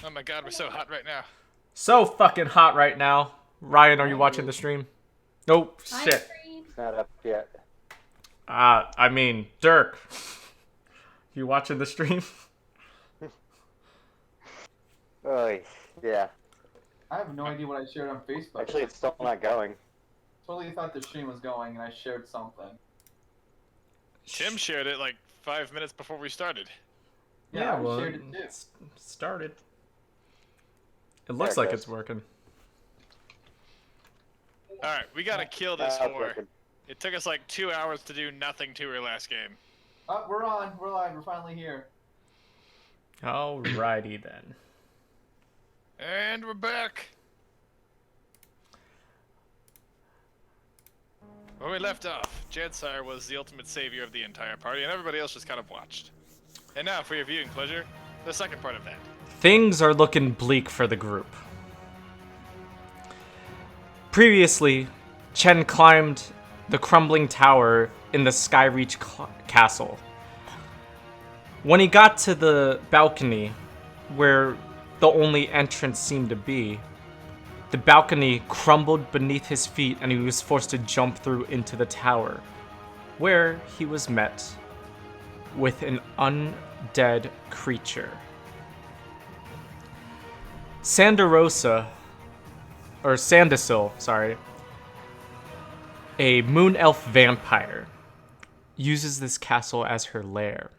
Oh my god, we're so hot right now. So fucking hot right now. Ryan, are you watching Right. the stream? Nope. Hi, Shit. stream. It's not up yet. I mean, Dirk. You watching the stream? Oh, yeah. I have no idea what I shared on Facebook. Actually, it's still not going. Totally thought the stream was going and I shared something. Tim shared it like 5 minutes before we started. Yeah, I well, shared it too. it's started. It There looks it like goes. it's working. Alright, we gotta kill this It's whore. working. It took us like 2 hours to do nothing to her last game. Oh, we're on. We're live. We're finally here. Alrighty then. And we're back. When we left off, Jansire was the ultimate savior of the entire party, and everybody else just kind of watched. And now, for your viewing pleasure, the second part of that. Things are looking bleak for the group. Previously, Chen climbed the crumbling tower in the Skyreach castle. When he got to the balcony, where the only entrance seemed to be, the balcony crumbled beneath his feet and he was forced to jump through into the tower, where he was met with an undead creature. Sandarosa, or Sandasil, sorry, a moon elf vampire, uses this castle as her lair,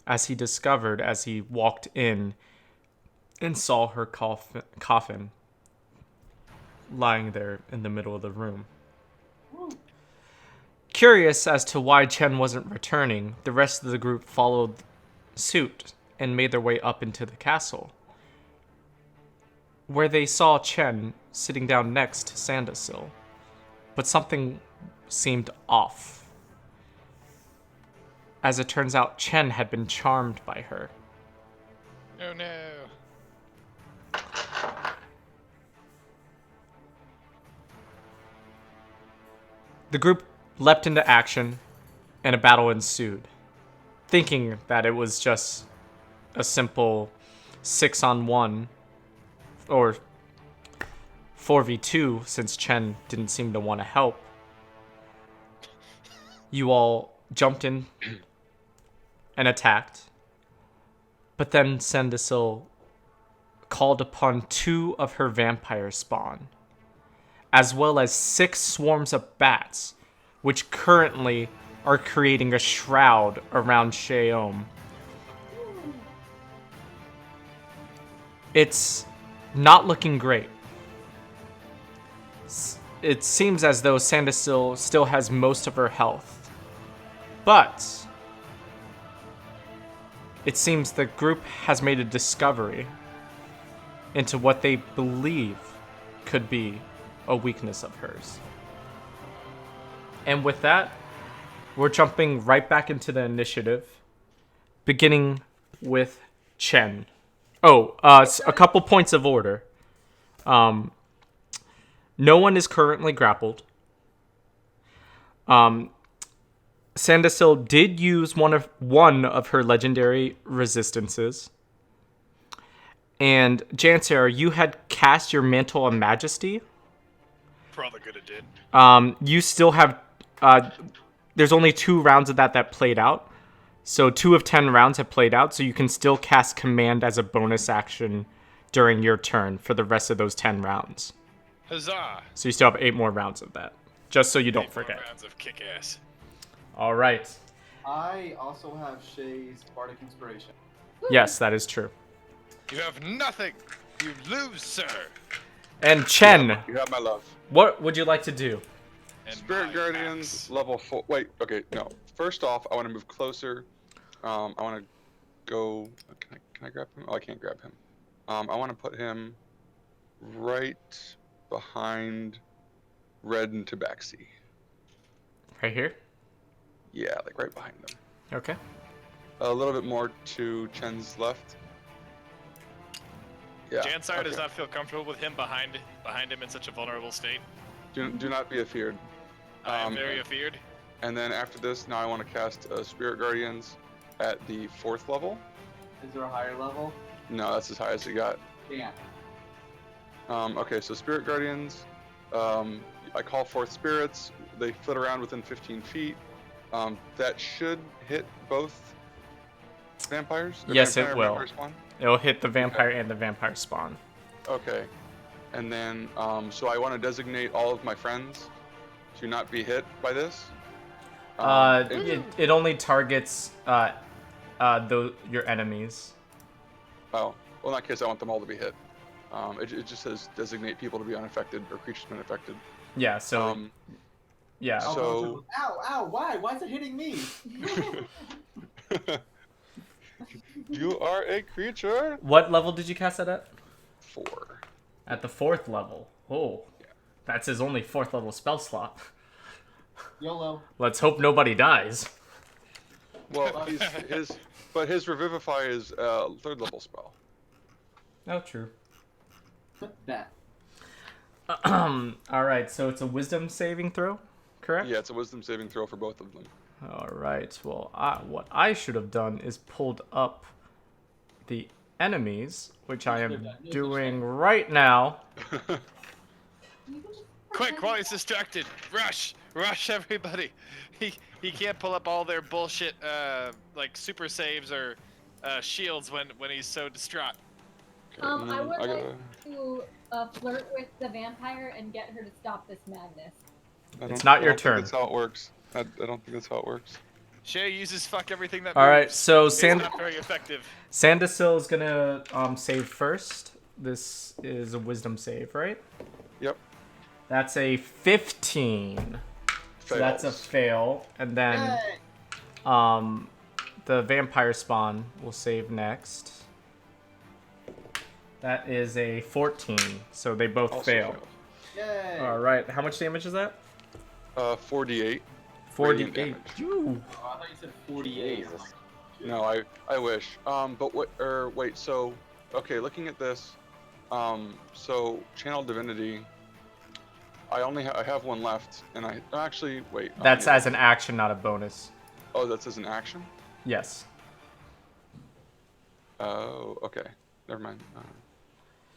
as he discovered as he walked in and saw her coffin lying there in the middle of the room. Curious as to why Chen wasn't returning, the rest of the group followed suit and made their way up into the castle, where they saw Chen sitting down next to Sandasil. But something seemed off. As it turns out, Chen had been charmed by her. Oh no. The group leapt into action, and a battle ensued, thinking that it was just a simple 6-on-1 or 4v2 since Chen didn't seem to want to help. You all jumped in and attacked, but then Sandasil called upon 2 of her vampire spawn, as well as 6 swarms of bats, which currently are creating a shroud around Sheom. It's not looking great. It seems as though Sandasil still has most of her health, but it seems the group has made a discovery into what they believe could be a weakness of hers. And with that, we're jumping right back into the initiative, beginning with Chen. Oh, a couple points of order. No one is currently grappled. Sandasil did use one of her legendary resistances. And Janser, you had cast your Mantle of Majesty. Probably good it did. You still have. There's only 2 rounds of that played out. So 2 of 10 rounds have played out. So you can still cast Command as a bonus action during your turn for the rest of those 10 rounds. Huzzah! So you still have 8 more rounds of that. Just so you don't 8 more forget. rounds of kick-ass. All right. I also have Shay's Bardic Inspiration. Yes, that is true. You have nothing! You lose, sir! And Chen, You have my love. what would you like to do? And Spirit my Guardians, axe. level 4. Wait, okay, no. First off, I want to move closer. I want to go. Can I grab him? Oh, I can't grab him. I want to put him right behind Red and Tabaxi. Right here? Yeah, like right behind them. Okay. A little bit more to Chen's left. Yeah. Jansire does okay. not feel comfortable with him behind him in such a vulnerable state. Do not be afeared. I am very afeared. And then after this, now I want to cast Spirit Guardians at the 4th level. Is there a higher level? No, that's as high as it got. Damn. Okay, so Spirit Guardians. I call forth spirits. They flit around within 15 feet. That should hit both vampires? The Yes, vampire it and will. vampire spawn? It'll hit the vampire and the vampire spawn. Okay. And then, so I want to designate all of my friends to not be hit by this. It only targets your enemies. Oh, well, in that case, I want them all to be hit. It just says designate people to be unaffected or creatures unaffected. Yeah. So yeah. So- Ow, ow, why? Why is it hitting me? You are a creature. What level did you cast that at? 4. At the 4th level. Oh, that's his only 4th level spell slot. YOLO. Let's hope nobody dies. Well, but his revivify is a 3rd level spell. Oh, true. That. All right, so it's a wisdom saving throw, correct? Yeah, it's a wisdom saving throw for both of them. All right. Well, what I should have done is pulled up the enemies, which I am doing right now. Quick, while he's distracted, rush everybody. He can't pull up all their bullshit like super saves or shields when he's so distraught. Okay, I would I like gotta- to flirt with the vampire and get her to stop this madness. It's not your I don't turn. think that's how it works. I don't think that's how it works. Shay uses fuck everything that All right, moves. so It's not very effective. Sandasil is gonna save first. This is a wisdom save, right? Yep. That's a 15. So that's a Fails. fail, and then Yay! the vampire spawn will save next. That is a 14, so they both Also fail. failed. Yay! All right, how much damage is that? 48. 48. damage. Ooh. Oh, I thought you said 48. Jesus. No, I wish. But what? Wait. So, okay, looking at this, so channel divinity. I have one left, and I actually wait. That's as an action, not a bonus. Oh, that's as an action. Yes. Oh, okay. Never mind.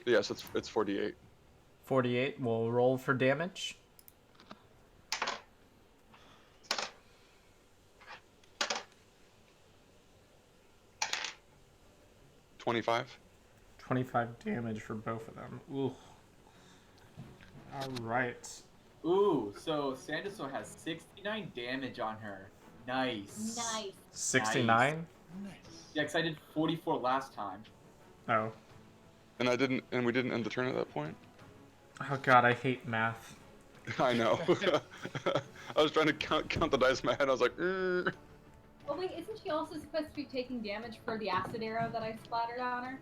Yes, it's 48. 48. We'll roll for damage. $25. 25 damage for both of them. Ooh. All right. Ooh, so Sanderson has 69 damage on her. Nice. Nice. 69. Yeah, 'cause I did 44 last time. Oh. And we didn't end the turn at that point. Oh god, I hate math. I know. I was trying to count the dice in my head. I was like, Oh wait, isn't she also supposed to be taking damage for the acid arrow that I splattered on her?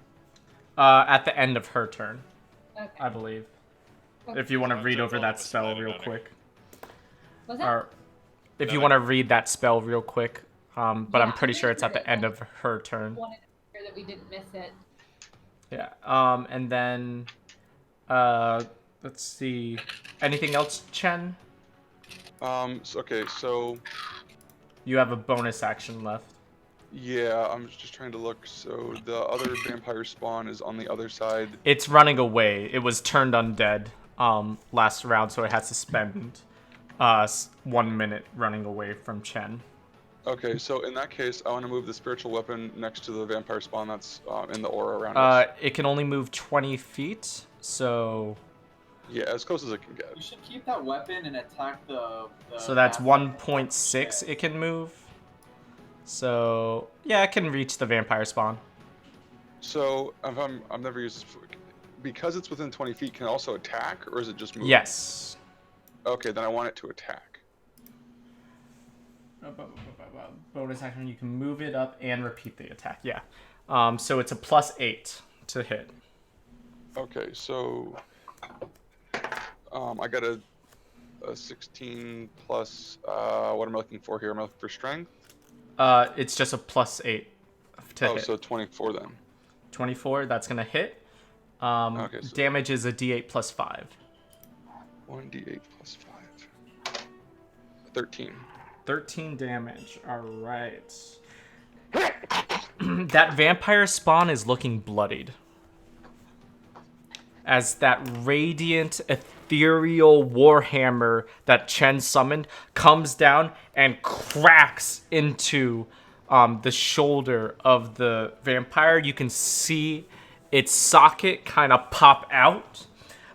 At the end of her turn, Okay. I believe. Okay. If you want to read Sounds over like that all spell of us real landed on quick. Was that? Or if you No, want to read that spell real quick. But I'm Yeah, pretty I'm sure it's at pretty the end sure of her turn. Wanted to make sure that we didn't miss it. Yeah. And then let's see. Anything else, Chen? okay, so You have a bonus action left. yeah, I'm just trying to look. So the other vampire spawn is on the other side. It's running away. It was turned undead last round, so it has to spend 1 minute running away from Chen. Okay, so in that case, I want to move the spiritual weapon next to the vampire spawn that's in the aura around us. It can only move 20 feet, so Yeah, as close as it can get. You should keep that weapon and attack the so that's vampire. 1.6 it can move. So yeah, it can reach the vampire spawn. So I've never used because it's within 20 feet. Can it also attack, or is it just move? Yes. Okay, then I want it to attack. Bonus action, you can move it up and repeat the attack. Yeah. So it's a +8 to hit. Okay, so I got a 16 plus. What am I looking for here? Am I looking for strength? It's just a +8 to Oh, hit. so 24 then. 24, that's gonna hit. Okay, so- Damage is a D8 + 5. 1d8 plus 5. 13. 13 damage. All right. That vampire spawn is looking bloodied. As that radiant, ethereal warhammer that Chen summoned comes down and cracks into the shoulder of the vampire. You can see its socket kind of pop out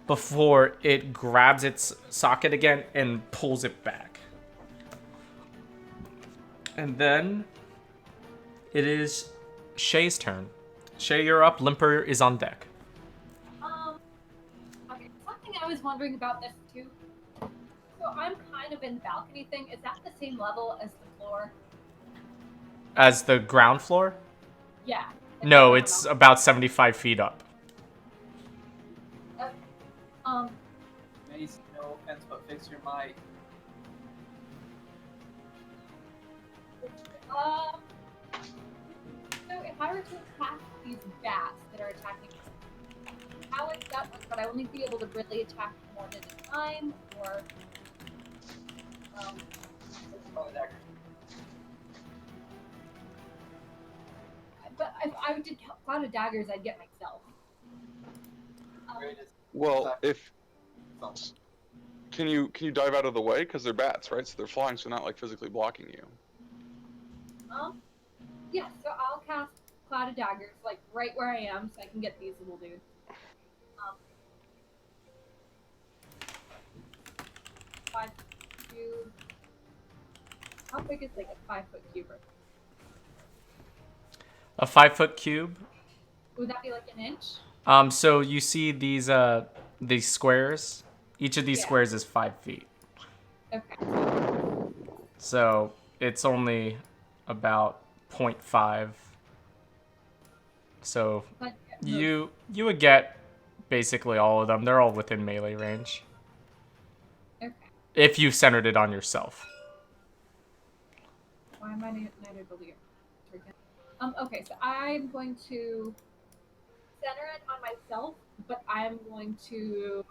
before it grabs its socket again and pulls it back. And then it is Shay's turn. Shay, you're up. Limper is on deck. Okay, something I was wondering about this too. So I'm kind of in the balcony thing. Is that the same level as the floor? As the ground floor? Yeah. No, it's about 75 feet up. Um, Mace, no offense, but fix your mic. So if I were to attack these bats that are attacking, how is that work? But I only be able to really attack one at a time, or but if I did cloud of daggers, I'd get myself. Well, if can you dive out of the way because they're bats, right? So they're flying, so they're not like physically blocking you. Yeah. So I'll cast cloud of daggers like right where I am, so I can get these little dudes. 5 cube. How big is like a 5-foot cube? A 5-foot cube. Would that be like an inch? So you see these squares. Each of these Yeah. squares is 5 feet. Okay. So it's only about 0.5. So But you would get basically all of them. They're all within melee range. Okay. If you centered it on yourself. Why am I not able to get okay, so I'm going to center it on myself, but I'm going to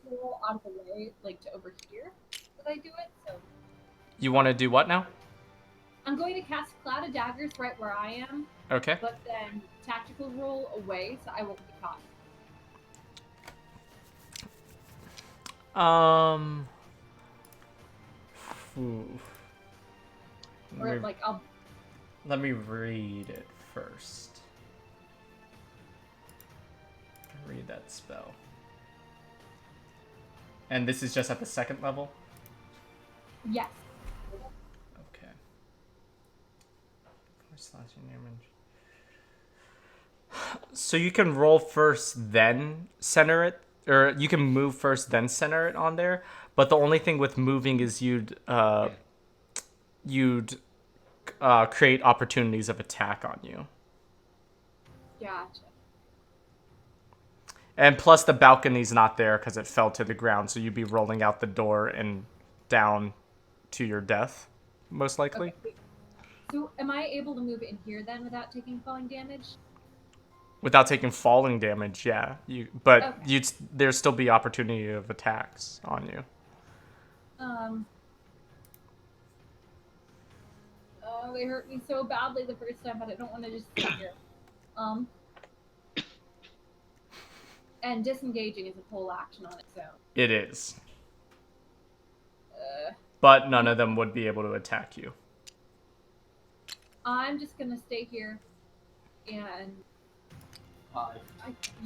pull out of the way, like to over here as I do it. So You want to do what now? I'm going to cast Cloud of Daggers right where I am, Okay. but then tactical roll away so I won't be caught. Or like I'll Let me read it first. Read that spell. And this is just at the second level? yes. Okay. 4 slashing damage. So you can roll first, then center it, or you can move first, then center it on there. But the only thing with moving is you'd create opportunities of attack on you. Gotcha. And plus the balcony's not there because it fell to the ground, so you'd be rolling out the door and down to your death, most likely. Okay. So am I able to move in here then without taking falling damage? Without taking falling damage, yeah. But Okay. there'd still be opportunity of attacks on you. Oh, they hurt me so badly the first time, but I don't want to just sit here. And disengaging is a full action on its own. It is. But none of them would be able to attack you. I'm just gonna stay here, and Hi.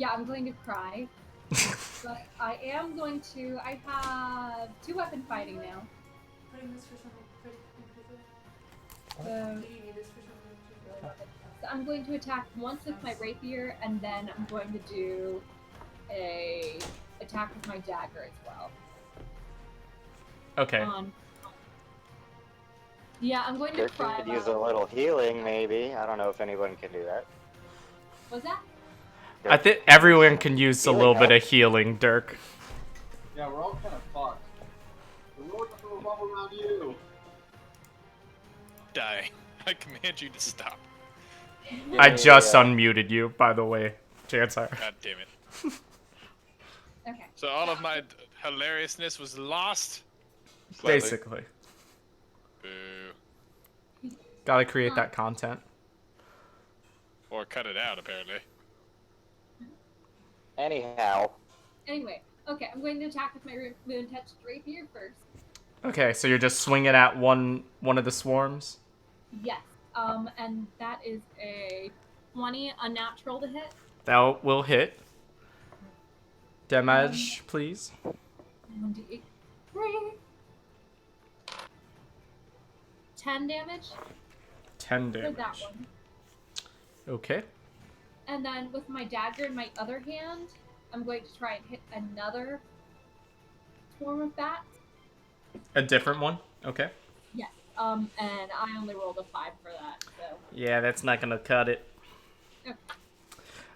I'm going to cry. But I am going to. I have 2 weapon fighting now. Putting this for something pretty particular. So, Do you need this for something particular? so I'm going to attack once with my rapier, and then I'm going to do a attack with my dagger as well. Okay. Yeah, I'm going to Dirk cry. could use a little healing, maybe. I don't know if anyone can do that. Was that? I think everyone can use a Healing little bit help. of healing, Dirk. Yeah, we're all kind of fucked. The Lord will revolve around you. Die. I command you to stop. I just Yeah. unmuted you, by the way, Chancellor. God damn it. Okay. So all of my hilariousness was lost? Slightly. Basically. Boo. Gotta create that content. cut it out, apparently. Anyhow, Anyway, okay, I'm going to attack with my moon-touched rapier first. Okay, so you're just swinging at one of the swarms. Yes. And that is a 20 unnatural to hit. That will hit. Damage, please. 1d8. 3. 10 damage 10 for damage. that one. Okay. And then with my dagger in my other hand, I'm going to try and hit another swarm of bats. A different one. Okay. Yes. And I only rolled a 5 for that, so. Yeah, that's not gonna cut it. Okay.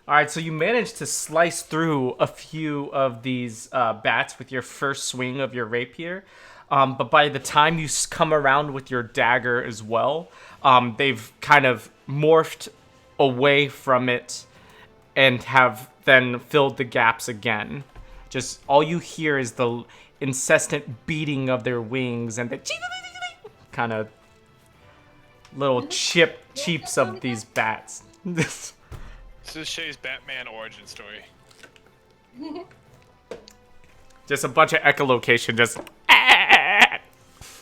All right, so you managed to slice through a few of these bats with your first swing of your rapier, but by the time you come around with your dagger as well, they've kind of morphed away from it and have then filled the gaps again. Just all you hear is the incessant beating of their wings and the kind of little cheeps of these bats. This is Shay's Batman origin story. Just a bunch of echolocation, just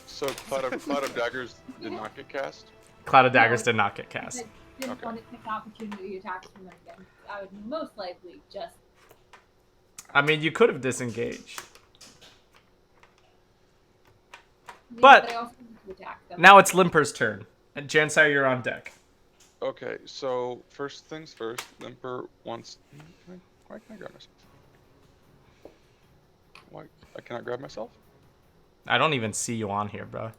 So Cloud of Daggers did not get cast? Cloud of Daggers did not get cast. I didn't Okay. want to take the opportunity attacks from them again. I would most likely just. I mean, you could have disengaged. Yeah, But- I also need to attack them. Now it's Limper's turn. And Jansire, you're on deck. Okay, so first things first, Limper wants... Why can I grab myself? Why? I cannot grab myself? I don't even see you on here, bro.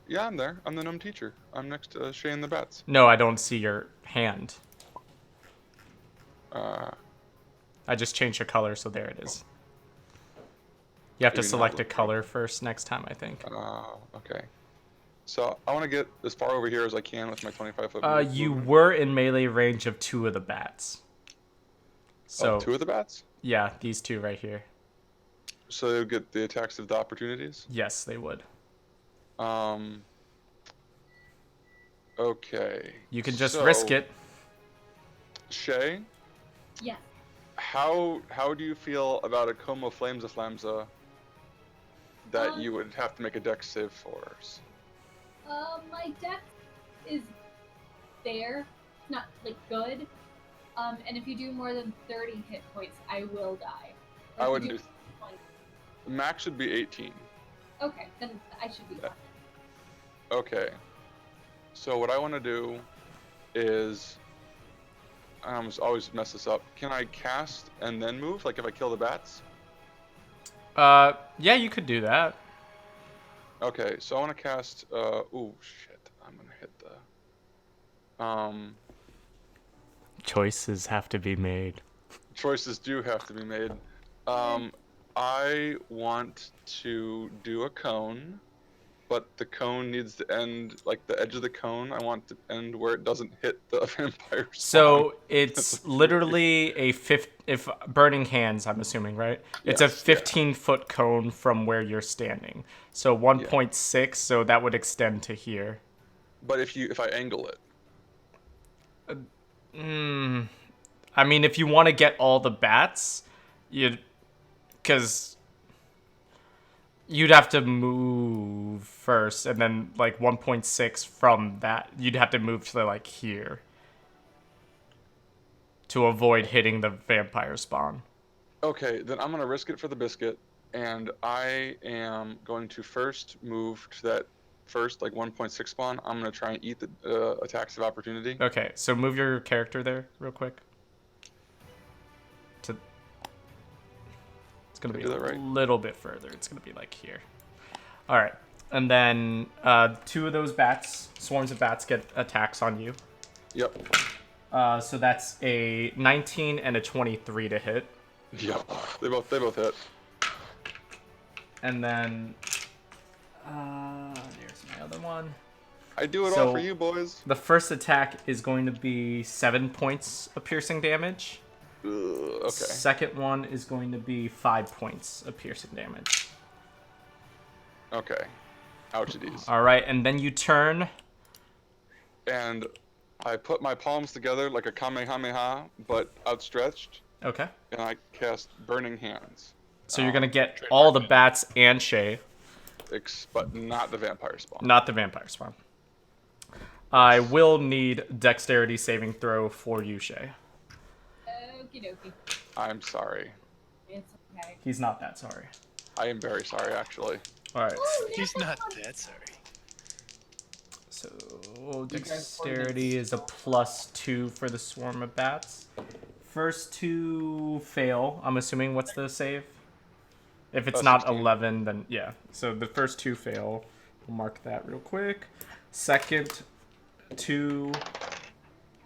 Yeah, I'm there. I'm the gnome teacher. I'm next to Shay and the bats. No, I don't see your hand. Uh, I just changed your color, so there it is. You have to Maybe not select a look color first next time, I think. okay. So I want to get as far over here as I can with my 25-foot You were in melee range of 2 of the bats. So, 2 of the bats? yeah, these 2 right here. So they would get the attacks of the opportunities? Yes, they would. Okay. You can just So, risk it. Shay, Yes. how do you feel about a Como Flamesa Flamza that you would have to make a dex save for? My dex is there, not like good. And if you do more than 30 hit points, I will die. I If wouldn't you do... Max should be 18. Okay, then I should be fine. Okay. So what I want to do is... I always mess this up. Can I cast and then move? Like if I kill the bats? Yeah, you could do that. Okay, so I want to cast... ooh, shit. I'm going to hit the... Choices have to be made. Choices do have to be made. I want to do a cone, but the cone needs to end, like the edge of the cone, I want to end where it doesn't hit the vampire spawn. So it's literally a if burning hands, I'm assuming, right? It's a Yes, yeah. 15-foot cone from where you're standing. So 1.6, so that would extend to here. But if I angle it, I mean, if you want to get all the bats, because you'd have to move first, and then like 1.6 from that, you'd have to move to like here to avoid hitting the vampire spawn. okay, then I'm gonna risk it for the biscuit, and I am going to first move to that first like 1.6 spawn. I'm gonna try and eat the attacks of opportunity. Okay, so move your character there real quick. It's gonna be Did I do that a right? little bit further. It's gonna be like here. All right, and then 2 of those bats, swarms of bats, get attacks on you. Yep. So that's a 19 and a 23 to hit, Yep. They both hit. and then there's my other one. I do it So- all for you, boys. The first attack is going to be 7 points of piercing damage. Okay. Second one is going to be 5 points of piercing damage. Okay. Ouchies. All right, and then you turn. And I put my palms together like a Kamehameha, but outstretched, Okay. and I cast Burning Hands. So you're gonna get Trademark all the it. bats and Shay, But not the vampire spawn. not the vampire spawn. I will need dexterity saving throw for you, Shay. Okie dokie. I'm sorry. It's okay. He's not that sorry. I am very sorry, actually. All right. He's not that sorry. So dexterity is a +2 for the swarm of bats. First two fail. I'm assuming what's the save? If it's not 16. 11, then yeah. So the first two fail. We'll mark that real quick. Second two,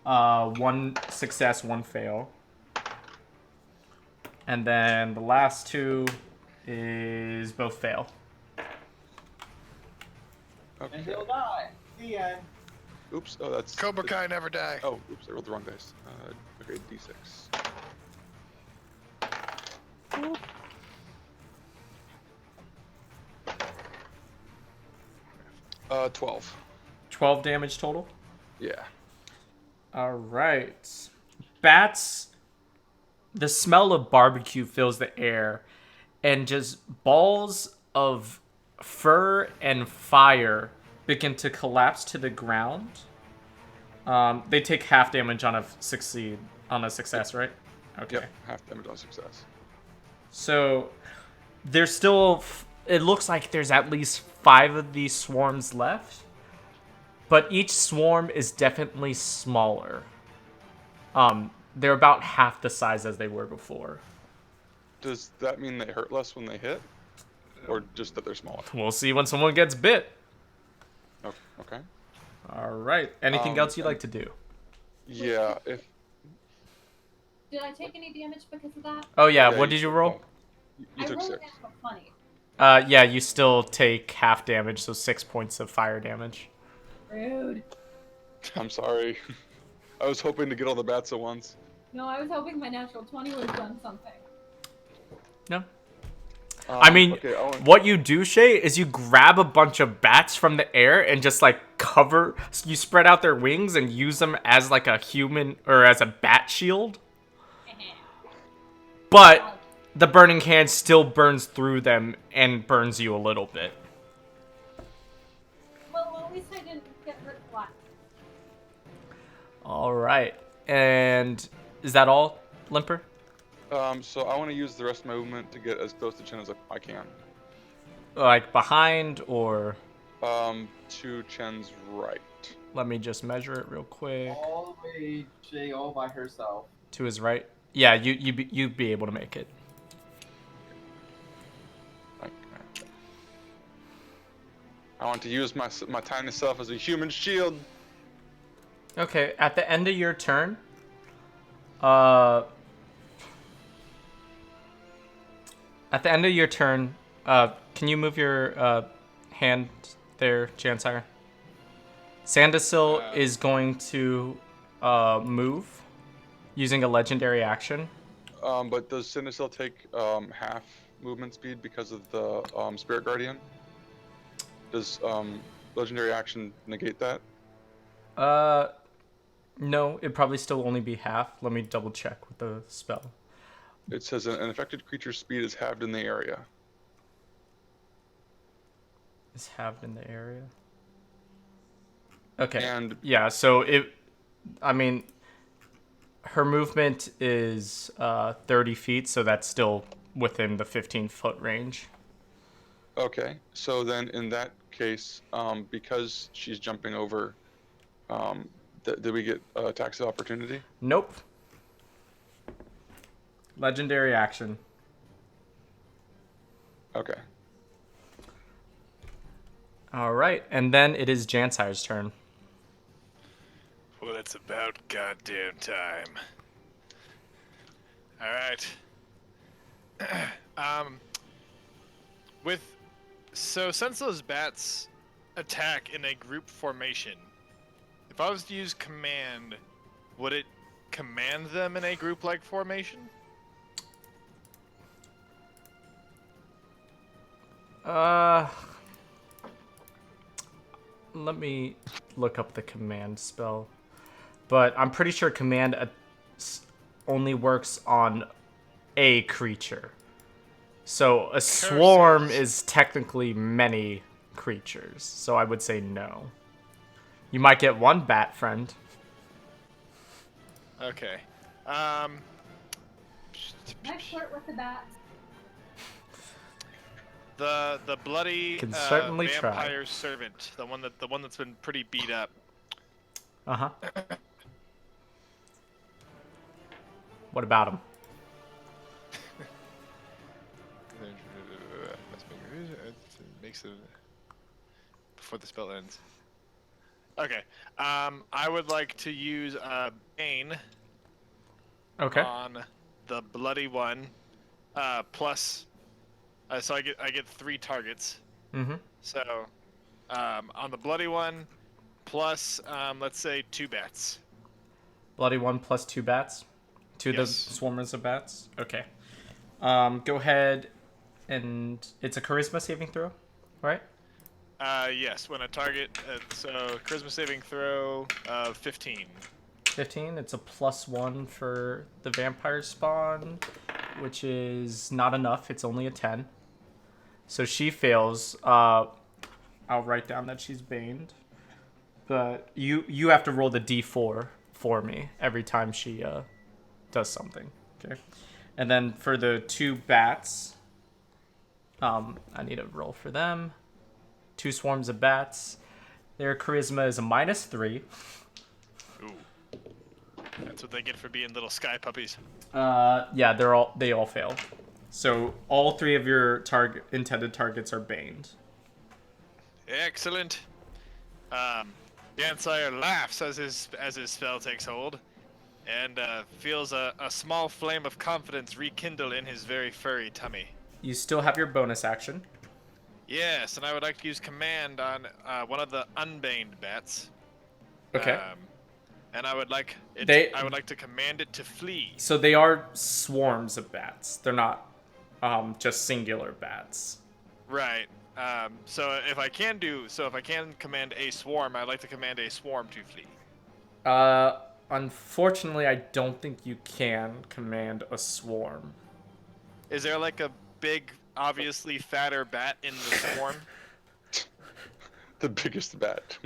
1 success, 1 fail. And then the last two is both fail. And Okay. he'll die. The end. Oops. Oh, that's. Cobra Kai never die. Oh, oops. I rolled the wrong dice. Okay, D6. 12. 12 damage total. Yeah. All right. Bats, the smell of barbecue fills the air, and just balls of fur and fire begin to collapse to the ground. They take half damage on a success, right? Okay. Yep. Half damage on success. So there's still. It looks like there's at least 5 of these swarms left, but each swarm is definitely smaller. They're about half the size as they were before. Does that mean they hurt less when they hit? Or just that they're smaller? We'll see when someone gets bit. Oh, okay. All right. Anything else you'd like to do? Yeah, if. Did I take any damage because of that? Oh yeah. Yeah, What did you roll? You I took rolled 6. natural 20. Yeah. You still take half damage, so 6 points of fire damage. Rude. I'm sorry. I was hoping to get all the bats at once. No, I was hoping my natural 20 would have done something. No. I mean, okay, what you do, Shay, is you grab a bunch of bats from the air and just like you spread out their wings and use them as like a human or as a bat shield. But the burning hand still burns through them and burns you a little bit. Well, at least I didn't get hurt flat. All right. And is that all, Limper? So I want to use the rest of my movement to get as close to Chen as I can. Like behind or... To Chen's right. Let me just measure it real quick. All the way, Shay, all by herself. To his right. Yeah, you'd be able to make it. Okay. I want to use my tiny self as a human shield. Okay, at the end of your turn, can you move your hand there, Jansire? Sandasil is going to move using a legendary action. But does Cindercell take half movement speed because of the Spirit Guardian? Does legendary action negate that? No, it'd probably still only be half. Let me double check with the spell. It says an affected creature's speed is halved in the area. Is halved in the area. Okay. And yeah, so her movement is 30 feet, so that's still within the 15-foot range. okay, so then in that case, because she's jumping over, did we get attacks of opportunity? Nope. Legendary action. Okay. All right, and then it is Jansire's turn. Well, it's about goddamn time. All right. Since those bats attack in a group formation, if I was to use command, would it command them in a group-like formation? Let me look up the command spell. but I'm pretty sure command only works on a creature. So a swarm is technically many creatures. So I would say no. You might get one bat friend. Okay. Can I flirt with the bats? The bloody Can certainly try. vampire servant, the one that's been pretty beat up. Uh-huh. What about him? Makes it before the spell ends. Okay. I would like to use Bane Okay. on the bloody one. Plus, so I get 3 targets. Mm-hmm. So, on the bloody one, plus let's say 2 bats. Bloody one plus 2 bats. 2 Yes. the swarmers of bats. Okay. Go ahead, and it's a charisma saving throw, right? Yes. When a target, so charisma saving throw of 15. 15. It's a +1 for the vampire spawn, which is not enough. It's only a 10. So she fails. I'll write down that she's baned. But you have to roll the d4 for me every time she does something. Okay. And then for the 2 bats, I need a roll for them. 2 swarms of bats. Their charisma is a -3. Ooh. That's what they get for being little sky puppies. Yeah, they all fail. So all 3 of your intended targets are baned. Excellent. Gansire laughs as his spell takes hold, and feels a small flame of confidence rekindle in his very furry tummy. You still have your bonus action. Yes, and I would like to use command on one of the unbaned bats. Okay. And I would like I would like to command it to flee. So they are swarms of bats. They're not just singular bats. Right. So if I can command a swarm, I'd like to command a swarm to flee. Unfortunately, I don't think you can command a swarm. Is there like a big, obviously fatter bat in the swarm? The biggest bat.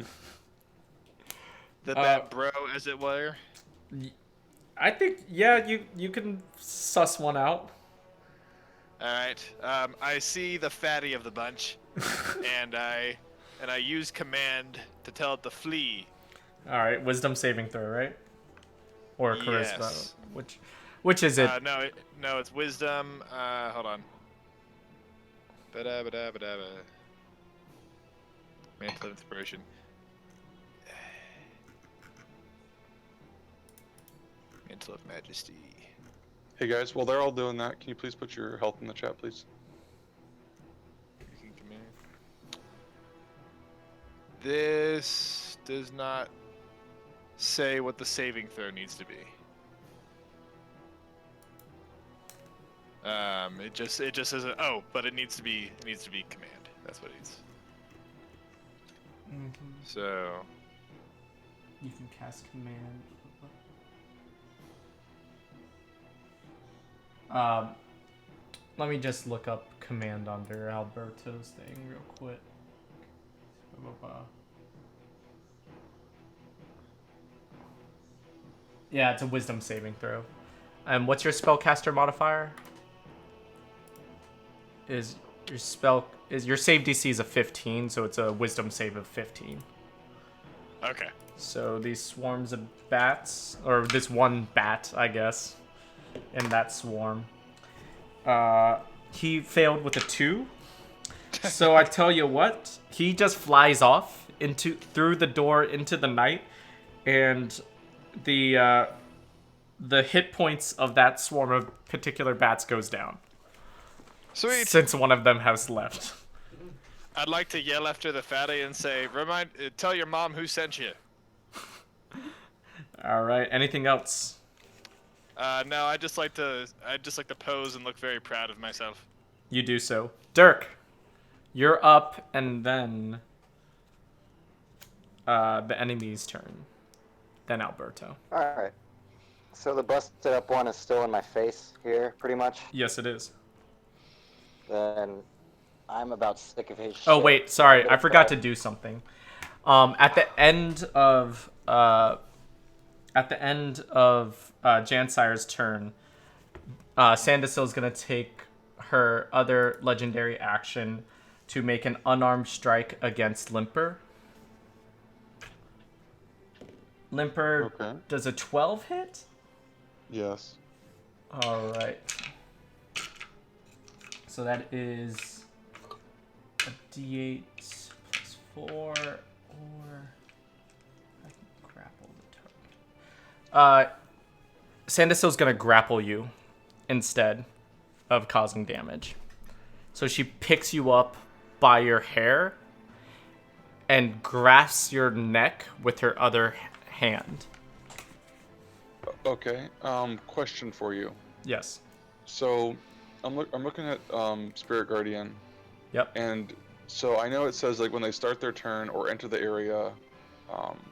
The bat bro, as it were? I think, yeah, you can suss one out. Alright. I see the fatty of the bunch, and I use command to tell it to flee. All right, wisdom saving throw, right? Or charisma. Yes. Which is it? No, it's wisdom. Hold on. Ba-da-ba-da-ba-da-ba. Mantle of inspiration. Mantle of majesty. Hey guys, while they're all doing that, can you please put your health in the chat, please? This does not say what the saving throw needs to be. It just says but it needs to be command. That's what it needs. So You can cast command. Let me just look up command under Alberto's thing real quick. Yeah, it's a wisdom saving throw. And what's your spellcaster modifier? Is your save DC is a 15, so it's a wisdom save of 15. okay. So these swarms of bats, or this one bat, I guess, in that swarm. He failed with a 2. So I tell you what, he just flies off through the door into the night, and the hit points of that swarm of particular bats goes down. Sweet. Since one of them has left. I'd like to yell after the fatty and say, tell your mom who sent you. All right. Anything else? No, I just like to pose and look very proud of myself. You do so. Dirk, you're up, and then the enemy's turn. then Alberto. Alright. So the busted up one is still in my face here, pretty much. Yes, it is. Then I'm about sick of his shit. Oh wait, sorry, I'm I gonna forgot try- to do something. At the end of Jansire's turn, Sandersil's gonna take her other legendary action to make an unarmed strike against Limper. Limper Okay. does a 12 hit? Yes. Alright. So that is a d8 plus 4, or I can grapple the target. Sandersil's gonna grapple you instead of causing damage. So she picks you up by your hair and grasps your neck with her other hand. Okay. Question for you. Yes. So, I'm looking at Spirit Guardian, Yep. and so I know it says like when they start their turn or enter the area,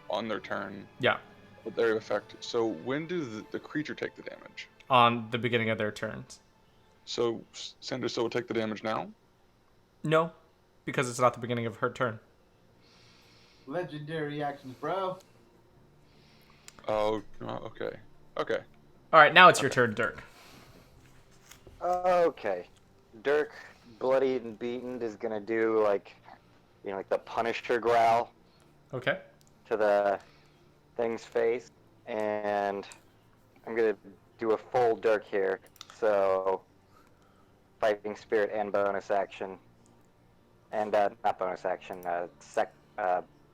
on their turn, Yeah. with their effect. So when do the creature take the damage? On the beginning of their turns. So Sandersil will take the damage now. No, because it's not the beginning of her turn. Legendary actions, bro. Oh, okay. Okay. All right, now it's your turn, Dirk. Okay. Dirk, bloodied and beaten, is gonna do like the Punisher growl Okay. to the thing's face, and I'm gonna do a full Dirk here. So, fighting spirit and bonus action, and not bonus action,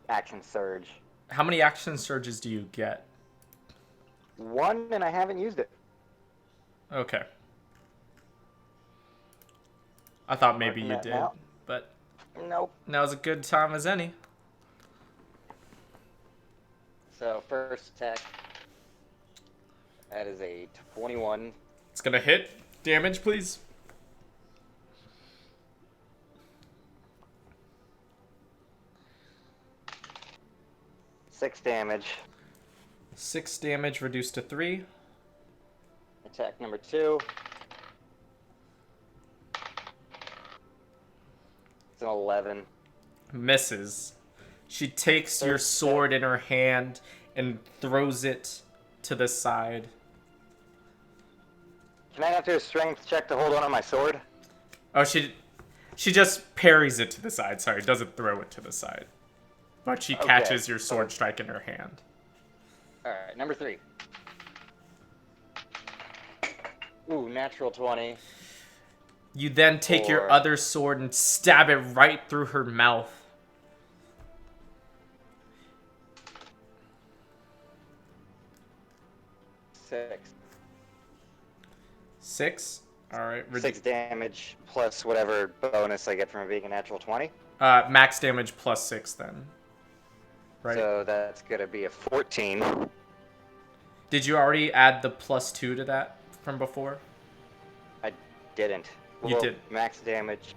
action surge. How many action surges do you get? One, and I haven't used it. Okay. I thought maybe Marking you that did, now. but Nope. now's a good time as any. So first attack. That is a 21. It's gonna hit. Damage, please. Six damage. 6 damage reduced to 3. Attack number 2. It's an 11. Misses. She takes your sword in her hand and throws it to the side. Can I have to do a strength check to hold on to my sword? Oh, she just parries it to the side. Sorry, doesn't throw it to the side. But she Okay, catches your so- sword strike in her hand. Alright, number 3. Ooh, natural 20. You then take your Four. other sword and stab it right through her mouth. 6. 6. All right. 6 damage plus whatever bonus I get from it being a natural 20. Max damage plus 6 then. Right. So that's gonna be a 14. Did you already add the plus 2 to that from before? I didn't. You did. Max damage.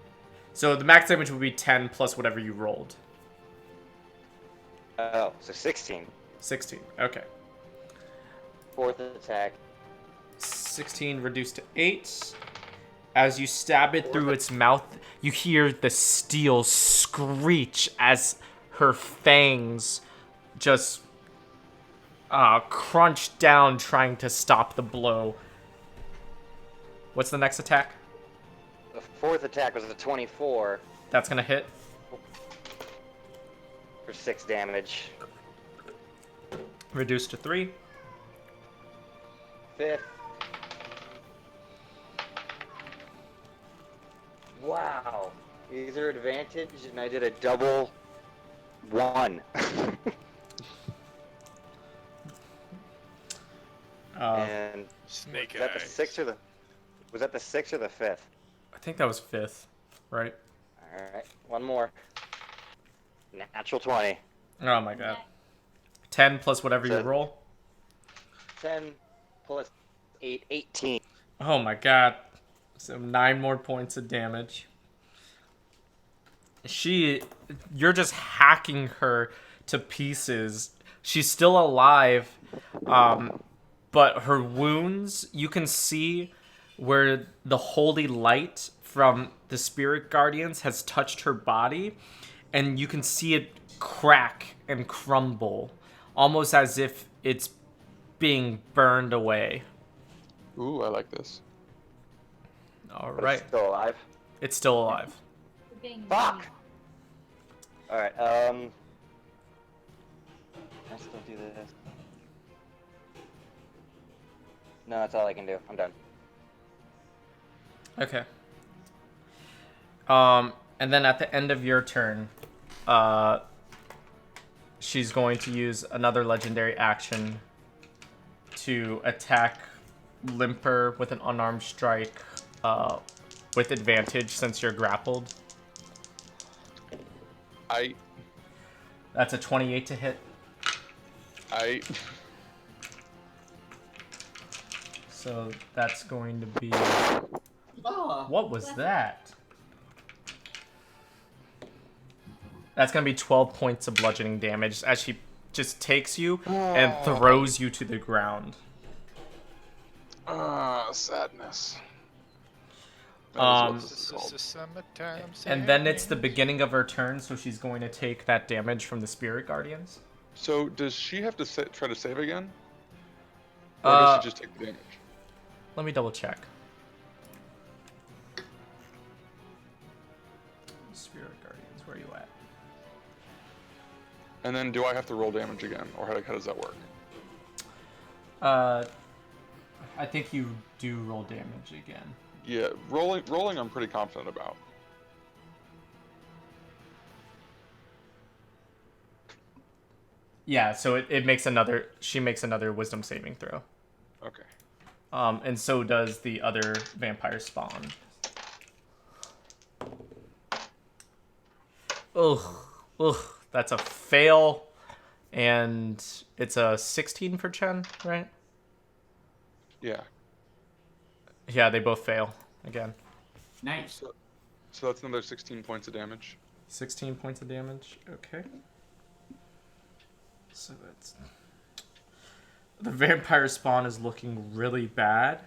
So the max damage would be 10 plus whatever you rolled. Oh, so 16. 16. Okay. Fourth attack. 16 reduced to 8. As you stab it through its mouth, you hear the steel screech as her fangs just crunch down trying to stop the blow. What's the next attack? The fourth attack was a 24 That's gonna hit. for 6 damage. Reduced to 3. Fifth. Wow. Is there advantage? And I did a double 1. And Snake was that the eyes. 6th or the... Was that the 6th or the 5th? I think that was 5th, right? Alright, one more. Natural 20. Oh my god. 10 plus whatever you So- roll. 10 plus 8, 18. Oh my god. So 9 more points of damage. You're just hacking her to pieces. She's still alive, but her wounds, you can see where the holy light from the spirit guardians has touched her body, and you can see it crack and crumble, almost as if it's being burned away. Ooh, I like this. All But right, it's still alive. it's still alive. Being Fuck! Alright, can I still do this? No, that's all I can do. I'm done. Okay. And then at the end of your turn, she's going to use another legendary action to attack Limper with an unarmed strike, with advantage since you're grappled. That's a 28 to hit. So that's going to be... Ah. What was that? That's going to be 12 points of bludgeoning damage as she just takes you and throws you to the ground. Sadness. This is the summertime And then it's the sadness. beginning of her turn, so she's going to take that damage from the Spirit Guardians. So does she have to try to save again? Or does she just take the damage? Let me double check. Spirit Guardians, where are you at? And then do I have to roll damage again? Or how does that work? I think you do roll damage again. Yeah, rolling I'm pretty confident about. Yeah, so it makes another... She makes another wisdom saving throw. Okay. And so does the other vampire spawn. Ugh, that's a fail. And it's a 16 for Chen, right? Yeah. Yeah, they both fail again. Nice. So that's another 16 points of damage. 16 points of damage. Okay. So that's... The vampire spawn is looking really bad.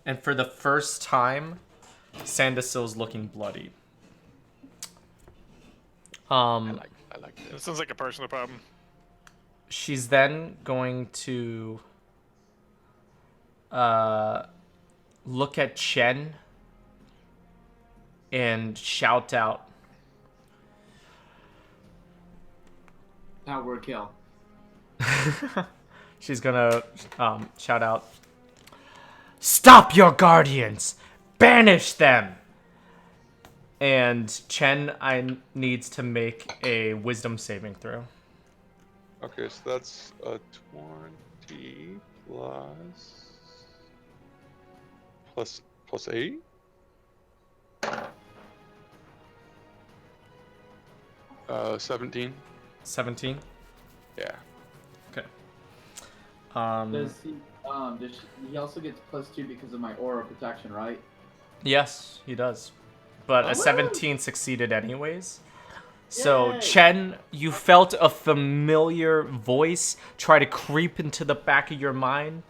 And for the first time, Sandacil's looking bloody. I like This this. sounds like a personal problem. She's then going to look at Chen and shout out, Power kill. she's gonna shout out, "Stop your guardians! Banish them!" And Chen needs to make a wisdom saving throw. Okay, so that's a 20 plus 8? Uh, 17. 17? Yeah. Okay. He also gets +2 because of my aura protection, right? Yes, he does. But Oh, a woo! 17 succeeded anyways. So, Yay! Chen, you felt a familiar voice try to creep into the back of your mind,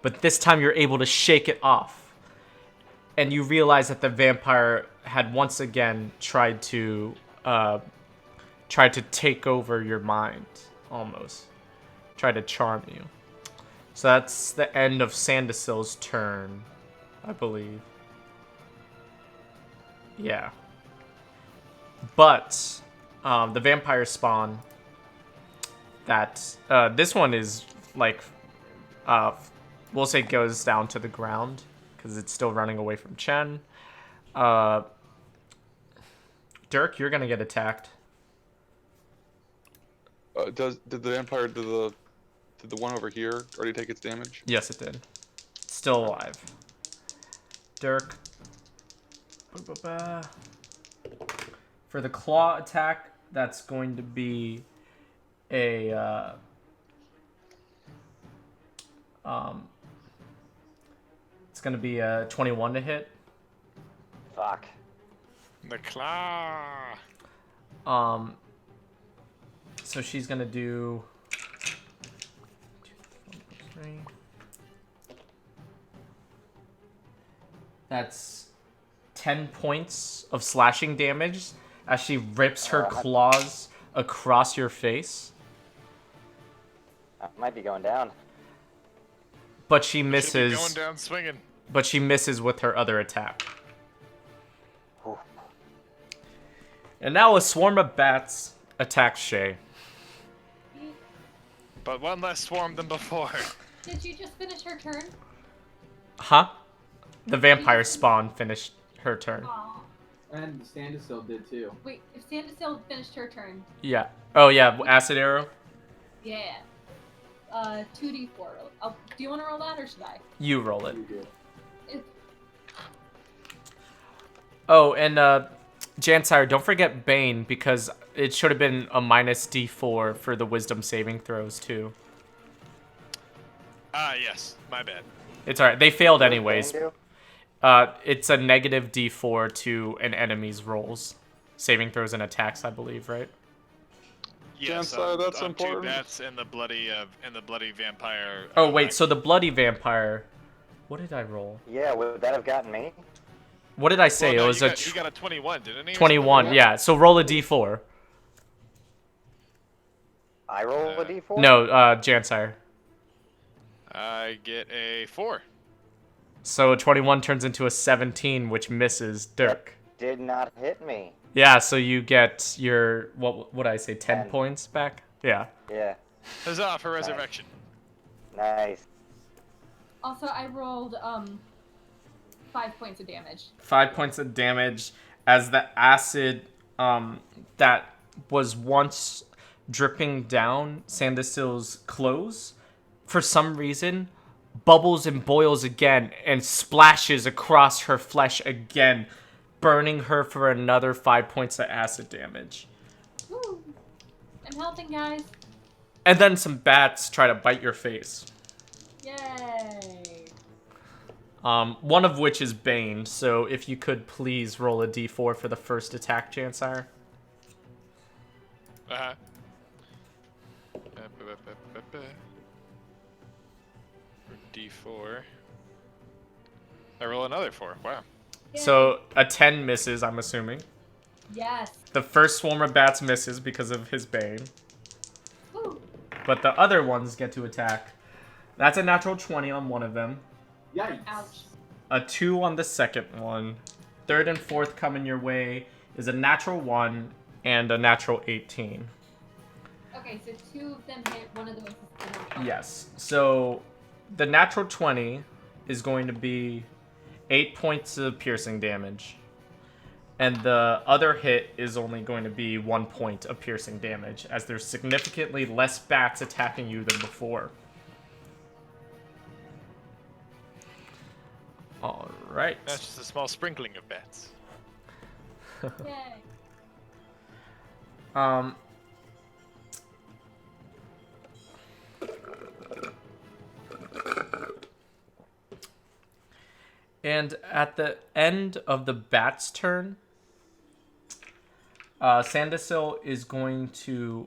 but this time you're able to shake it off. And you realize that the vampire had once again tried to take over your mind, almost. Tried to charm you. So that's the end of Sandacil's turn, I believe. Yeah. But the vampire spawn, that this one is like, we'll say goes down to the ground because it's still running away from Chen. Dirk, you're gonna get attacked. Did the vampire, did the one over here already take its damage? Yes, it did. Still alive. Dirk. For the claw attack, that's going to be a it's going to be a 21 to hit. Fuck. The claw. So she's going to do 3. That's 10 points of slashing damage as she rips her claws across your face. I might be going down. But she Should be misses. going down swinging. But she misses with her other attack. Oof. And now a swarm of bats attacks Shay. But one less swarm than before. Did you just finish her turn? Huh? The vampire spawn finished her turn. Aw. And Standistill did too. Wait, if Sandusel finished her turn, Yeah. Oh yeah, acid arrow. yeah. 2d4. Do you want to roll that or should I? You roll it. You did. It- Oh, and Jansire, don't forget Bane because it should have been a minus D4 for the wisdom saving throws too. Ah, yes. My bad. It's alright. They failed What does anyways. Bane do? It's a negative D4 to an enemy's rolls, saving throws and attacks, I believe, right? Yes, Chancellor, that's on important. 2 bats and the bloody vampire. Oh wait, so the bloody vampire. What did I roll? Yeah, would that have gotten me? What did I say? Well, no, It was he got a 21, didn't he? or 21. something? Yeah. So roll a D4. I roll a d4? No, Jansire. I get a 4. So a 21 turns into a 17, which misses Dirk. Did not hit me. Yeah, so you get your, what would I say, 10 10. points back? Yeah. Yeah, Huzzah for resurrection. nice. Also, I rolled 5 points of damage. 5 points of damage as the acid that was once dripping down Sandustill's clothes, for some reason, bubbles and boils again and splashes across her flesh again, burning her for another 5 points of acid damage. Woo! I'm helping, guys. And then some bats try to bite your face. Yay! One of which is Bane, so if you could please roll a d4 for the first attack, Chansire. Uh-huh. D4. I roll another 4. Wow. Yay. So a 10 misses, I'm assuming. Yes. The first swarm of bats misses because of his Bane. Woo! But the other ones get to attack. That's a natural 20 on one of them. Yikes. Ouch. A 2 on the second one. Third and fourth coming your way is a natural 1 and a natural 18. Okay, so 2 of them hit, one of those is the one. Yes. So the natural 20 is going to be 8 points of piercing damage. And the other hit is only going to be 1 point of piercing damage, as there's significantly less bats attacking you than before. Alright. That's just a small sprinkling of bats. Yay. And at the end of the bat's turn, Sandasil is going to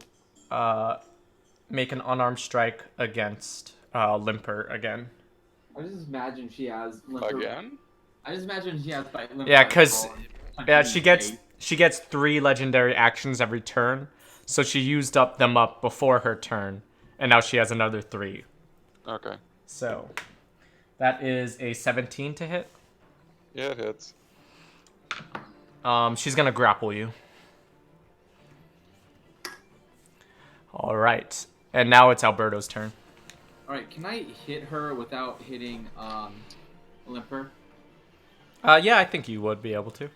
make an unarmed strike against Limper again. I just imagine she has Limper. Again? I just imagine she has Limper. Yeah, because Punching she in gets the face. she gets 3 legendary actions every turn, so she used them up before her turn, and now she has another 3. Okay. So that is a 17 to hit. Yeah, it hits. She's gonna grapple you. All right, and now it's Alberto's turn. All right, can I hit her without hitting Limper? Yeah, I think you would be able to.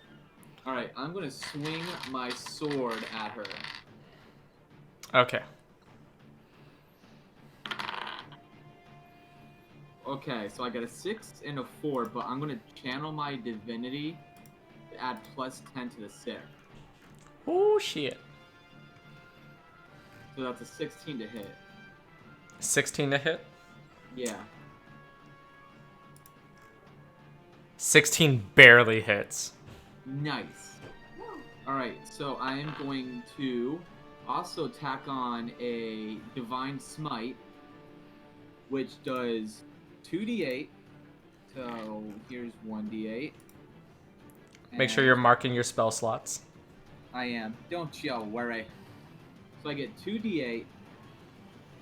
All right, I'm gonna swing my sword at her. Okay. Okay, so I got a 6 and a 4, but I'm gonna channel my divinity to add +10 to the 6. Oh shit. So that's a 16 to hit. 16 to hit. Yeah. 16 barely hits. Nice. Alright, so I am going to also tack on a Divine Smite. which does 2d8. So here's 1d8. Make sure And you're marking your spell slots. I am. Don't you worry. So I get 2d8,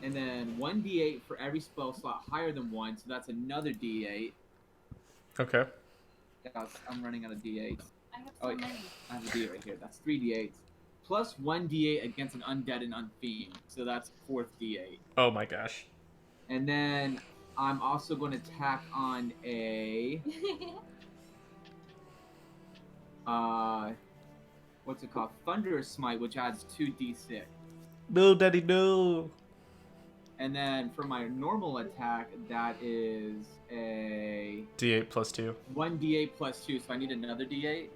and then 1d8 for every spell slot higher than 1, so that's another d8. Okay. Yes, I'm running out of d8s. I have Oh, so wait. many. I have a d8 right here. That's 3d8s. Plus 1d8 against an undead and unfiend, so that's 4th d8. Oh my gosh. And then I'm also going to tack on a what's it called? Thunderous Smite, which adds 2d6. No, daddy, no. And then for my normal attack, that is a D8 plus 2. 1d8 plus 2, so I need another d8.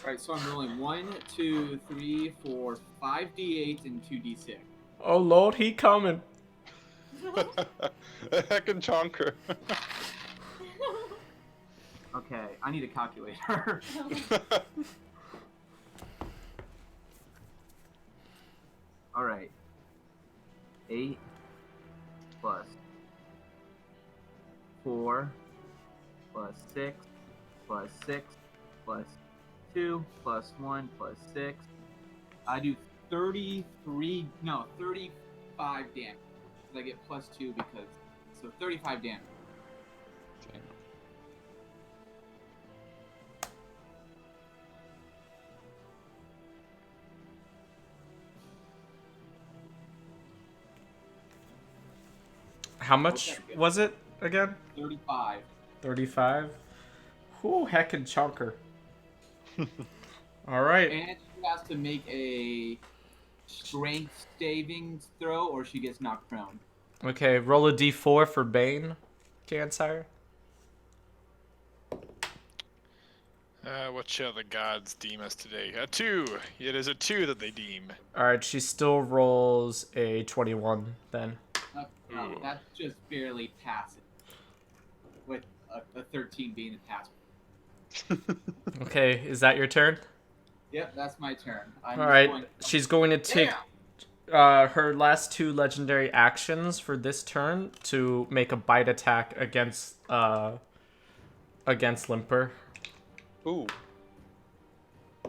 Alright, so I'm rolling 1, 2, 3, 4, 5 d8s and 2d6. Oh lord, he coming. Heck and chonker. Okay, I need a calculator. Alright. 8 plus 4 plus 6 plus 6 plus 2 plus 1 plus 6. I do 35 damage. I get plus 2 because. So 35 damage. How much was it again? 35. 35? Whoo, heck and chonker. Alright. And she has to make a strength savings throw or she gets knocked prone. Okay, roll a d4 for Bane, Gansire. What shall the gods deem us today? A 2. It is a 2 that they deem. Alright, she still rolls a 21 then. Ooh. That's just barely passive. With a 13 being a pass. Okay, is that your turn? Yep, that's my turn. Alright, she's going to take her last 2 legendary actions for this turn to make a bite attack against Limper. Ooh.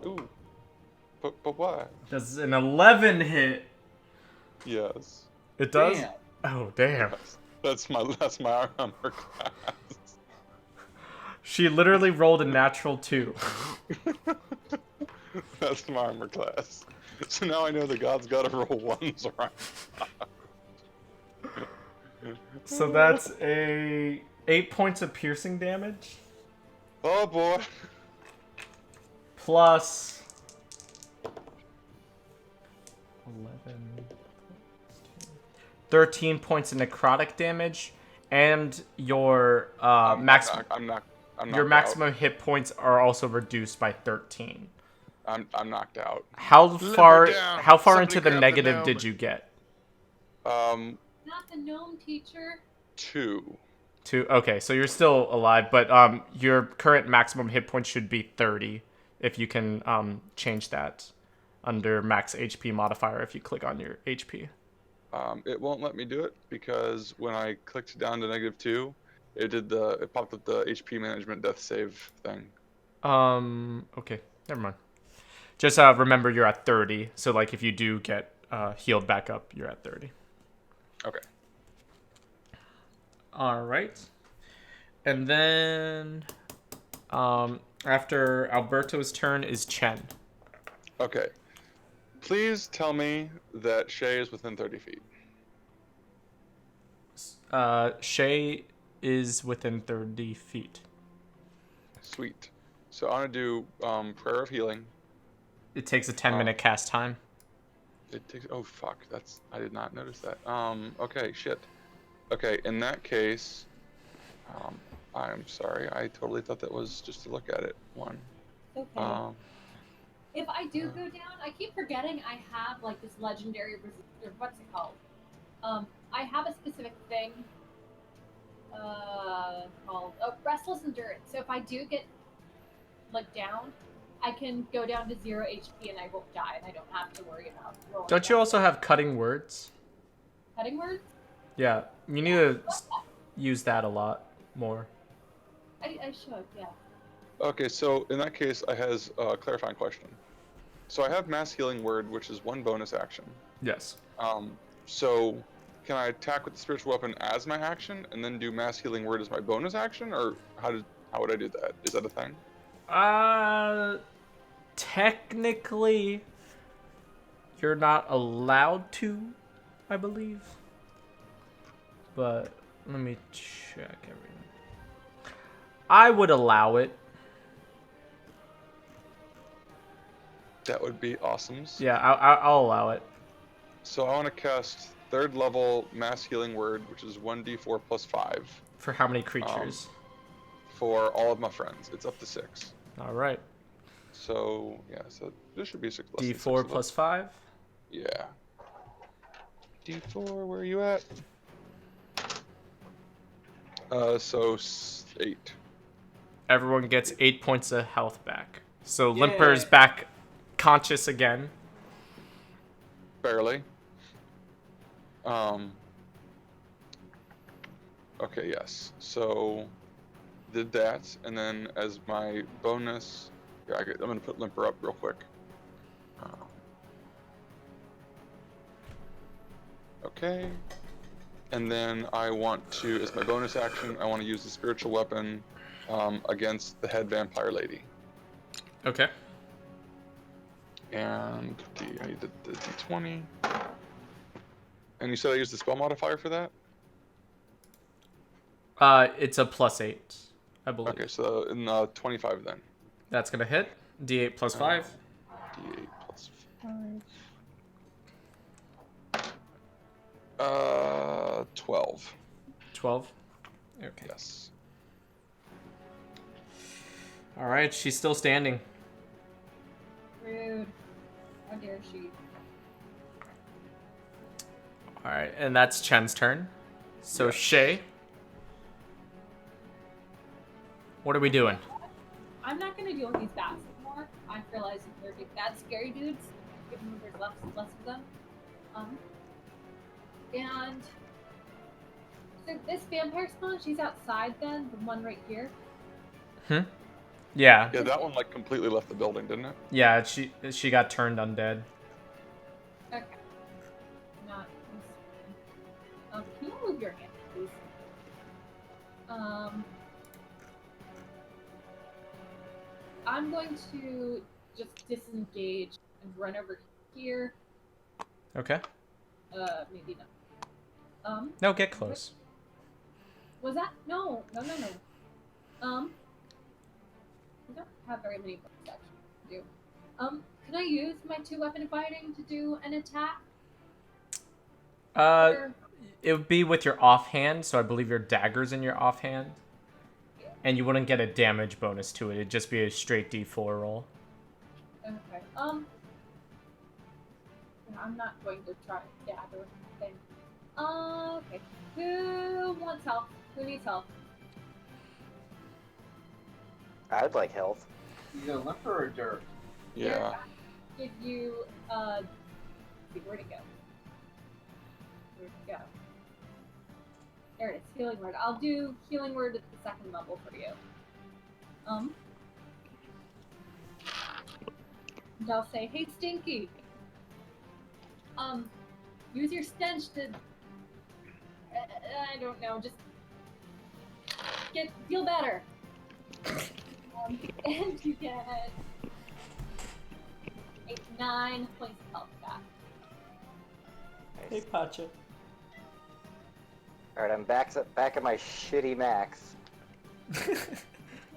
Ooh. But why? Does an 11 hit? Yes. It does? Damn. Oh, damn. Yes. That's my armor class. She literally rolled a natural 2. That's my armor class. So now I know the gods gotta roll 1s around. So that's a 8 points of piercing damage. Oh boy. Plus 11, 13 points of necrotic damage, and your maximum your maximum hit points are also reduced by 13. I'm knocked out. How far down. how far Somebody into the grab the negative gnome. did you get? Not the gnome teacher. 2. 2. Okay, so you're still alive, but your current maximum hit points should be 30 if you can change that under max HP modifier if you click on your HP. It won't let me do it because when I clicked down to -2, it popped up the HP management death save thing. Okay, never mind. Just remember you're at 30, so like if you do get healed back up, you're at 30. Okay. All right. And then after Alberto's turn is Chen. Okay. Please tell me that Shay is within 30 feet. Shay is within 30 feet. Sweet. So I want to do Prayer of Healing. It takes a 10-minute cast time. It takes. Oh fuck! I did not notice that. Okay. Shit. Okay. In that case, I'm sorry. I totally thought that was just to look at it. 1. Okay. If I do go down, I keep forgetting I have like this legendary or what's it called? I have a specific thing called Restless Endurance. So if I do get like down, I can go down to 0 HP and I won't die, and I don't have to worry about rolling. Don't you down. also have cutting words? Cutting words? Yeah, you need to use that a lot more. I should, yeah. Okay, so in that case, I has a clarifying question. So I have mass healing word, which is 1 bonus action. Yes. So can I attack with the spiritual weapon as my action, and then do mass healing word as my bonus action, or how would I do that? Is that a thing? Technically, you're not allowed to, I believe. But let me check everything. I would allow it. That would be awesome. Yeah, I'll allow it. So I want to cast 3rd level mass healing word, which is 1d4 plus 5 For how many creatures? for all of my friends. It's up to 6. All right. So yeah, so this should be 6 less than 6 D4 of plus them. 5. Yeah. D4, where are you at? So 8. Everyone gets 8 points of health back. So Yay. Limper's back conscious again. Barely. Okay, yes. So did that, and then as my bonus, yeah, I'm gonna put Limper up real quick. Okay. And then I want to, as my bonus action, I want to use the spiritual weapon against the head vampire lady. Okay. And I need the d20. And you said I used the spell modifier for that? It's a +8, I believe. Okay, so in 25 then. That's gonna hit. D8 plus 5. D8 plus 5. 12. 12. Okay. Yes. All right, she's still standing. Rude. How dare she? All right, and that's Chen's turn. So Yes. Shay, what are we doing? I'm not gonna deal with these bats anymore. I realize that they're big bad scary dudes, even though there's less of them. And so this vampire spawn, she's outside then, the one right here. Yeah. Yeah, that one like completely left the building, didn't it? Yeah, she got turned undead. Okay. Not this. Can you move your hand, please? I'm going to just disengage and run over here. Okay. Maybe not. No, get close. Was that? No. I don't have very many books actually to do. Can I use my 2 weapon fighting to do an attack? Or- It would be with your offhand, so I believe your dagger's in your offhand. And you wouldn't get a damage bonus to it. It'd just be a straight D4 roll. Okay. I'm not going to try dagger thing. Okay. Who wants help? Who needs help? I'd like health. Either Limper or Dirk. Yeah. Give you see, where'd it go? Where'd it go? There it is, healing word. I'll do healing word at the 2nd level for you. And I'll say, hey Stinky. Use your stench to I don't know, just feel better. And you get 9 points of health back. Hey, Pacha. Alright, I'm back at my shitty max.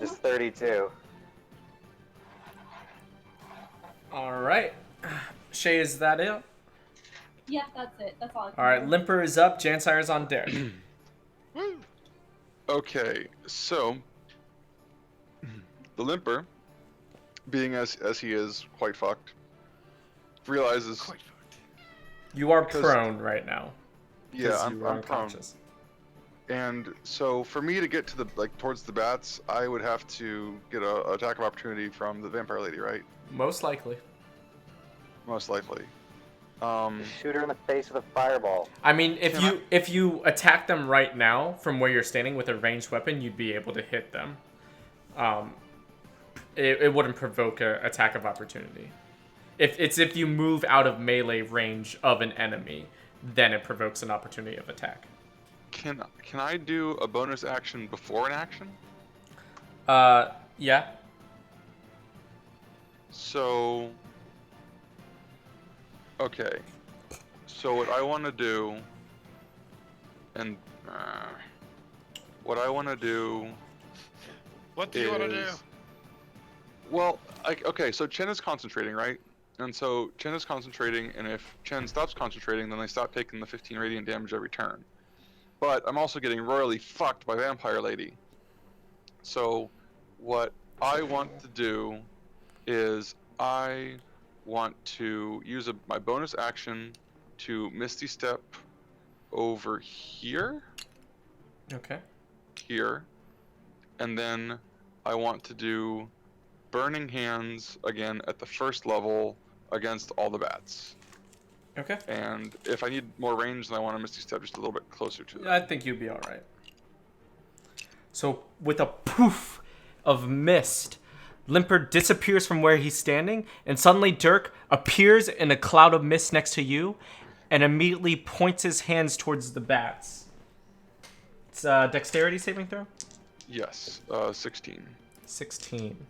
Just 32. All right. Shay, is that it? Yeah, that's it. That's all I can All right, do. Limper is up. Jansire's on deck. Woo! Okay, so the Limper, being as he is quite fucked, realizes Quite fucked. You are Because- prone right now. yeah, 'cause I'm you are prone. unconscious. And so for me to get to the towards the bats, I would have to get a attack of opportunity from the vampire lady, right? Most likely. Most likely. Shoot her in the face with a fireball. I mean, Can if you attack them right now from where you're standing with a ranged weapon, you'd be able to hit them. It wouldn't provoke a attack of opportunity. If you move out of melee range of an enemy, then it provokes an opportunity of attack. Can I do a bonus action before an action? Yeah. So, okay. So what I want to do, and what I want to do. What do you want to do? Well, okay. So Chen is concentrating, right? And so Chen is concentrating, and if Chen stops concentrating, then they stop taking the 15 radiant damage every turn. But I'm also getting royally fucked by Vampire Lady. So what I want to do is I want to use my bonus action to Misty Step over here, Okay. and then I want to do Burning Hands again at the first level against all the bats. Okay. And if I need more range, then I want to Misty Step just a little bit closer to them. I think you'd be all right. So with a poof of mist, Limpert disappears from where he's standing, and suddenly Dirk appears in a cloud of mist next to you, and immediately points his hands towards the bats. It's a dexterity saving throw? Yes, 16. 16.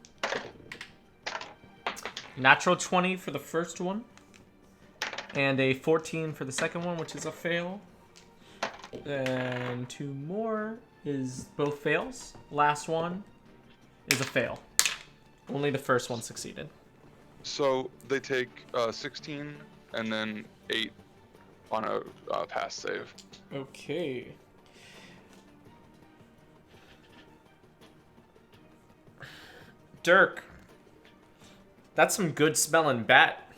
Natural 20 for the first one, and a 14 for the second one, which is a fail. And 2 more is both fails. Last one is a fail. Only the first one succeeded. So they take 16 and then 8 on a pass save. Okay. Dirk. That's some good smelling bat.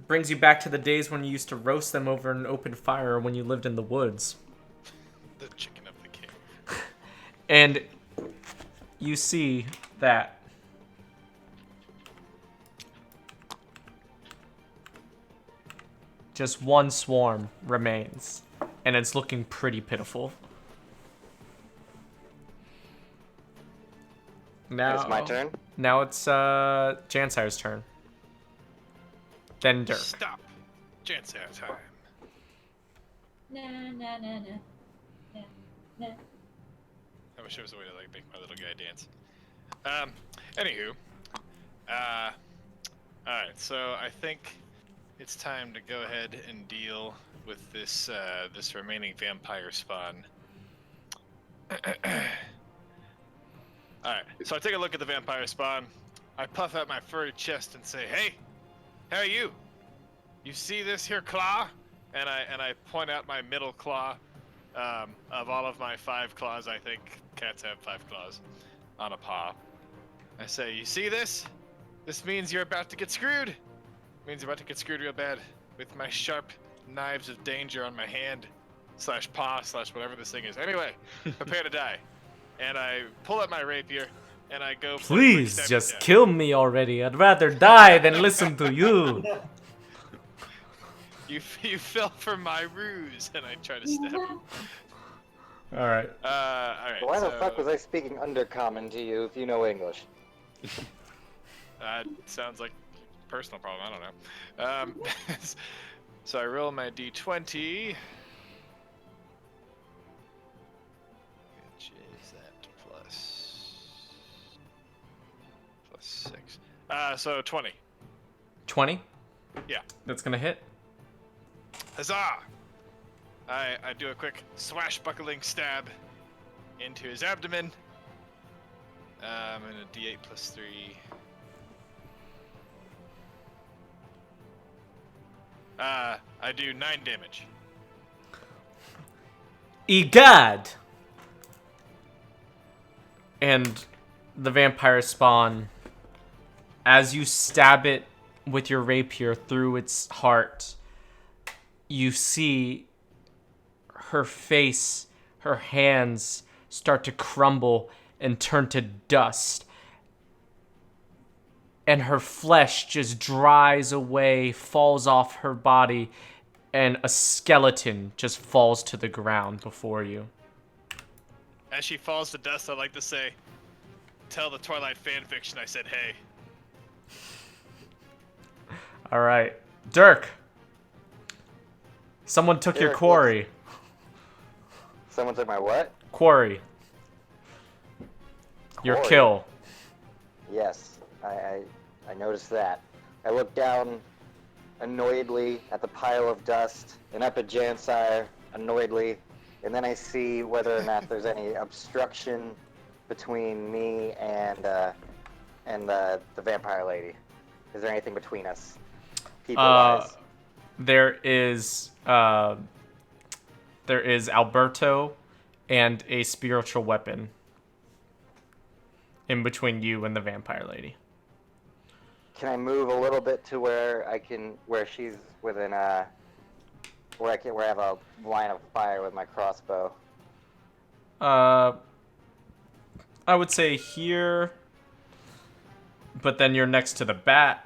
Brings you back to the days when you used to roast them over an open fire when you lived in the woods. The chicken of the king. And you see that just one swarm remains, and it's looking pretty pitiful. Now It's my turn. Now it's Jansire's turn. Then Dirk. Stop. Jansire's time. Nah, nah, nah, nah. Nah, nah. I wish there was a way to like make my little guy dance. Anywho. Alright, so I think it's time to go ahead and deal with this this remaining vampire spawn. Alright, so I take a look at the vampire spawn. I puff out my furry chest and say, "Hey, how are you? You see this here claw?" And I point out my middle claw. Of all of my 5 claws, I think cats have 5 claws on a paw. I say, "You see this? This means you're about to get screwed. It means you're about to get screwed real bad with my sharp knives of danger on my hand / paw / whatever this thing is. Anyway, prepare to die." And I pull out my rapier and I go. for a quick Please stab just at kill me already. I'd rather die than listen to you. You fell for my ruse, and I try to stab you. All right. All right. Why the so, fuck was I speaking undercommon to you if you know English? Sounds like a personal problem. I don't know. So I roll my d20. Which is that plus 6. So 20. 20? Yeah. That's gonna hit. Huzzah! I do a quick swashbuckling stab into his abdomen. And a d8 plus 3. I do 9 damage. Egad! And the vampire spawn, as you stab it with your rapier through its heart, you see her face, her hands start to crumble and turn to dust. And her flesh just dries away, falls off her body, and a skeleton just falls to the ground before you. As she falls to dust, I'd like to say, tell the Twilight fanfiction I said hey. All right. Dirk. Someone took your Dirk, quarry. Someone took my what? Quarry. Your Quarry. kill. Yes, I noticed that. I looked down annoyedly at the pile of dust and up at Jansire annoyedly, and then I see whether or not there's any obstruction between me and the vampire lady. Is there anything between us? People-wise. There is Alberto and a spiritual weapon in between you and the vampire lady. Can I move a little bit to where she's within where I have a line of fire with my crossbow? I would say here, but then you're next to the bat.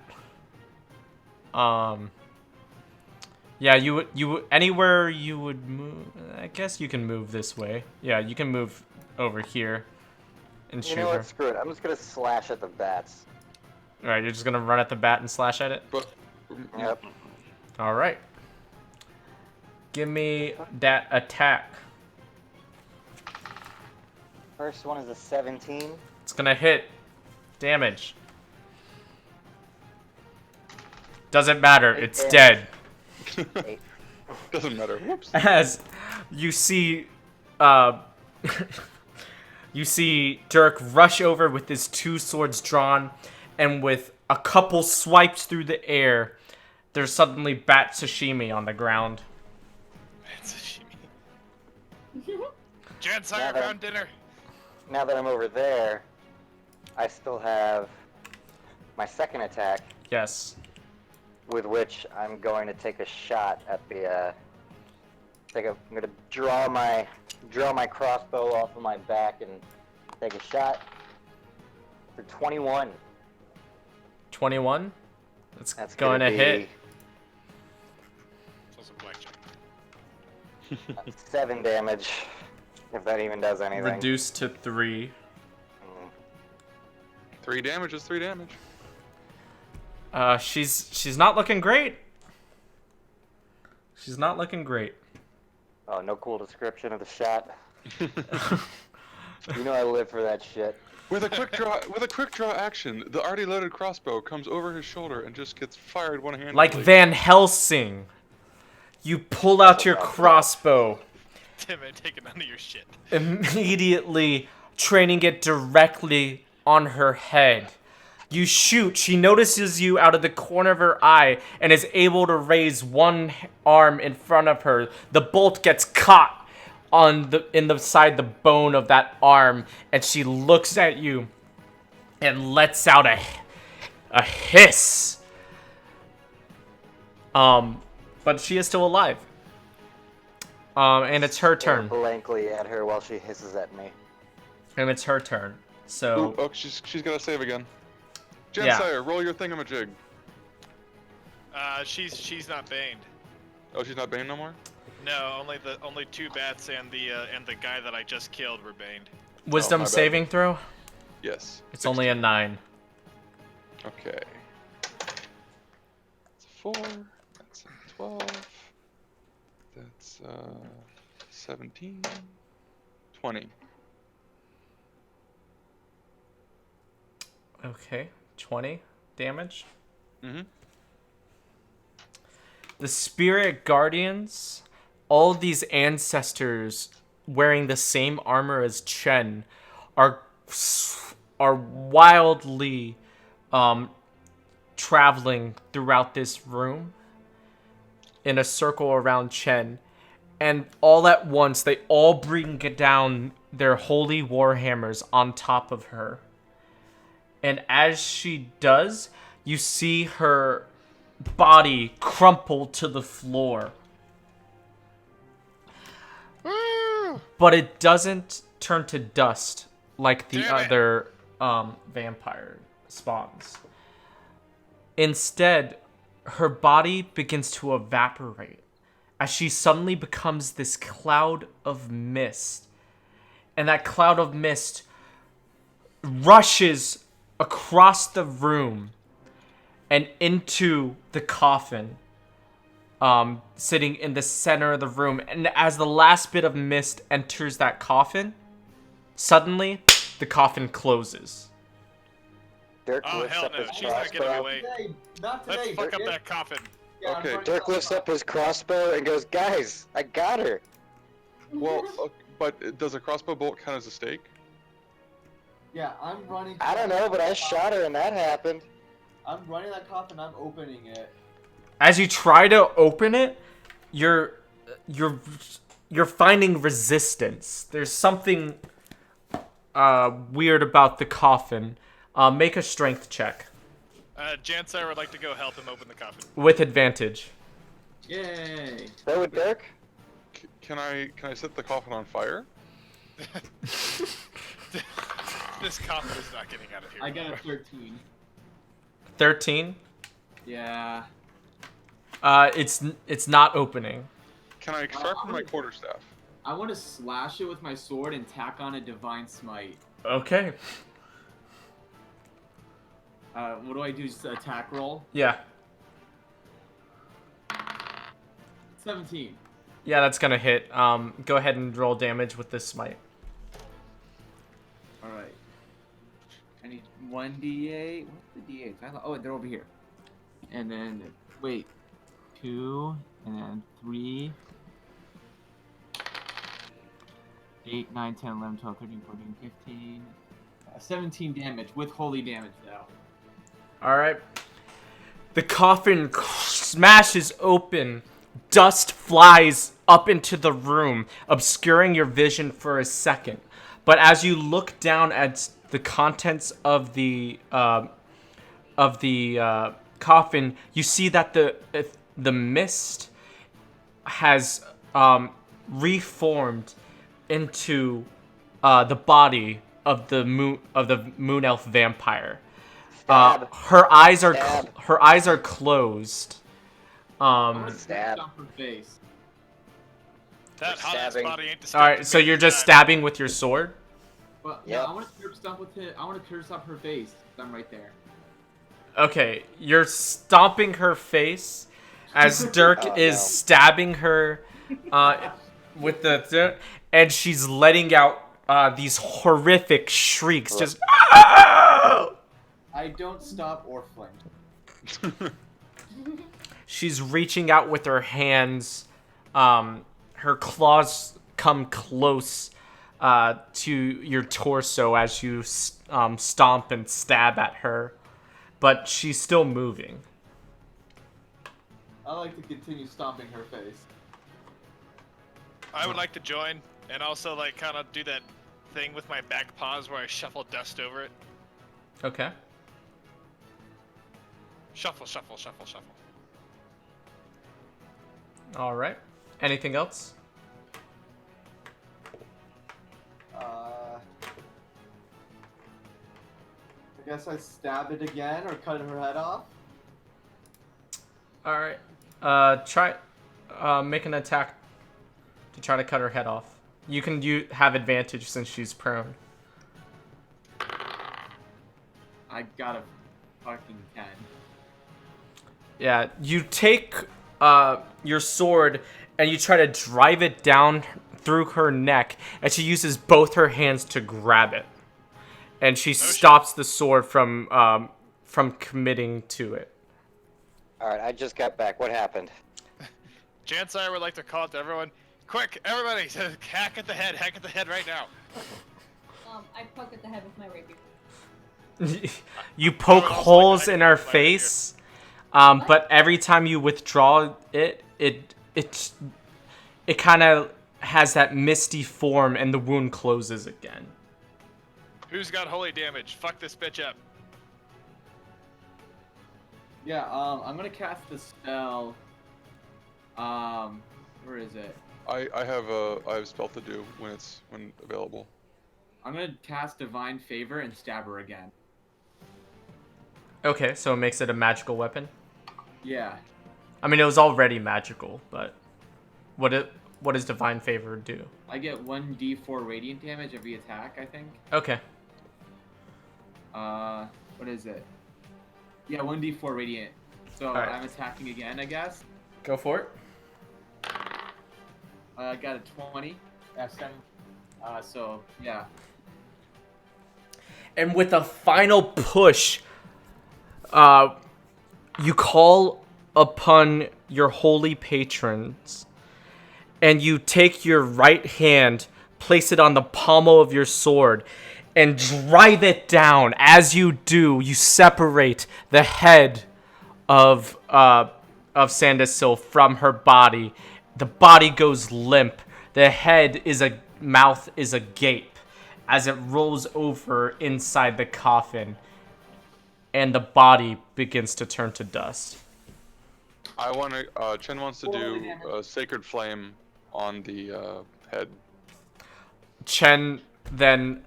Yeah, you would anywhere you would move. I guess you can move this way. Yeah, you can move over here and shoot You know her. what? Screw it. I'm just gonna slash at the bats. All right, you're just gonna run at the bat and slash at it. But Yep. All right. Give me that attack. First one is a 17. It's gonna hit. Damage. Doesn't matter. It's damage. dead. 8. doesn't matter. Whoops. As you see, you see Dirk rush over with his two swords drawn, and with a couple swipes through the air, there's suddenly bat sashimi on the ground. It's a shimmy. Jansire Now that- found dinner. Now that I'm over there, I still have my second attack, Yes. with which I'm going to take a shot at the. I'm gonna draw my crossbow off of my back and take a shot for 21. 21. That's That's going to gonna hit. It's also blackjack. 7 damage, if that even does anything. Reduced to 3. 3 damage is 3 damage. She's not looking great. She's not looking great. Oh, no cool description of the shot. You know I live for that shit. With a quick draw action, the already loaded crossbow comes over his shoulder and just gets fired one-handedly. Like Van Helsing. You pull out your crossbow, Tim, I'm taking none of your shit. immediately training it directly on her head. You shoot, she notices you out of the corner of her eye and is able to raise one arm in front of her. The bolt gets caught in the side the bone of that arm, and she looks at you and lets out a hiss. But she is still alive. And it's her turn. Stare blankly at her while she hisses at me. And it's her turn. So Ooh, oh, she's got to save again. Yeah. Jansire, roll your thingamajig. She's not baned. Oh, she's not Bane no more? No, only 2 bats and the guy that I just killed were baned. wisdom my bad. saving throw. Yes. It's only a 9. Okay. That's a 4. That's a 12. That's 17. 20. Okay, 20 damage. Mm-hmm. The spirit guardians, all these ancestors wearing the same armor as Chen, are wildly traveling throughout this room in a circle around Chen, and all at once they all bring down their holy warhammers on top of her. And as she does, you see her body crumple to the floor. but it doesn't turn to dust like the Damn it. other vampire spawns. Instead, her body begins to evaporate as she suddenly becomes this cloud of mist. And that cloud of mist rushes across the room and into the coffin, sitting in the center of the room. And as the last bit of mist enters that coffin, suddenly the coffin closes. Dirk Oh, lifts hell up no. his She's not getting crossbow. away. Not Let's today. fuck up Dirk. that coffin. Yeah, I'm Okay. running Dirk lifts up his crossbow and goes, "Guys, I got her." Well, but does a crossbow bolt count as a stake? Yeah, I'm running. I don't know, but I shot her and that happened. I'm running that coffin. I'm opening it. As you try to open it, you're finding resistance. There's something weird about the coffin. Make a strength check Jansar would like to go help him open the coffin. with advantage. Yay! So with Dirk, Can I set the coffin on fire? This coffin is not getting out of here. I got a 13. 13. Yeah. It's not opening. Can I sharpen my quarterstaff? I want to slash it with my sword and tack on a divine smite. Okay. What do I do? Just attack roll? Yeah. 17. Yeah, that's gonna hit. Go ahead and roll damage with this smite. All right. I need 1d8. What's the d8s? Oh, they're over here. And then wait, 2 and then 3. 8, 9, 10, 11, 12, 13, 14, 15. 17 damage with holy damage though. All right. The coffin smashes open. Dust flies up into the room, obscuring your vision for a second. But as you look down at the contents of the coffin, you see that the mist has reformed into the body of the moon elf vampire. Stab. Her eyes are Stab. closed. I'm gonna Stab. stab her face. That hot ass Stabbing. body ain't the All right, so you're just stabbing with your sword. But Yep. no, I want to curb stomp with it. I want to curb stomp her face. I'm right there. Okay, you're stomping her face as Dirk Oh, is no. stabbing her with the and she's letting out these horrific shrieks. Just I don't stop or flinch. she's reaching out with her hands. Her claws come close to your torso as you stomp and stab at her, but she's still moving. I like to continue stomping her face. I would like to join and also like kind of do that thing with my back paws where I shuffle dust over it. Okay. Shuffle, shuffle, shuffle, shuffle. All right. Anything else? I guess I stab it again or cut her head off. All right. Try make an attack to try to cut her head off. You can have advantage since she's prone. I got a fucking 10. Yeah, you take your sword and you try to drive it down through her neck, and she uses both her hands to grab it, and she stops the sword from committing to it. all right, I just got back. What happened? Jansire would like to call it to everyone. Quick, everybody, hack at the head right now. I poke at the head with my rapier. You poke I would also holes like to in hide her it with my face, but every time you withdraw it kind of has that misty form, and the wound closes again. Who's got holy damage? Fuck this bitch up. Yeah, I'm gonna cast the spell. Where is it? I have spell to do when available. I'm gonna cast Divine Favor and stab her again. Okay, so it makes it a magical weapon. Yeah. I mean, it was already magical, but what does Divine Favor do? I get 1d4 radiant damage every attack, I think. Okay. What is it? Yeah, 1d4 radiant. So Alright. I'm attacking again, I guess. Go for it. I got a 20. So, yeah. And with a final push, you call upon your holy patrons, and you take your right hand, place it on the pommel of your sword, and drive it down. As you do, you separate the head of Sandersil from her body. The body goes limp. The head mouth is agape as it rolls over inside the coffin, and the body begins to turn to dust. I want to. Chen wants to do a sacred flame on the head. Chen then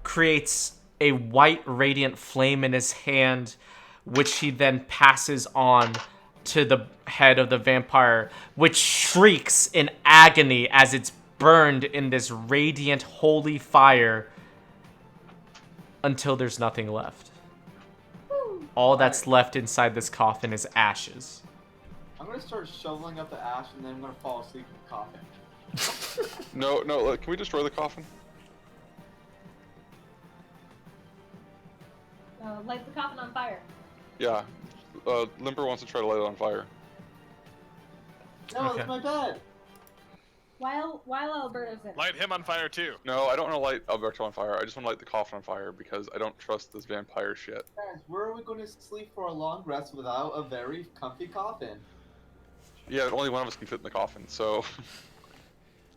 creates a white radiant flame in his hand, which he then passes on to the head of the vampire, which shrieks in agony as it's burned in this radiant holy fire until there's nothing left. All that's left inside this coffin is ashes. I'm gonna start shoveling up the ash and then I'm gonna fall asleep in the coffin. No, look, can we destroy the coffin? Light the coffin on fire. Yeah. Limper wants to try to light it on fire. No, Okay. it's my bed! While Alberto's in. Light him on fire too. No, I don't want to light Alberto on fire. I just want to light the coffin on fire because I don't trust this vampire shit. Guys, where are we going to sleep for a long rest without a very comfy coffin? Yeah, only one of us can fit in the coffin, so...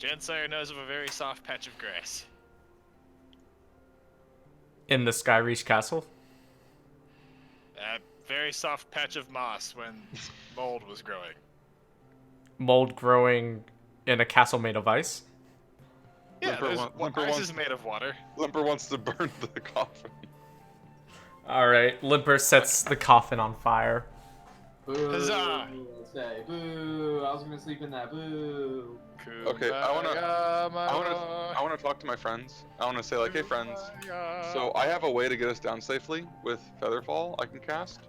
Jansire knows of a very soft patch of grass. In the Skyreach Castle? A very soft patch of moss when mold was growing. Mold growing in a castle made of ice? Yeah, Limper ice wants- is made of water. Limper wants to burn the coffin. Alright, Limper sets the coffin on fire. Boo! Huzzah! Let's say, boo! I was gonna sleep in that, boo! Okay, I wanna Kumbaya, talk to my friends. I wanna say like, hey friends, Kumbaya. so I have a way to get us down safely with Featherfall I can cast.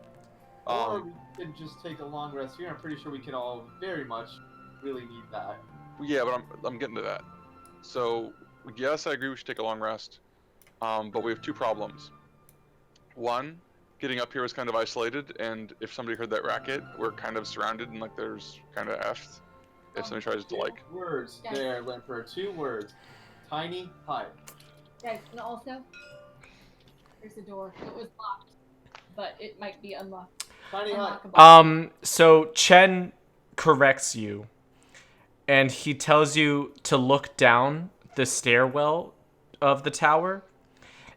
Or we can just take a long rest here. I'm pretty sure we can all very much really need that. Yeah, but I'm getting to that. So yes, I agree we should take a long rest. But we have two problems. One, getting up here is kind of isolated, and if somebody heard that racket, we're kind of surrounded and like there's kind of effed if somebody tries to like. Words Yes. there, Limper. 2 words. Tiny hut. Guys, and also, there's a door. It was locked, but it might be unlocked. Tiny hut. Unlockable. So Chen corrects you, and he tells you to look down the stairwell of the tower.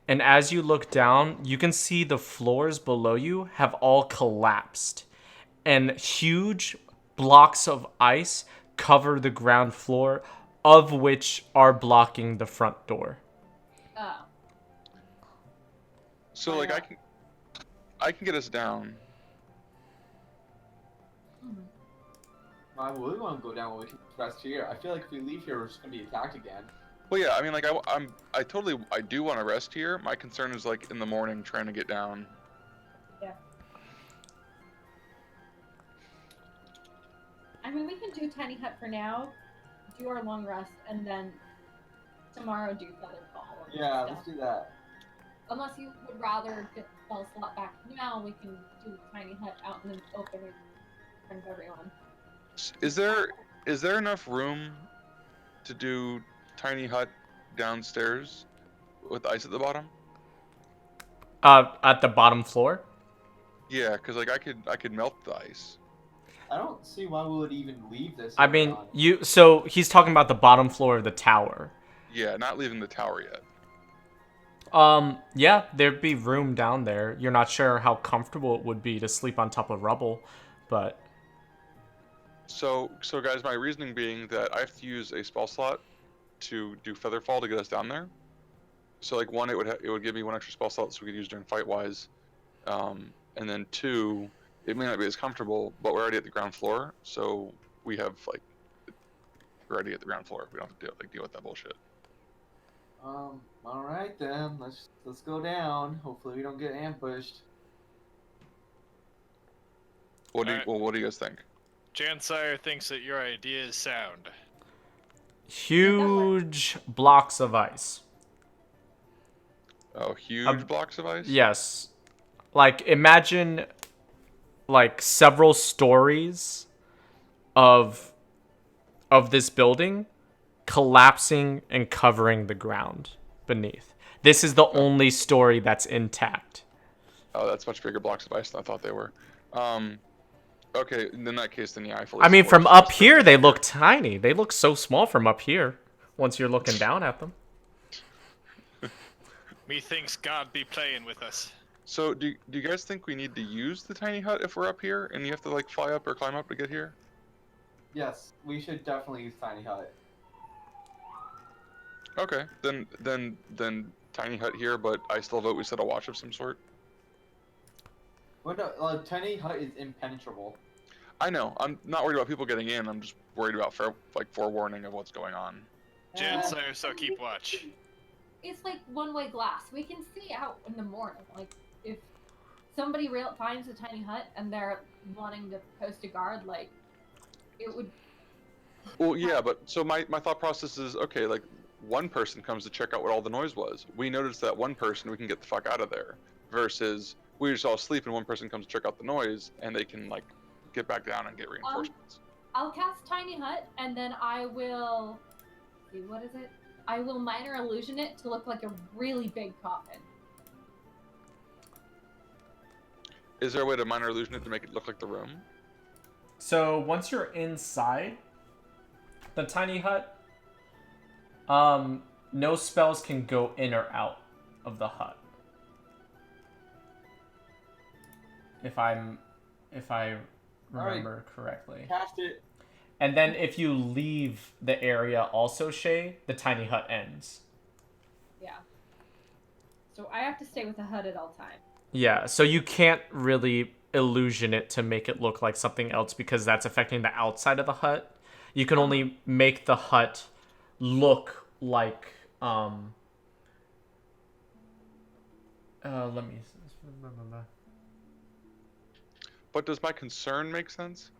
And as you look down, you can see the floors below you have all collapsed, and huge blocks of ice cover the ground floor, of which are blocking the front door. Oh. So like I can get us down. I really want to go down when we can rest here. I feel like if we leave here, we're just gonna be attacked again. Well, yeah, I mean, like, I do want to rest here. My concern is, like, in the morning trying to get down. Yeah. I mean, we can do tiny hut for now, do our long rest, and then tomorrow do Featherfall. Or Yeah, stuff. let's do that. Unless you would rather get the spell slot back now, we can do tiny hut out in the open in front of everyone. Is there enough room to do tiny hut downstairs with ice at the bottom? At the bottom floor? Yeah, because, like, I could melt the ice. I don't see why we would even leave this. I mean, so he's talking about the bottom floor of the tower. Yeah, not leaving the tower yet. Yeah, there'd be room down there. You're not sure how comfortable it would be to sleep on top of rubble, but So guys, my reasoning being that I have to use a spell slot to do Featherfall to get us down there. So like one, it would give me one extra spell slot so we could use during fight wise, and then two, it may not be as comfortable, but we're already at the ground floor, so we have like we're already at the ground floor. We don't have to deal with that bullshit. All right then. Let's go down. Hopefully we don't get ambushed. What do you Alright. well, what do you guys think? Jansire thinks that your idea is sound. Huge blocks of ice. Oh, huge blocks of ice. Yes. Like, imagine, like, several stories of this building collapsing and covering the ground beneath. This is the only story that's intact. Oh, that's much bigger blocks of ice than I thought they were. Okay, in that case, then yeah, I fully. I mean, support from up here, they look tiny. They look so small from up here once you're looking down at them. Methinks God be playing with us. So, do you guys think we need to use the tiny hut if we're up here and you have to like fly up or climb up to get here? Yes, we should definitely use tiny hut. Okay, then tiny hut here, but I still vote we set a watch of some sort. Well, no, tiny hut is impenetrable. I know. I'm not worried about people getting in. I'm just worried about forewarning of what's going on. Jansire, so keep watch. It's like one-way glass. We can see out in the morning. Like, if somebody finds a tiny hut and they're wanting to post a guard, like, it would... Well, yeah, but so my thought process is, okay, like, one person comes to check out what all the noise was. We notice that one person, we can get the fuck out of there. Versus, we just all sleep and one person comes to check out the noise and they can, like, get back down and get reinforcements. I'll cast Tiny Hut, and then I will... see, what is it? I will Minor Illusion it to look like a really big coffin. Is there a way to minor illusion it to make it look like the room? So once you're inside the tiny hut, no spells can go in or out of the hut. If I remember correctly. Cast it. And then if you leave the area also, Shay, the tiny hut ends. Yeah. So I have to stay with the hut at all times. Yeah, so you can't really illusion it to make it look like something else because that's affecting the outside of the hut. You can only make the hut look like let me. But does my concern make sense?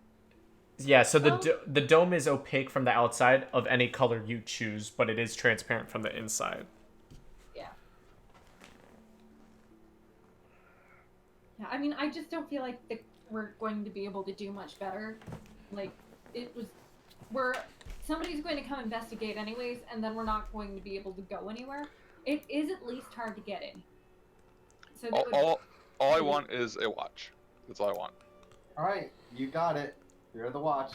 Yeah, so the dome is opaque from the outside of any color you choose, but it is transparent from the inside. Yeah. Yeah, I mean, I just don't feel like we're going to be able to do much better. Like, somebody's going to come investigate anyways, and then we're not going to be able to go anywhere. It is at least hard to get in. So All I want is a watch. That's all I want. Alright, you got it. You're the watch.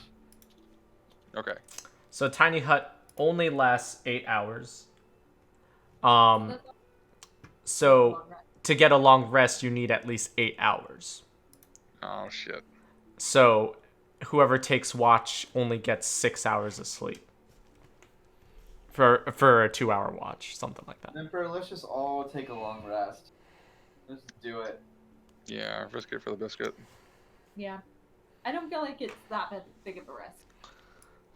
Okay. So tiny hut only lasts 8 hours. So to get a long rest, you need at least 8 hours. Oh shit. So whoever takes watch only gets 6 hours of sleep. For a 2-hour watch, something like that. Emperor, let's just all take a long rest. Let's do it. Yeah, risk it for the biscuit. Yeah. I don't feel like it's that big of a risk.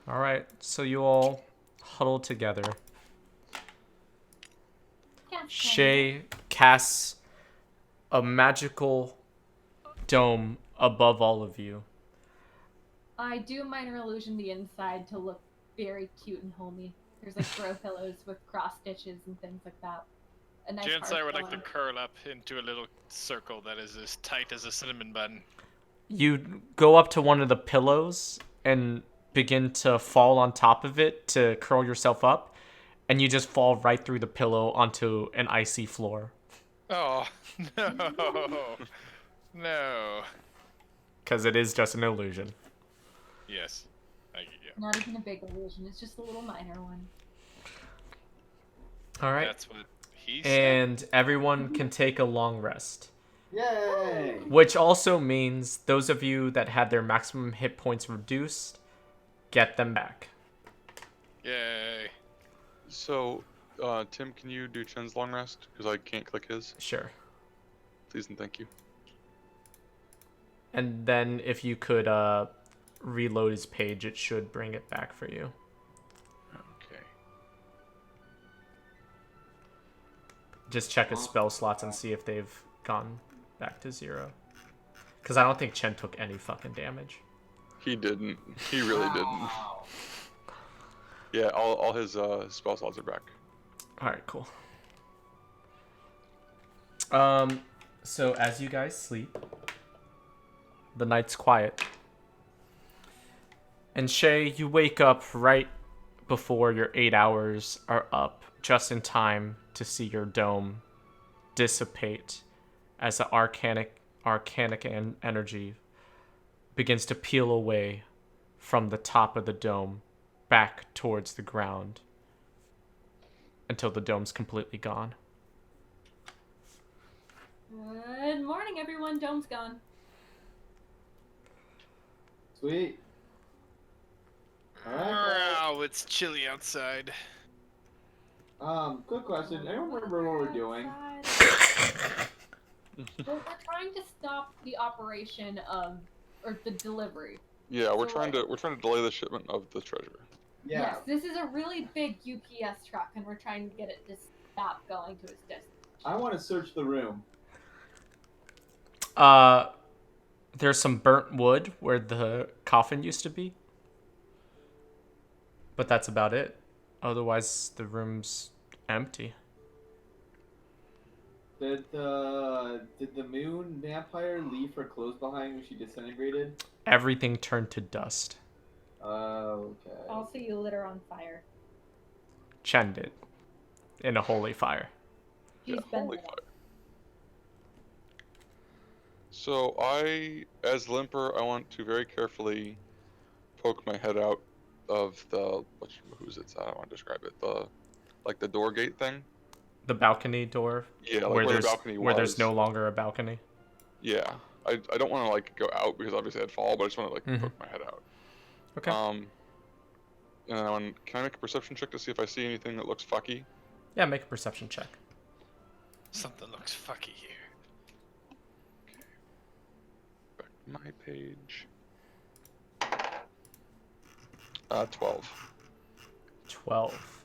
All right, so you all huddle together. Yeah, Shay casts a magical dome above all of you. I do Minor Illusion the inside to look very cute and homey. There's like throw pillows with cross stitches and things like that. A nice Jansire would like to pillow. curl up into a little circle that is as tight as a cinnamon bun. You go up to one of the pillows and begin to fall on top of it to curl yourself up, and you just fall right through the pillow onto an icy floor. Oh, no. No. Because it is just an illusion. Yes. I get you. Not even a big illusion, it's just a little minor one. All right. That's what he said. And everyone can take a long rest. Yay! Which also means those of you that had their maximum hit points reduced get them back. Yay. So, Tim, can you do Chen's long rest? Because I can't click his. Sure. Please and thank you. And then if you could reload his page, it should bring it back for you. Okay. Just check his spell slots and see if they've gone back to 0. Because I don't think Chen took any fucking damage. He didn't. He really didn't. Wow. Yeah, all his spell slots are back. Alright, cool. So as you guys sleep, the night's quiet. And Shay, you wake up right before your 8 hours are up, just in time to see your dome dissipate as the arcanic energy begins to peel away from the top of the dome back towards the ground until the dome's completely gone. Good morning, everyone. Dome's gone. Sweet. Alright. Wow, it's chilly outside. Quick question. Anyone remember what we're doing? Well, we're trying to stop the operation of, or the delivery. Yeah, we're So, trying to delay the shipment of the treasure. Yeah. Yes, this is a really big UPS truck, and we're trying to get it to stop going to its destination. I want to search the room. There's some burnt wood where the coffin used to be. But that's about it. Otherwise, the room's empty. Did the moon vampire leave her clothes behind when she disintegrated? Everything turned to dust. Okay. Also, you lit her on fire. Chen did. In a holy fire. She's Yeah, been holy lit. fire. So as Limper, I want to very carefully poke my head out of the who's it? I don't want to describe it. The door gate thing. The balcony door. Yeah, like where where there's the balcony where was. there's no longer a balcony. Yeah, I don't want to like go out because obviously I'd fall, but I just want to like Mhm. poke my head out. Okay. And can I make a perception check to see if I see anything that looks fucky? Yeah, make a perception check. Something looks fucky here. Back to my page. 12. 12.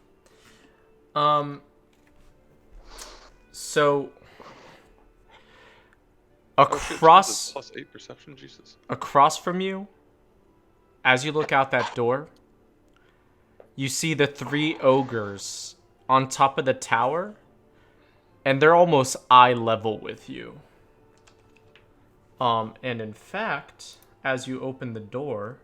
So Oh, shit, across plus 8 perception, Jesus. across from you, as you look out that door, you see the 3 ogres on top of the tower, and they're almost eye level with you. And in fact, as you open the door,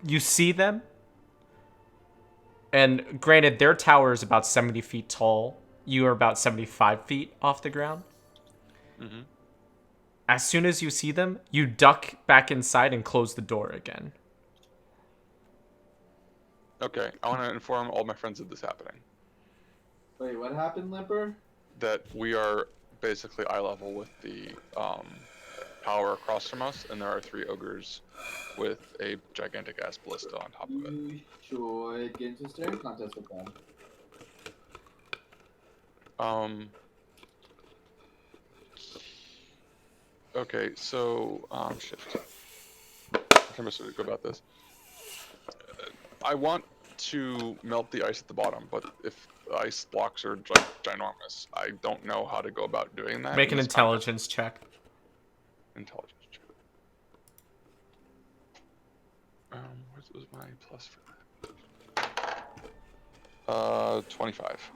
you see them, and granted, their tower is about 70 feet tall. You are about 75 feet off the ground. Mm-hmm. As soon as you see them, you duck back inside and close the door again. Okay, I want to inform all my friends of this happening. Wait, what happened, Limper? That we are basically eye level with the tower across from us, and there are 3 ogres with a gigantic ass ballista on top of it. You should get into a staring contest with them. Okay, so shit. I must go about this. I want to melt the ice at the bottom, but if the ice blocks are ginormous, I don't know how to go about doing that. Make in an this intelligence check. Intelligence check. What was my plus for that? 25.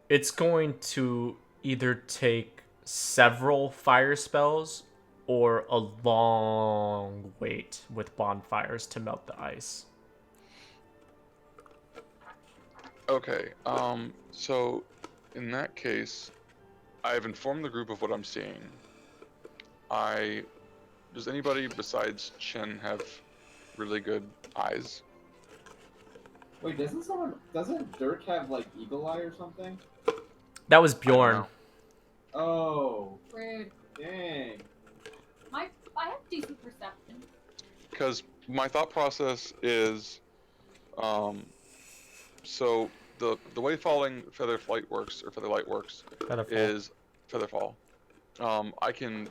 It's going to either take several fire spells or a long wait with bonfires to melt the ice. Okay, so in that case, I've informed the group of what I'm seeing. Does anybody besides Chen have really good eyes? Wait, doesn't Dirk have like eagle eye or something? That was I don't Bjorn. know. Oh, Rude. dang. I have decent perception. Because my thought process is, so the way falling feather flight works, or feather light works, Featherfall. is featherfall. I can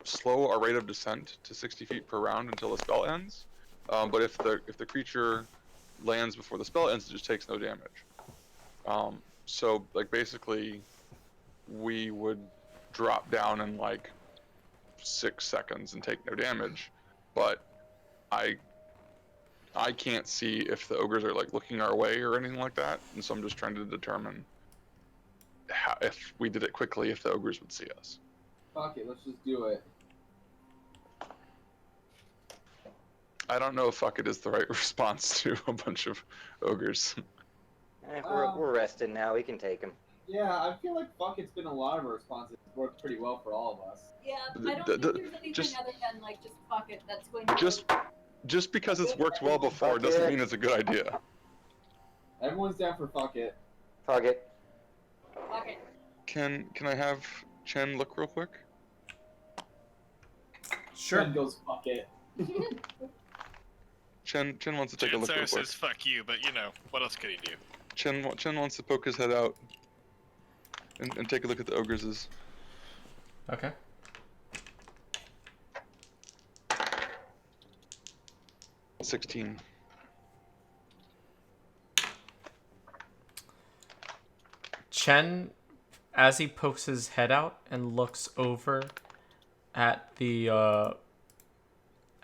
slow our rate of descent to 60 feet per round until the spell ends. But if the creature lands before the spell ends, it just takes no damage. So like basically, we would drop down in like 6 seconds and take no damage, but I can't see if the ogres are like looking our way or anything like that, and so I'm just trying to determine if we did it quickly, if the ogres would see us. Fuck it, let's just do it. I don't know if fuck it is the right response to a bunch of ogres. We're rested now. We can take him. Yeah, I feel like fuck it's been a lot of our responses. It's worked pretty well for all of us. Yeah, The- I don't the- think there's anything just- other than like just fuck it that's going to Just because it's worked well before Fuck doesn't it. mean it's a good idea. Everyone's down for fuck it. Fuck it. fuck it. Can I have Chen look real quick? Chen goes fuck it. Chen wants to take a look real Jansar quick. says fuck you, but you know, what else could he do? Chen wants to poke his head out and take a look at the ogres'. Okay. $16. Chen, as he pokes his head out and looks over at the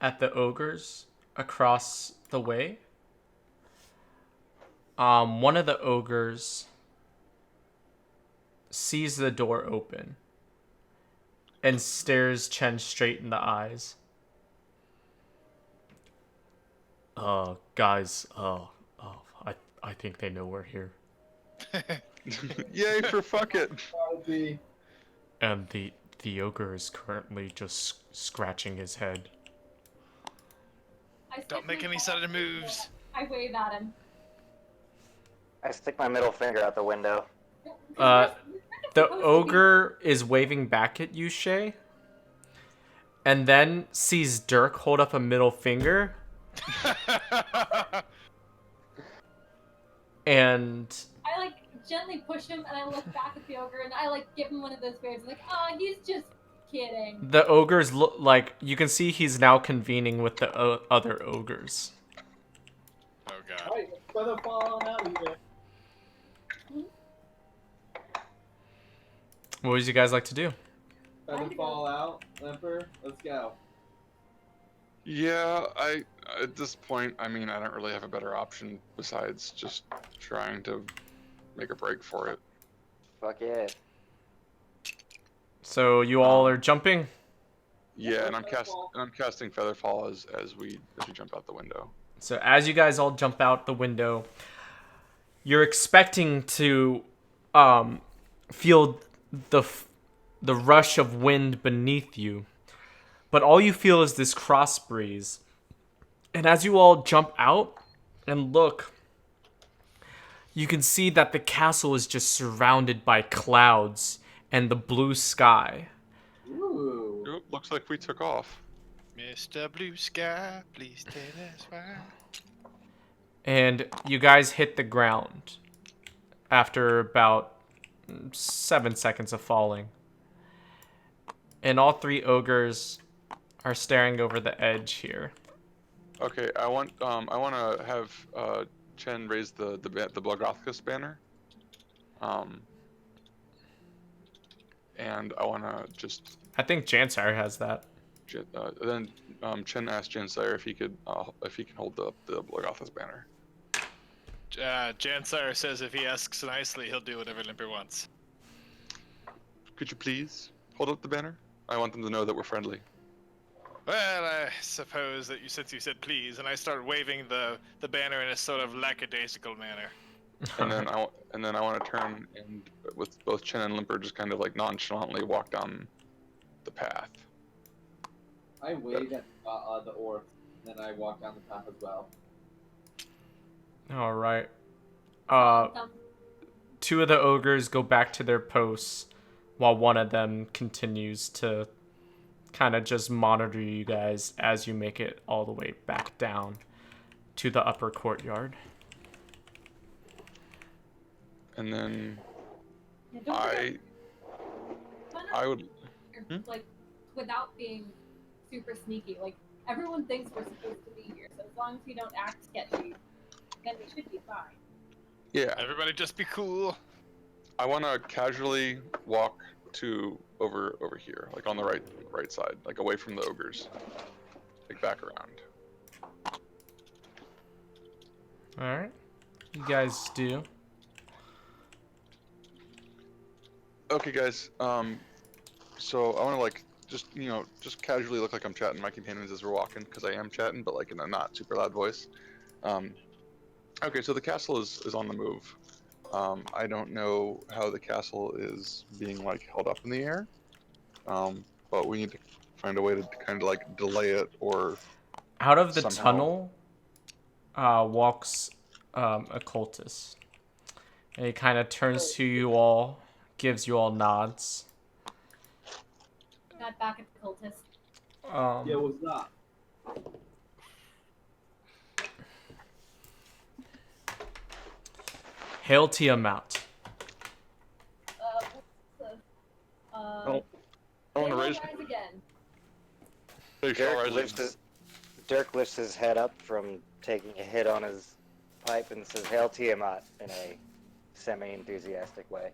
ogres across the way, one of the ogres sees the door open and stares Chen straight in the eyes. Guys, I think they know we're here. Yay for fuck it! Probably. And the ogre is currently just scratching his head. I stick Don't make my any paw sudden out the window. moves. I wave at him. I stick my middle finger out the window. The ogre is waving back at you, Shay, and then sees Dirk hold up a middle finger, and I like gently push him and I look back at the ogre and I like give him one of those waves like, oh, he's just kidding. the ogres look like you can see he's now convening with the other ogres. Oh god. Alright, feather falling out of here. What would you guys like to do? Feather fall out, Limper, let's go. Yeah, at this point, I mean, I don't really have a better option besides just trying to make a break for it. Fuck it. So you all are jumping. Yeah, and I'm Featherfall. casting Featherfall as we jump out the window. So as you guys all jump out the window, you're expecting to feel the rush of wind beneath you, but all you feel is this cross breeze. And as you all jump out and look, you can see that the castle is just surrounded by clouds and the blue sky. Ooh. Oop, looks like we took off. Mr. Blue Sky, please tell us why. And you guys hit the ground after about 7 seconds of falling. And all three ogres are staring over the edge here. Okay, I want to have Chen raise the Blogothicus banner. And I want to just I think Jansar has that. then Chen asked Jansire if he can hold the Blogothicus banner. Jansar says if he asks nicely, he'll do whatever Limper wants. Could you please hold up the banner? I want them to know that we're friendly. Well, I suppose that since you said please, and I start waving the banner in a sort of lackadaisical manner. And then I want to turn and with both Chen and Limper just kind of like nonchalantly walk down the path. I wave at the orc, and then I walk down the path as well. All right. Um, Two of the ogres go back to their posts, while one of them continues to kind of just monitor you guys as you make it all the way back down to the upper courtyard. And then yeah, don't forget, why not, I would. like, without being super sneaky, like, everyone thinks we're supposed to be here, so as long as we don't act sketchy, then we should be fine. Yeah, Everybody just be cool. I want to casually walk to over here, like on the right side, like away from the ogres, like back around. All right. You guys do. Okay, guys. So I want to like just just casually look like I'm chatting my companions as we're walking, because I am chatting, but like in a not super loud voice. Okay, so the castle is on the move. I don't know how the castle is being like held up in the air, but we need to find a way to kind of like delay it or Out of the somehow. tunnel walks a cultist. And he kind of turns to you all, gives you all nods. Not back at the cultist. Yeah, what's up? Hail Tiamat. What's the, Oh, I want to Hail raise. Rise again. Dirk lifts his head up from taking a hit on his pipe and says, "Hail Tiamat," in a semi-enthusiastic way.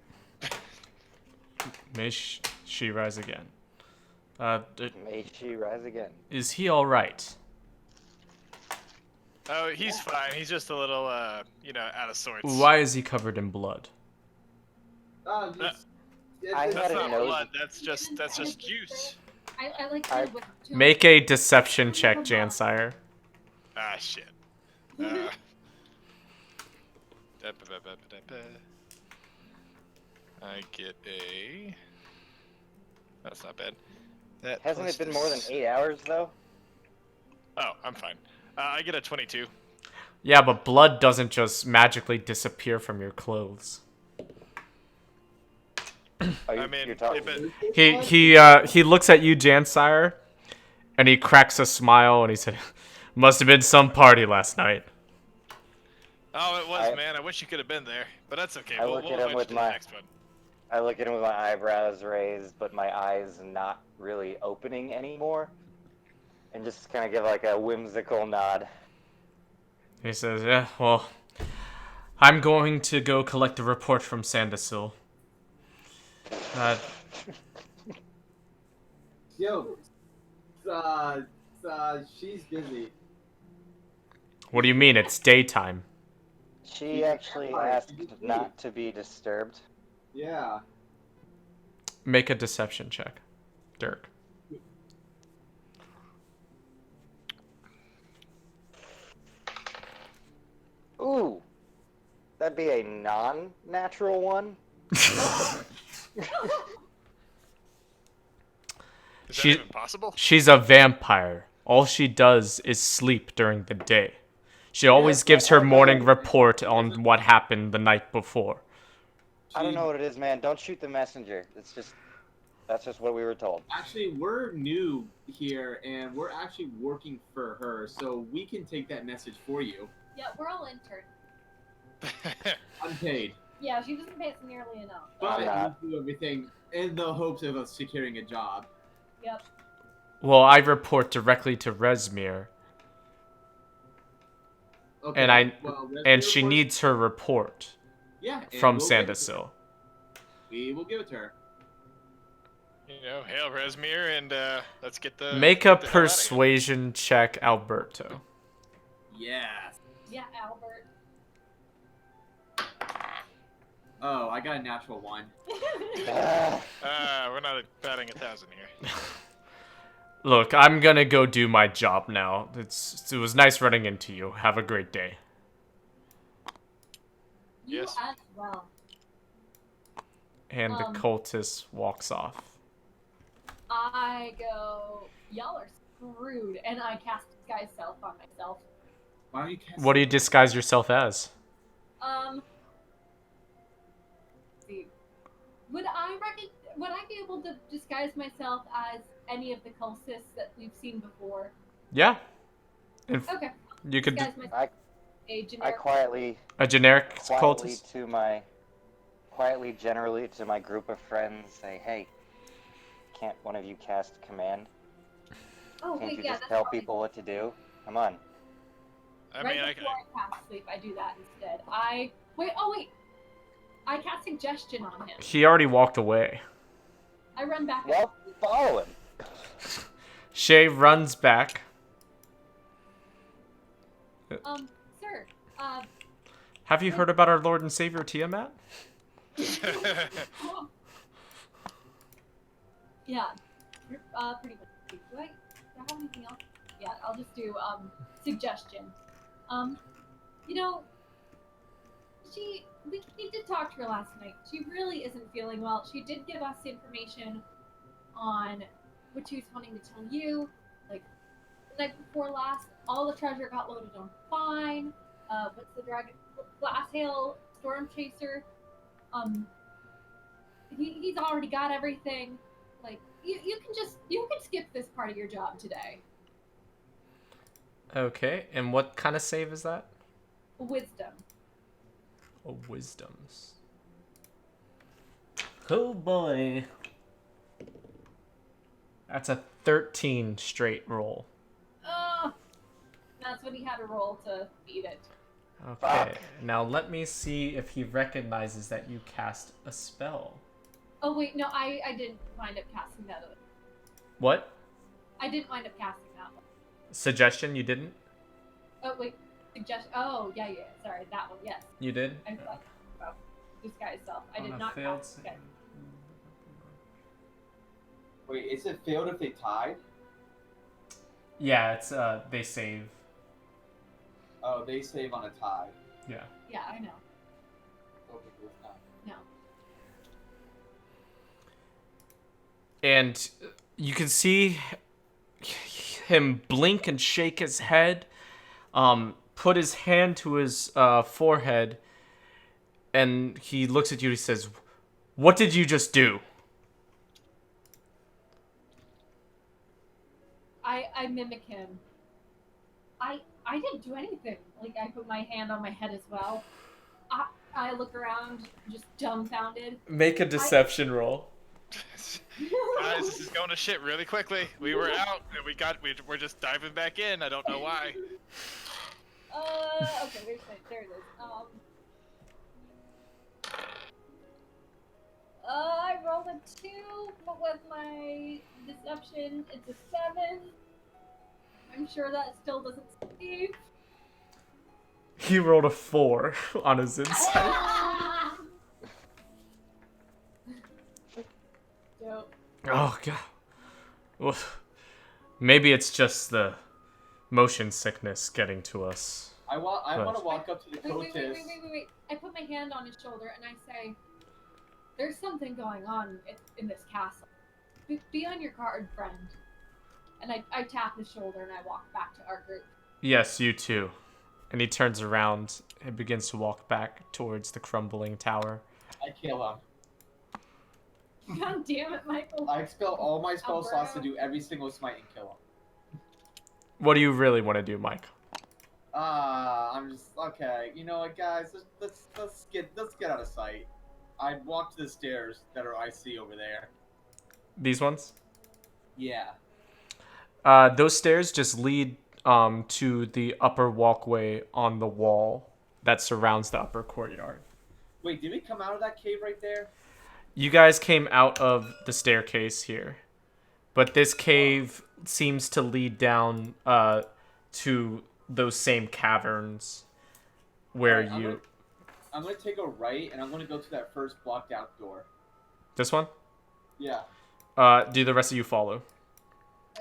May she rise again. May she rise again. Is he all right? Oh, he's fine. He's just a little, out of sorts. Why is he covered in blood? I That's had a not nose. blood. That's just juice. I like I- to with two Make a deception check, Jansire. Ah, shit. I get a. That's not bad. That Hasn't plus it been more than this- 8 hours though? Oh, I'm fine. I get a 22. Yeah, but blood doesn't just magically disappear from your clothes. Oh, I mean, you're talking. He looks at you, Jansire, and he cracks a smile and he said, "Must have been some party last night." Oh, it was, man. I wish you could have been there, but that's okay. I We'll look at invite him you with to the my- next one. I look at him with my eyebrows raised, but my eyes not really opening anymore, and just kind of give like a whimsical nod. He says, "Yeah, well, I'm going to go collect the report from Sandersil. Yo, she's busy. What do you mean? It's daytime." She actually asked not to be disturbed. Yeah. Make a deception check, Dirk. Ooh, that'd be a non-natural one. Is that She- even possible? She's a vampire. All she does is sleep during the day. She always gives her morning report on what happened the night before. I don't know what it is, man. Don't shoot the messenger. That's just what we were told. Actually, we're new here, and we're actually working for her, so we can take that message for you. Yeah, we're all interns. Unpaid. Yeah, she doesn't pay us nearly enough. But not. we do everything in the hopes of us securing a job. Yep. Well, I report directly to Resmir, Okay, and well, and she needs her report yeah, and from we'll give it to her. Sandersil. We will give it to her. Hail Resmir, and let's get the. Make get a the hell outta here. persuasion check, Alberto. Yes. Yeah, Albert. Oh, I got a natural one. Ah, We're not batting 1,000 here. Look, I'm gonna go do my job now. It was nice running into you. Have a great day. You Yes. as well. And the cultist walks off. I go, y'all are screwed, and I cast Disguise Self on myself. Why don't you cast? What do you disguise yourself as? Let's see. Would I be able to disguise myself as any of the cultists that we've seen before? Yeah. If Okay. you could Disguise myself I a I generic. a generic quietly cultist. to my generally to my group of friends say, hey, can't one of you cast command? Oh Can't wait, you yeah, just that's tell probably people what to do? Come on. I right mean, I, before I cast sleep. I do that instead. Wait. Oh wait. I cast suggestion on him. He already walked away. I run back. Well, follow him. Shay runs back. Sir. Have you heard about our Lord and Savior Tiamat? Yeah. Pretty much. Do I have anything else? Yeah, I'll just do suggestion. You know, we did talk to her last night. She really isn't feeling well. She did give us information on what she was wanting to tell you. Like the night before last, all the treasure got loaded on fine. What's the dragon? Glasshail Storm Chaser. He's already got everything. Like you can skip this part of your job today. Okay, and what kind of save is that? Wisdom. Oh, wisdoms. Oh boy. That's a 13 straight roll. That's what he had to roll to beat it. Okay, now let me see if he recognizes that you cast a spell. Oh wait, no, I didn't wind up casting that one. What? I didn't wind up casting that one. Suggestion, you didn't? Oh wait, oh yeah, sorry, that one, yes. You did? I thought about disguise self. I On did a not failed cast save. okay. Wait, is it failed if they tied? Yeah, it's they save. Oh, they save on a tie. Yeah. Yeah, I know. Okay, it's not. No. And you can see him blink and shake his head, put his hand to his forehead, and he looks at you and he says, "What did you just do?" I mimic him. I didn't do anything. Like I put my hand on my head as well. I look around, just dumbfounded. Make a deception roll. Guys, this is going to shit really quickly. We were out and we're just diving back in. I don't know why. Okay, there it is. I rolled a 2, but with my deception, it's a 7. I'm sure that still doesn't save. He rolled a 4 on his insight. Dope. Oh god. Well, maybe it's just the motion sickness getting to us. I want Right. to walk up to the Wait. Cotis. I put my hand on his shoulder and I say, "There's something going on in this castle. Be on your guard, friend." And I tap his shoulder and I walk back to our group. Yes, you too. And he turns around and begins to walk back towards the crumbling tower. I kill him. God damn it, Michael. I expel all my spell Alberto. slots to do every single smite and kill him. What do you really want to do, Mike? I'm just okay. You know what, guys? Let's get out of sight. I walk to the stairs that I see over there. These ones? Yeah. Those stairs just lead to the upper walkway on the wall that surrounds the upper courtyard. Wait, did we come out of that cave right there? You guys came out of the staircase here, but this cave seems to lead down to those same caverns where Alright, I'm gonna take a right and I'm gonna go to that first blocked out door. This one? Yeah. Do the rest of you follow?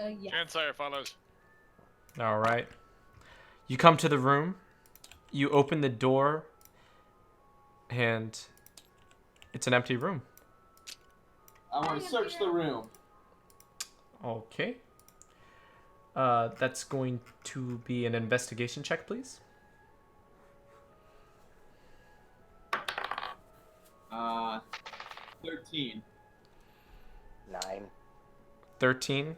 Yeah. Chancellor follows. All right. You come to the room. You open the door, and it's an empty room. I want to search the room. Okay. That's going to be an investigation check, please. 13. 9. 13.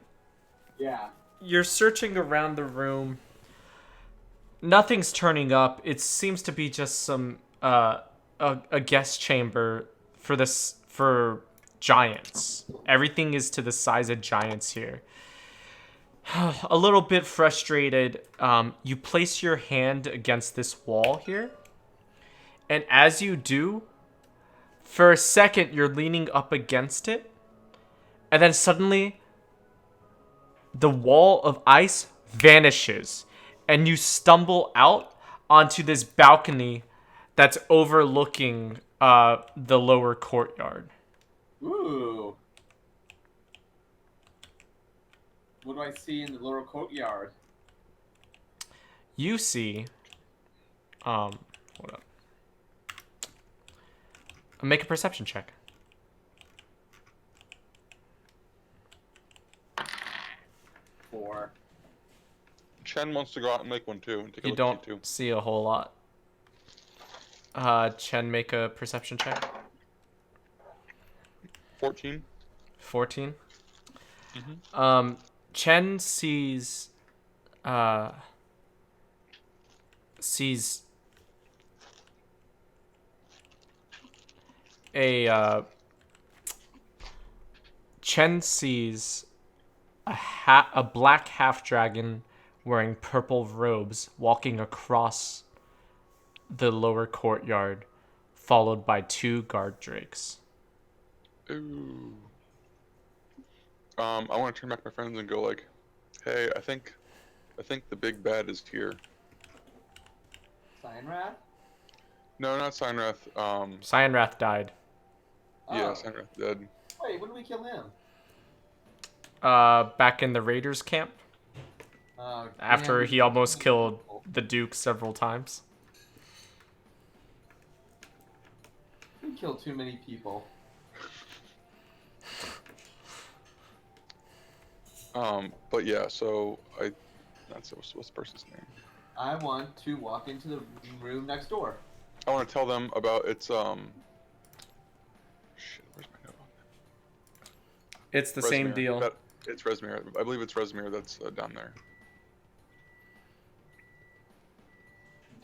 Yeah. You're searching around the room. Nothing's turning up. It seems to be just some a guest chamber for giants. Everything is to the size of giants here. A little bit frustrated, you place your hand against this wall here, and as you do, for a second you're leaning up against it, and then suddenly the wall of ice vanishes, and you stumble out onto this balcony that's overlooking the lower courtyard. Ooh. What do I see in the lower courtyard? You see, hold up. Make a perception check. 4. Chen wants to go out and make one too. And take a You look don't at you too. see a whole lot. Chen, make a perception check. 14. 14. Mhm. Chen sees a Chen sees a black half dragon wearing purple robes walking across the lower courtyard, followed by 2 guard drakes. Ooh. I want to turn back to my friends and go like, "Hey, I think the big bad is here." Cyanrad? No, not Signrath. Cyanrath died. Yeah, Oh. Signrath dead. Wait, when did we kill him? Back in the Raiders camp, after Damn, he almost killed the Duke several times. We killed too many people. But yeah, so what's the person's name? I want to walk into the room next door. I want to tell them about its shit, where's my note on It's the that? same Rezmir. deal. It's Rezmir. I believe it's Rezmir that's down there.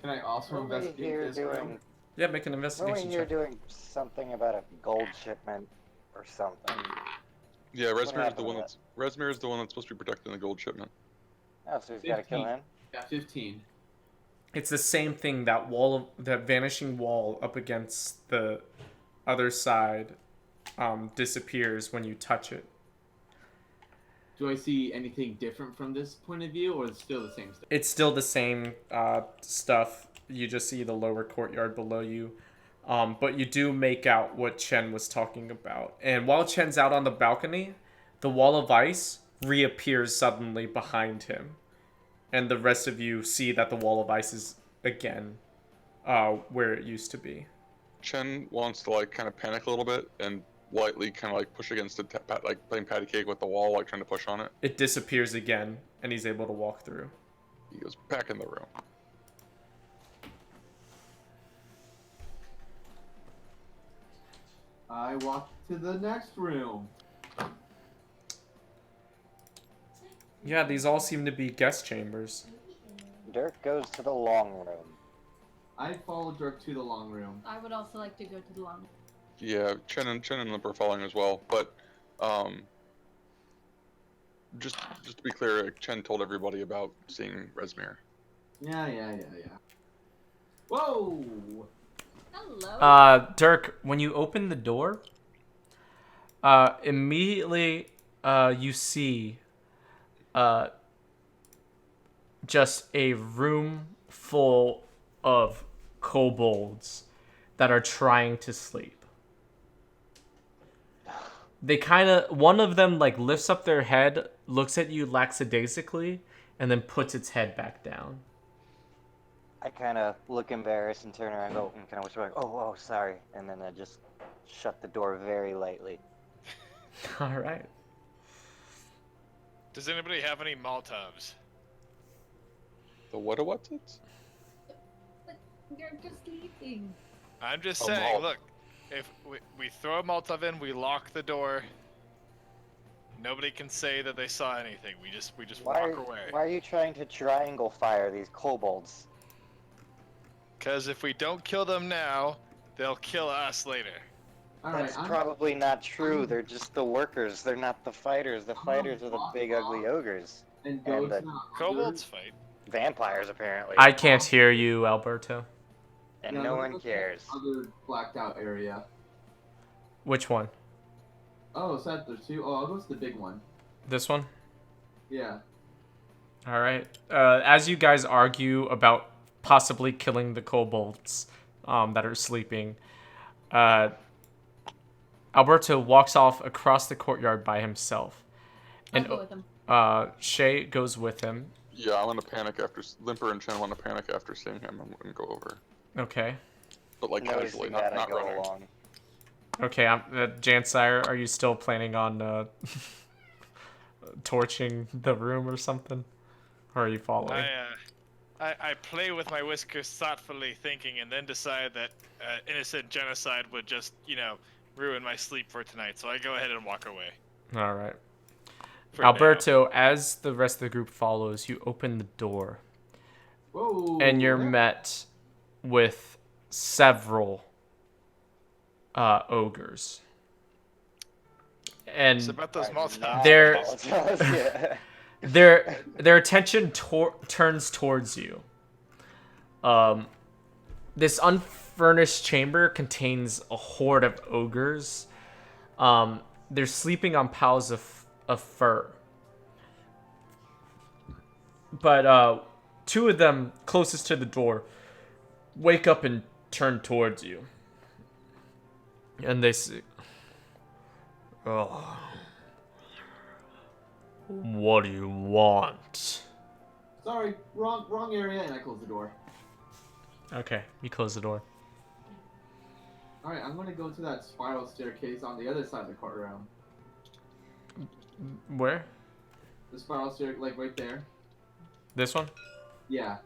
Can I also Weren't we investigate here this room? doing? Yeah, make an Weren't we investigation here check. doing something about a gold shipment or something? Yeah, Rezmir is the happened one to that's Rezmir is the one that's supposed to be protecting the gold shipment. Oh, so we've got to kill 15. him. Yeah, 15. It's the same thing. That vanishing wall up against the other side, disappears when you touch it. Do I see anything different from this point of view, or is it still the same stuff? It's still the same stuff. You just see the lower courtyard below you. But you do make out what Chen was talking about. And while Chen's out on the balcony, the wall of ice reappears suddenly behind him. And the rest of you see that the wall of ice is again where it used to be. Chen wants to like kind of panic a little bit and lightly kind of like push against it, like playing patty cake with the wall, like trying to push on it. It disappears again, and he's able to walk through. He goes back in the room. I walk to the next room. Yeah, these all seem to be guest chambers. Dirk goes to the long room. I follow Dirk to the long room. I would also like to go to the long. Yeah, Chen and Limp are following as well, but just to be clear, like, Chen told everybody about seeing Rezmir. Yeah. Whoa! Hello. Dirk, when you open the door, immediately you see just a room full of kobolds that are trying to sleep. They one of them like lifts up their head, looks at you lackadaisically, and then puts its head back down. I kind of look embarrassed and turn around and go and kind of whisper like, "Oh, sorry," and then I just shut the door very lightly. All right. Does anybody have any Molotovs? The what's it? But you're just sleeping. I'm just A saying, Molotov. look, if we throw a Molotov in, we lock the door. Nobody can say that they saw anything. We just Why walk away. are you trying to triangle fire these kobolds? Because if we don't kill them now, they'll kill us later. Alright, That's probably not true. They're just the workers. They're not the fighters. The fighters are the big ugly ogres. and go and to the the Kobolds fight. Vampires, apparently. I can't hear you, Alberto. And no one cares. Other blacked out area. Which one? Oh, so there's two. Oh, I'll go to the big one. This one? Yeah. All right. As you guys argue about possibly killing the kobolds that are sleeping, Alberto walks off across the courtyard by himself. I'll And go with him. Shay goes with him. Yeah, I want to panic after Limper and Chen want to panic after seeing him and go over, Okay. but like casually, Noticing not that, I go running. along. Okay, Jansire, are you still planning on torching the room or something? Or are you following? I play with my whiskers thoughtfully, thinking, and then decide that innocent genocide would just, ruin my sleep for tonight. So I go ahead and walk away. All right. for now. Alberto, as the rest of the group follows, you open the door. Whoa. And you're met with several ogres. And It's about those I Molotovs. did not They're- apologize, yeah. their attention turns towards you. This unfurnished chamber contains a horde of ogres. They're sleeping on piles of fur. But two of them closest to the door wake up and turn towards you. And they say, "Oh, what do you want?" Sorry, wrong area, and I close the door. Okay, you close the door. Alright, I'm gonna go to that spiral staircase on the other side of the courtroom. Where? The spiral stair, like right there. This one? Yeah.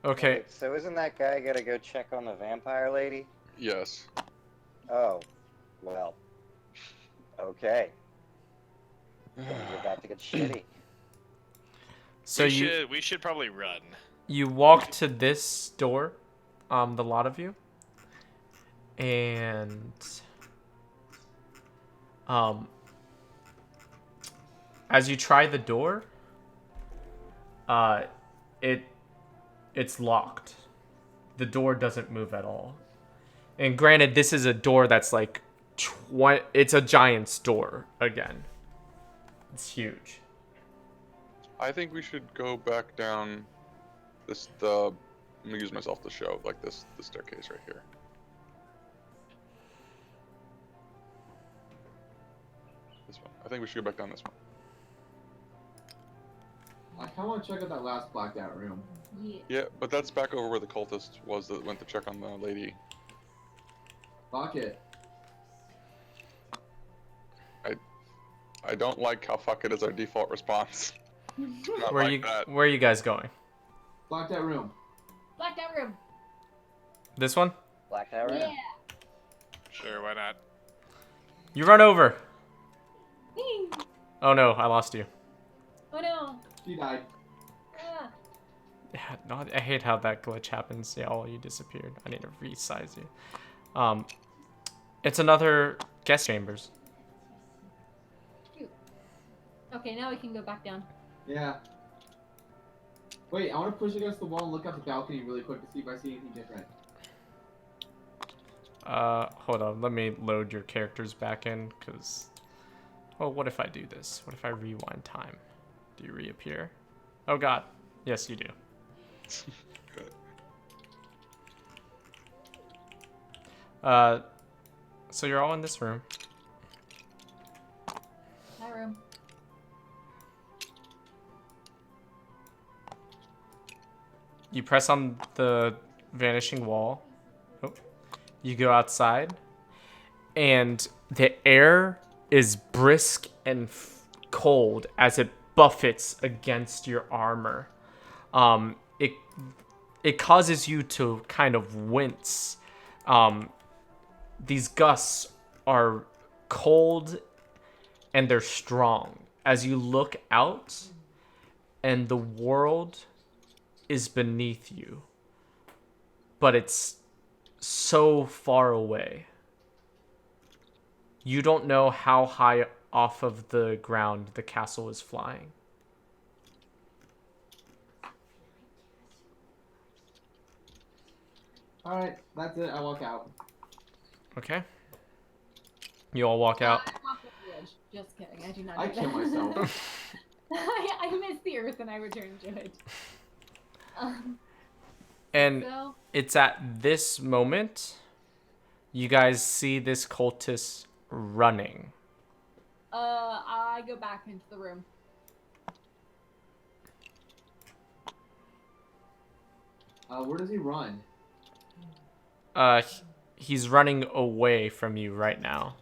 Okay. Wait, so isn't that guy gotta go check on the vampire lady? Yes. Oh, well. Okay. Things are about to get shitty. So we should probably run. you walk to this door, the lot of you, and as you try the door, it's locked. The door doesn't move at all. And granted, this is a door that's like it's a giant's door again. It's huge. I think we should go back down I'm gonna use myself to show, like the staircase right here. This one. I think we should go back down this one. I kinda wanna check out that last blacked out room. Yeah. Yeah, but that's back over where the cultist was that went to check on the lady. Fuck it. I don't like how fuck it is our default response. Not Where like that. are you guys going? Blacked out room. Blacked out room. This one? Black Tower? Yeah. Sure, why not? You run over. Whee! Oh no, I lost you. Oh no. She died. Ah. Yeah, no, I hate how that glitch happens. Yeah, all you disappeared. I need to resize you. It's another guest chambers. Shoot. Okay, now we can go back down. Yeah. Wait, I wanna push against the wall and look out the balcony really quick to see if I see anything different. Hold on. Let me load your characters back in, cause. Oh, what if I do this? What if I rewind time? Do you reappear? Oh God. Yes, you do. So you're all in this room. That room. You press on the vanishing wall. Oh. You go outside, and the air is brisk and cold as it buffets against your armor. It causes you to kind of wince. These gusts are cold and they're strong. As you look out, and the world is beneath you, but it's so far away. You don't know how high off of the ground the castle is flying. All right, that's it. I walk out. Okay. You all walk out. I walk off the edge. Just kidding. I do not. I do kill that. myself. I miss the earth and I return to it. And So it's at this moment you guys see this cultist running. I go back into the room. Where does he run? He's running away from you right now.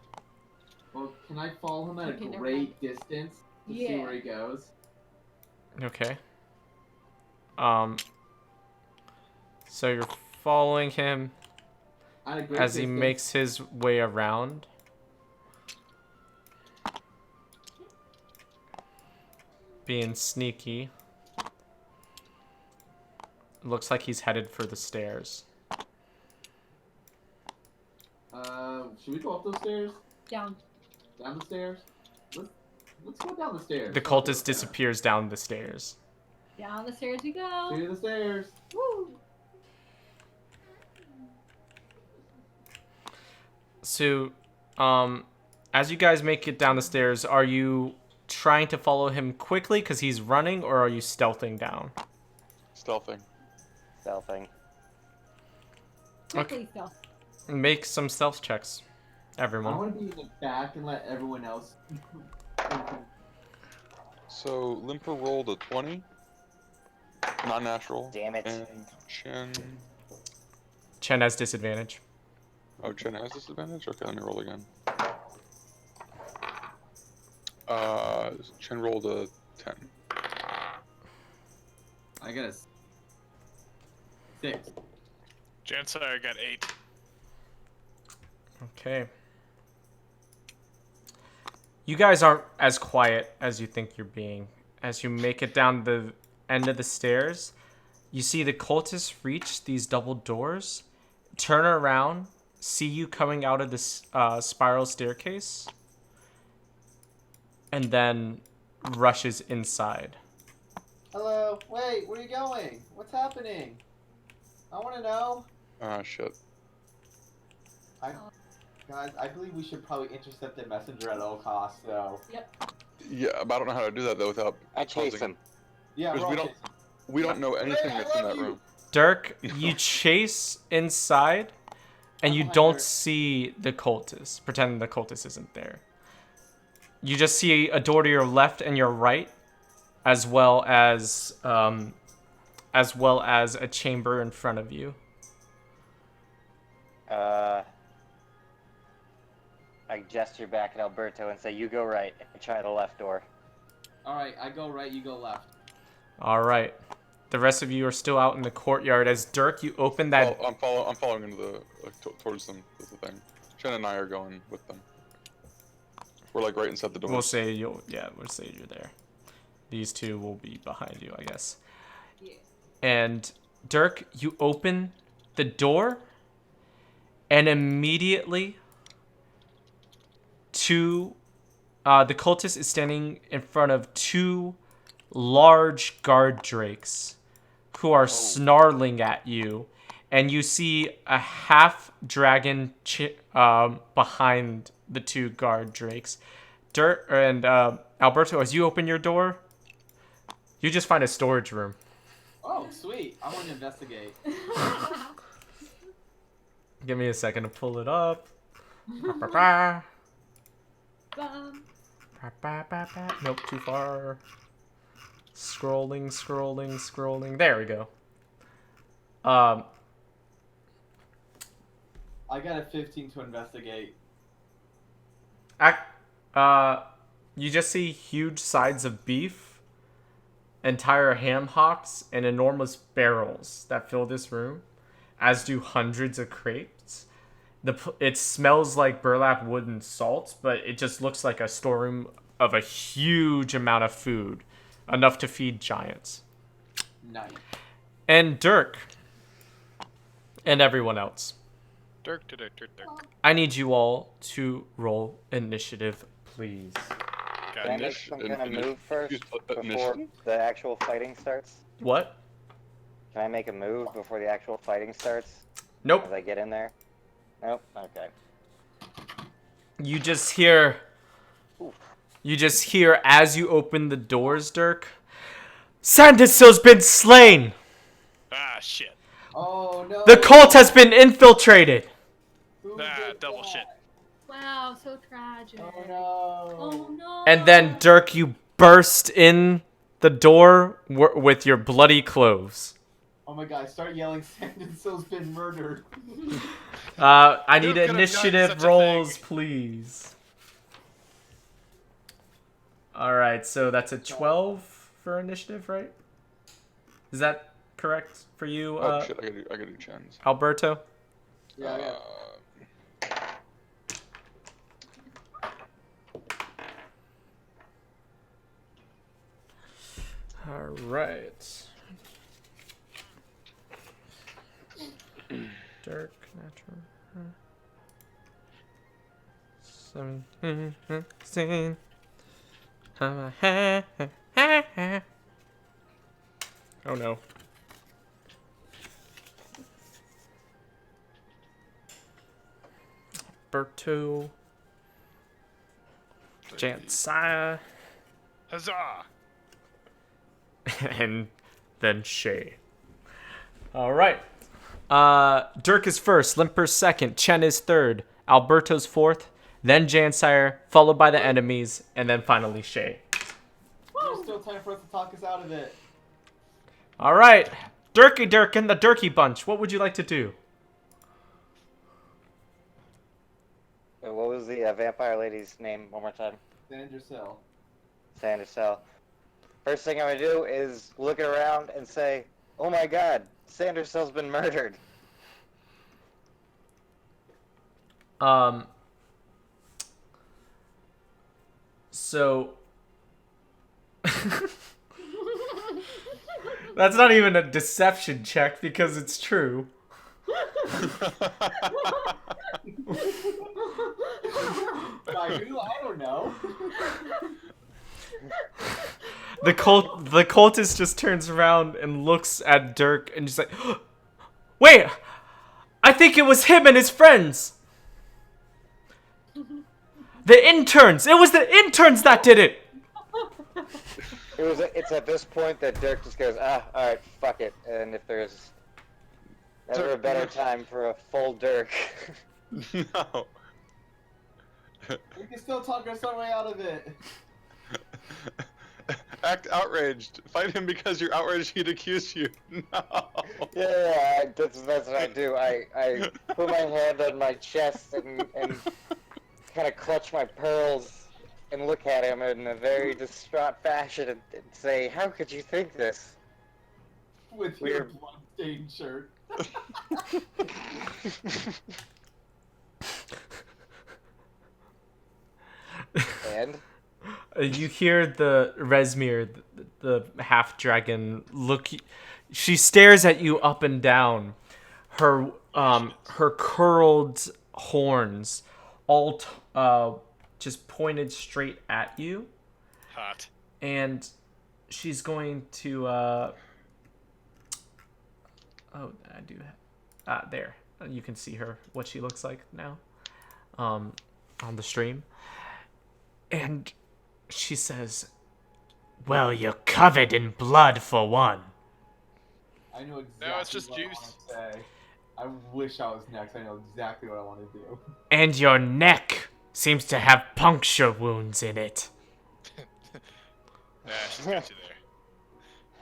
Well, can I follow him at Okay, a never great distance to see Yeah. where he goes? Okay. So you're following him At a great as he distance. makes his way around. Being sneaky. Looks like he's headed for the stairs. Should we go up those stairs? Down. Down the stairs? Let's go down the stairs. The cultist disappears down the stairs. Down the stairs we go. To the stairs. Woo! So, as you guys make it down the stairs, are you trying to follow him quickly because he's running, or are you stealthing down? Stealthing. Stealthing. Quickly still. Make some stealth checks, I everyone. want to be in the back and let everyone else. So Limper rolled a 20. Non-natural. Damn it. And Chen. Chen has disadvantage. Oh, Chen has disadvantage? Okay, let me roll again. Chen rolled a 10. I got a 6. Jansar got 8. Okay. You guys aren't as quiet as you think you're being. As you make it down the end of the stairs, you see the cultists reach these double doors, turn around, see you coming out of this spiral staircase, and then rushes inside. Hello. Wait, where are you going? What's happening? I want to know. Ah, shit. Guys, I believe we should probably intercept the messenger at all costs, though. Yeah, but I don't know how to do that, though, without I chase causing- him. Yeah, Because we're we all don't- We don't know anything Hey, I that's in love that you. room. Dirk, you chase inside, and you behind don't her. see the cultist. Pretend the cultist isn't there. You just see a door to your left and your right, as well as a chamber in front of you. I gesture back at Alberto and say, "You go right and try the left door." Alright, I go right, you go left. All right. The rest of you are still out in the courtyard. As Dirk, you open that. Well, I'm following into the towards them. Is the thing. Chen and I are going with them. We're like right inside the door. We'll say you're there. These two will be behind you, I guess. Yeah. And Dirk, you open the door, and immediately, the cultist is standing in front of two large guard drakes who are snarling at you, and you see a half dragon behind the two guard drakes. Dirk and Alberto, as you open your door, you just find a storage room. Oh, sweet. I want to investigate. Give me a second to pull it up. Bum. Nope, too far. Scrolling. There we go. I got a 15 to investigate. You just see huge sides of beef entire ham hocks and enormous barrels that fill this room, as do hundreds of crates. It smells like burlap, wood, and salt, but it just looks like a storeroom of a huge amount of food, enough to feed giants. Nice. And Dirk, and everyone else, Dirk. I need you all to roll initiative, please. Can I make some kind of move first before the actual fighting starts? What? Can I make a move before the actual fighting starts? Nope. As I get in there? Nope. Okay. You just hear as you open the doors, Dirk. Sandersill's been slain. Ah, shit. Oh no. The cult has been infiltrated. Who Ah, did double that? shit. Wow, so tragic. Oh no. Oh no. And then, Dirk, you burst in the door with your bloody clothes. Oh my god, start yelling Sandensill's been murdered. I Who need could have done initiative such a rolls, thing? please. Alright, so that's a 12 for initiative, right? Is that correct for you, Oh shit! I gotta do Chen's. Alberto? Yeah. Alright. Dirk, natural. 17. Oh no. Berto. Jansiah. Huzzah! And then Shay. Alright. Dirk is first, Limper's second, Chen is third, Alberto's fourth, then Jansire, followed by the enemies, and then finally Shay. There's still time for us to talk us out of it. Alright. Dirky Dirk and the Dirky Bunch, what would you like to do? What was the vampire lady's name one more time? Sandersell. Sandersell. First thing I'm gonna do is look around and say, "Oh my God, Sandersell's been murdered." So that's not even a deception check because it's true. By who? I don't know. The cultist just turns around and looks at Dirk and just like, wait, I think it was him and his friends. The interns. It was the interns that did it. It's at this point that Dirk just goes, alright, fuck it. And if there's ever a better time for a full Dirk. No. We can still talk us our way out of it. Act outraged. Fight him because you're outraged he'd accuse you. No. Yeah, that's what I do. I put my hand on my chest and kind of clutch my pearls and look at him in a very distraught fashion and say, "How could you think this?" With your blood-stained shirt. And You hear the Resmir, the half dragon, look. She stares at you up and down. Her curled horns, all just pointed straight at you. Hot. And she's going to. Oh, I do. There. You can see her. What she looks like now. On the stream. And she says, "Well, you're covered in blood for one." I know exactly No, it's just what juice. I want to say. I wish I was next. I know exactly what I want to do. And your neck seems to have puncture wounds in it. Nah, she's got you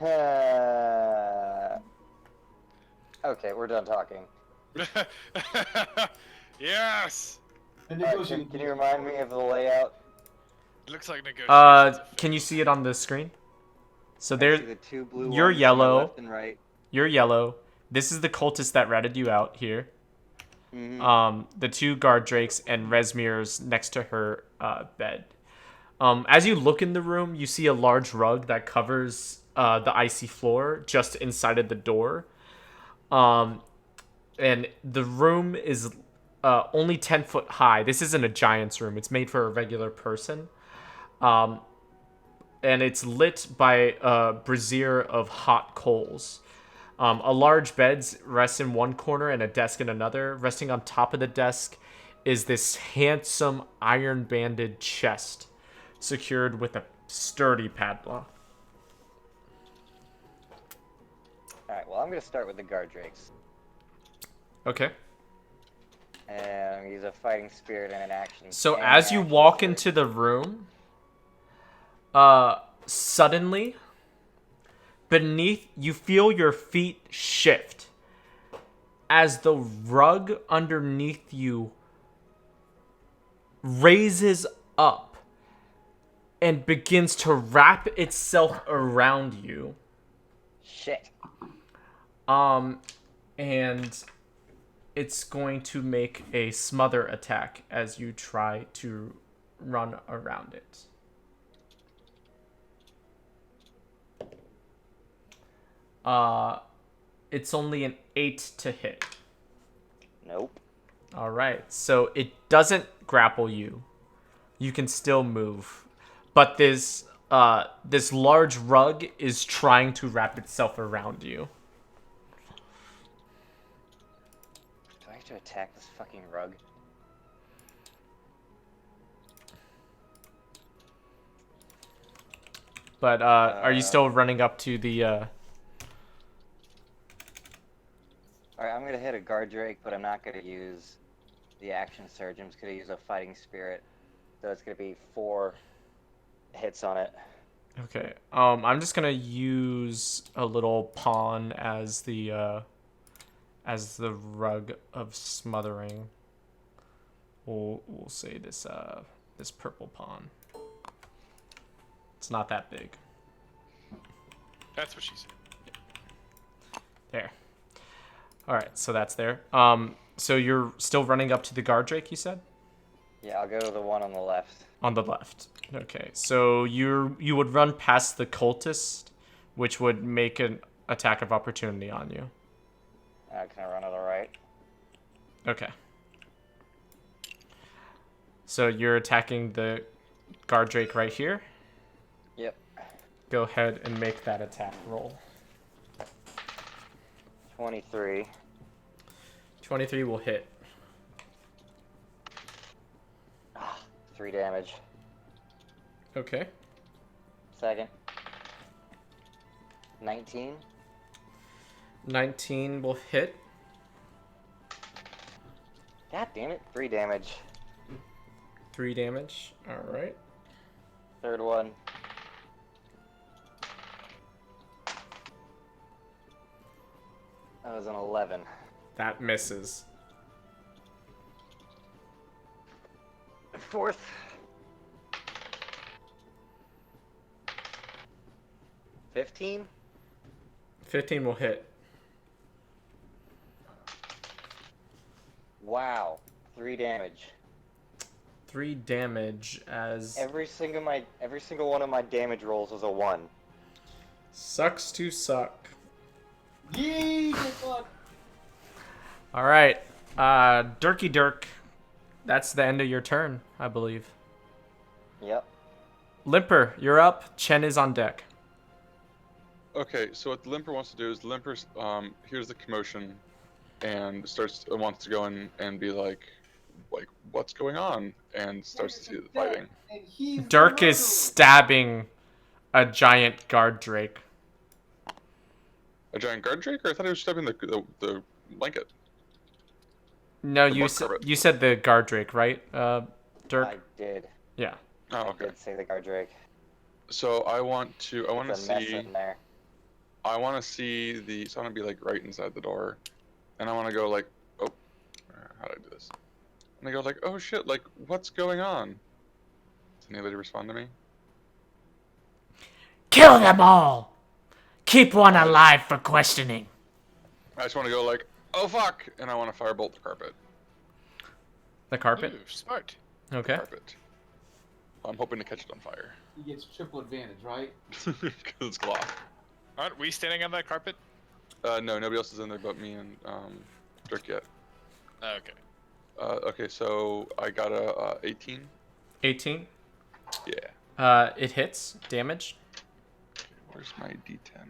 there. Okay, we're done talking. Yes! The Alright, negotiation. can you remind me of the layout? Looks like negotiations. Can you see it on the screen? So I there, see the two blue you're ones to my yellow. left and right. You're yellow. This is the cultist that ratted you out here. Mhm. The two guard drakes and Resmir's next to her bed. As you look in the room, you see a large rug that covers the icy floor just inside of the door. And the room is only 10 foot high. This isn't a giant's room. It's made for a regular person. And it's lit by a brazier of hot coals. A large bed rests in one corner and a desk in another. Resting on top of the desk is this handsome iron-banded chest secured with a sturdy padlock. Alright, well, I'm going to start with the guard drakes. Okay. And I'm going to use a fighting spirit and an action. So and as an you action walk surge. into the room, suddenly, beneath, you feel your feet shift as the rug underneath you raises up and begins to wrap itself around you. Shit. And it's going to make a smother attack as you try to run around it. It's only an 8 to hit. Nope. All right, so it doesn't grapple you. You can still move, but this large rug is trying to wrap itself around you. Do I have to attack this fucking rug? But are you still running up to the? Alright, I'm going to hit a guard drake, but I'm not going to use the action surge. I'm just going to use a fighting spirit. So it's going to be 4 hits on it. Okay. I'm just gonna use a little pawn as the rug of smothering. We'll say this this purple pawn. It's not that big. That's what she said. There. All right, so that's there. So you're still running up to the guard drake, you said? Yeah, I'll go to the one on the left. On the left. Okay, so you would run past the cultist, which would make an attack of opportunity on you. Can I run to the right? Okay. So you're attacking the guard drake right here. Yep. Go ahead and make that attack roll. 23. 23 will hit. 3 damage. Okay. Second. 19. 19 will hit. God damn it. 3 damage. 3 damage. All right. Third one. That was an 11. That misses. Fourth. 15. 15 will hit. Wow. 3 damage. 3 damage as Every single one of my damage rolls was a 1. sucks to suck. Yee! Good luck. All right. Durky Dirk. That's the end of your turn, I believe. Yep. Limper, you're up. Chen is on deck. Okay, so what the Limper wants to do is Limper hears the commotion and wants to go in and be like what's going on, and starts to see the fighting. And he's the Dirk is murderer. stabbing a giant guard drake. A giant guard drake, or I thought he was stabbing the blanket. No, The you bark carpet. you said the guard drake, right? Dirk. I did. Yeah. Oh, I okay. did say the guard drake. So I want to There's a mess see. in there. I want to see the. So I want to be like right inside the door, and I want to go like, oh, how do I do this? And I go like, oh shit, like what's going on? Does anybody respond to me? Kill them all. keep one alive for questioning. I just want to go like, oh fuck, and I want to firebolt the carpet. The carpet? Ooh, smart. Okay. Carpet. I'm hoping to catch it on fire. He gets triple advantage, right? Because it's cloth. Aren't we standing on that carpet? No, nobody else is in there but me and Dirk yet. Okay. Okay, so I got a 18. 18. Yeah. It hits. Damage. Okay, where's my D10?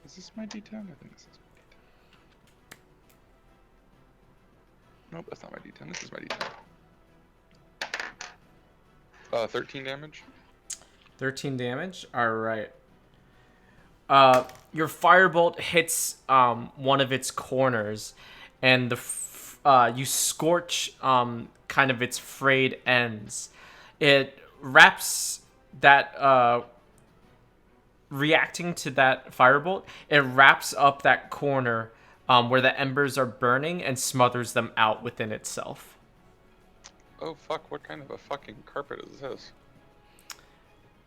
Is this my D10? I think this is my D10. Nope, that's not my D10. This is my D10. 13 damage. 13 damage. All right. Your firebolt hits one of its corners, and you scorch kind of its frayed ends. It wraps that reacting to that firebolt. It wraps up that corner where the embers are burning and smothers them out within itself. Oh fuck! What kind of a fucking carpet is this?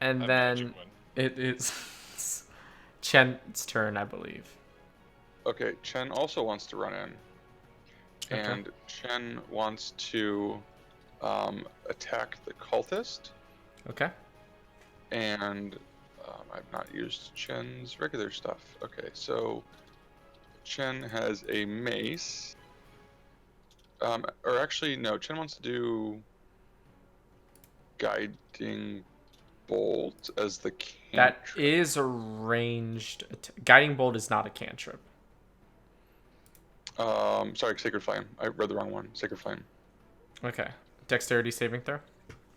And A then magic one. it is Chen's turn, I believe. Okay, Chen also wants to run in, Okay. and Chen wants to attack the cultist. Okay. And I've not used Chen's regular stuff. Okay, so Chen has a mace. Or actually, no, Chen wants to do guiding bolt as the That cantrip. is a ranged. Guiding bolt is not a cantrip. Sorry, Sacred Flame. I read the wrong one. Sacred Flame. Okay. Dexterity saving throw.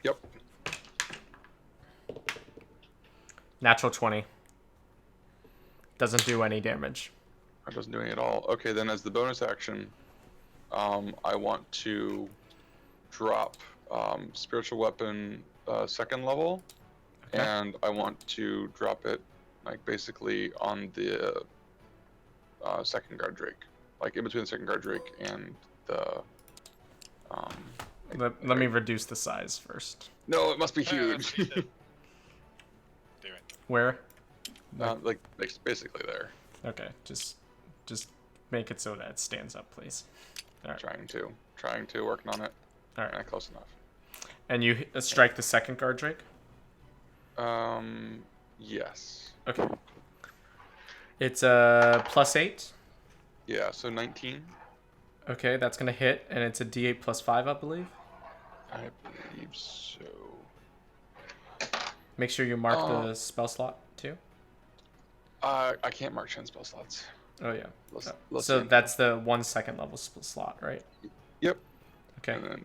Yep. Natural 20. Doesn't do any damage. That doesn't do any at all. Okay, then as the bonus action, I want to drop spiritual weapon second level, Okay. and I want to drop it like basically on the second guard drake, like in between the second guard drake and the. Let me reduce the size first. No, it must be That's huge. what you said. Damn it. Where? Like basically there. Okay. Just make it so that it stands up, please. All right. Trying to working on it. All right. Not close enough. And you strike the second guard drake. Yes. Okay. It's a +8. Yeah, so 19. Okay, that's gonna hit, and it's a D8 +5, I believe. I believe so. Make sure you mark the spell slot too. I can't mark Chen spell slots. Oh yeah. Let's So see. that's the 1 second level slot, right? Yep. Okay. And then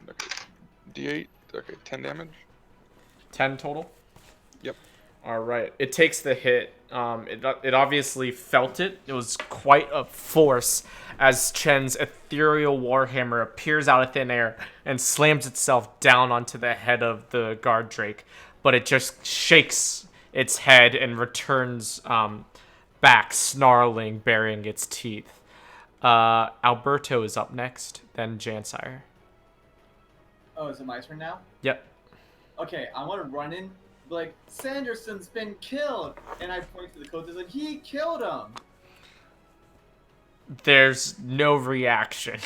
D8. Okay, 10 damage. 10 total. Yep. All right. It takes the hit. It obviously felt it. It was quite a force as Chen's ethereal warhammer appears out of thin air and slams itself down onto the head of the guard drake, but it just shakes its head and returns back, snarling, baring its teeth. Alberto is up next, then Jansire. Oh, is it my turn now? Yep. Okay, I want to run in, be like, Sanderson's been killed! And I point to the cultist like, he killed him! There's no reaction.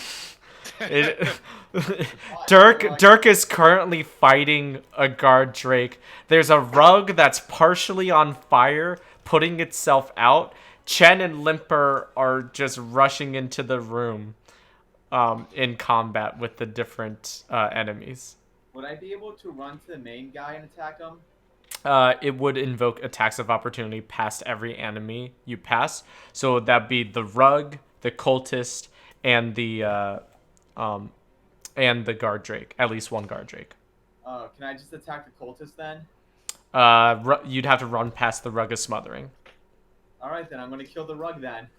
Dirk is currently fighting a guard drake. There's a rug that's partially on fire, putting itself out. Chen and Limper are just rushing into the room in combat with the different enemies. Would I be able to run to the main guy and attack him? It would invoke attacks of opportunity past every enemy you pass. So that'd be the rug, the cultist, and the guard drake. At least one guard drake. Can I just attack the cultist then? You'd have to run past the rug of smothering. Alright then, I'm gonna kill the rug then.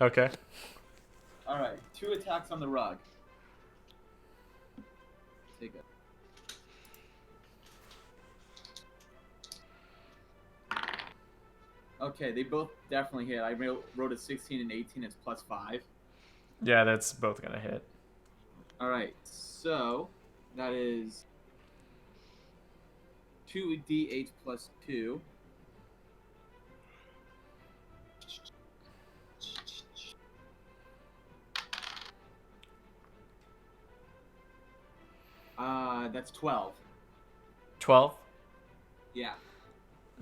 Okay. Alright, 2 attacks on the rug. Take it. Okay, they both definitely hit. I wrote a 16 and 18 as +5. Yeah, that's both gonna hit. Alright, so that is 2d8 +2. That's 12. 12. Yeah.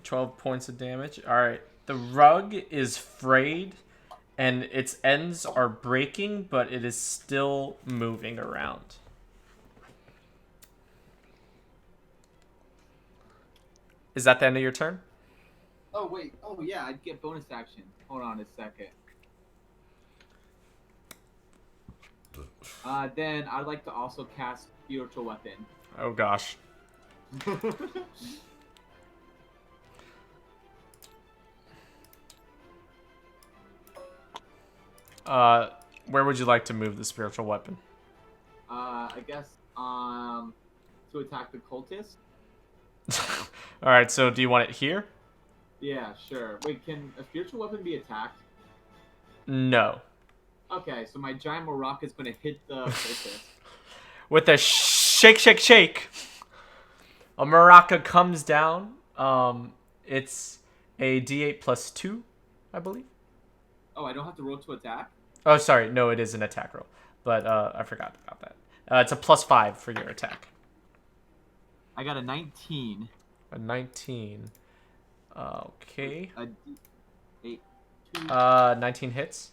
12 points of damage. All right. The rug is frayed, and its ends are breaking, but it is still moving around. Is that the end of your turn? Oh wait. Oh yeah. I'd get bonus action. Hold on a second. Then I'd like to also cast spiritual weapon. Oh gosh. Where would you like to move the spiritual weapon? I guess to attack the cultist. All right. So do you want it here? Yeah, sure. Wait, can a spiritual weapon be attacked? No. Okay, so my giant maraca is gonna hit the cultist. With a shake, shake, shake, a maraca comes down. It's a D8 plus 2, I believe. Oh, I don't have to roll to attack? Oh, sorry. No, it is an attack roll. But I forgot about that. It's a plus 5 for your attack. I got a 19. A 19. Okay. A 8. 2. 19 hits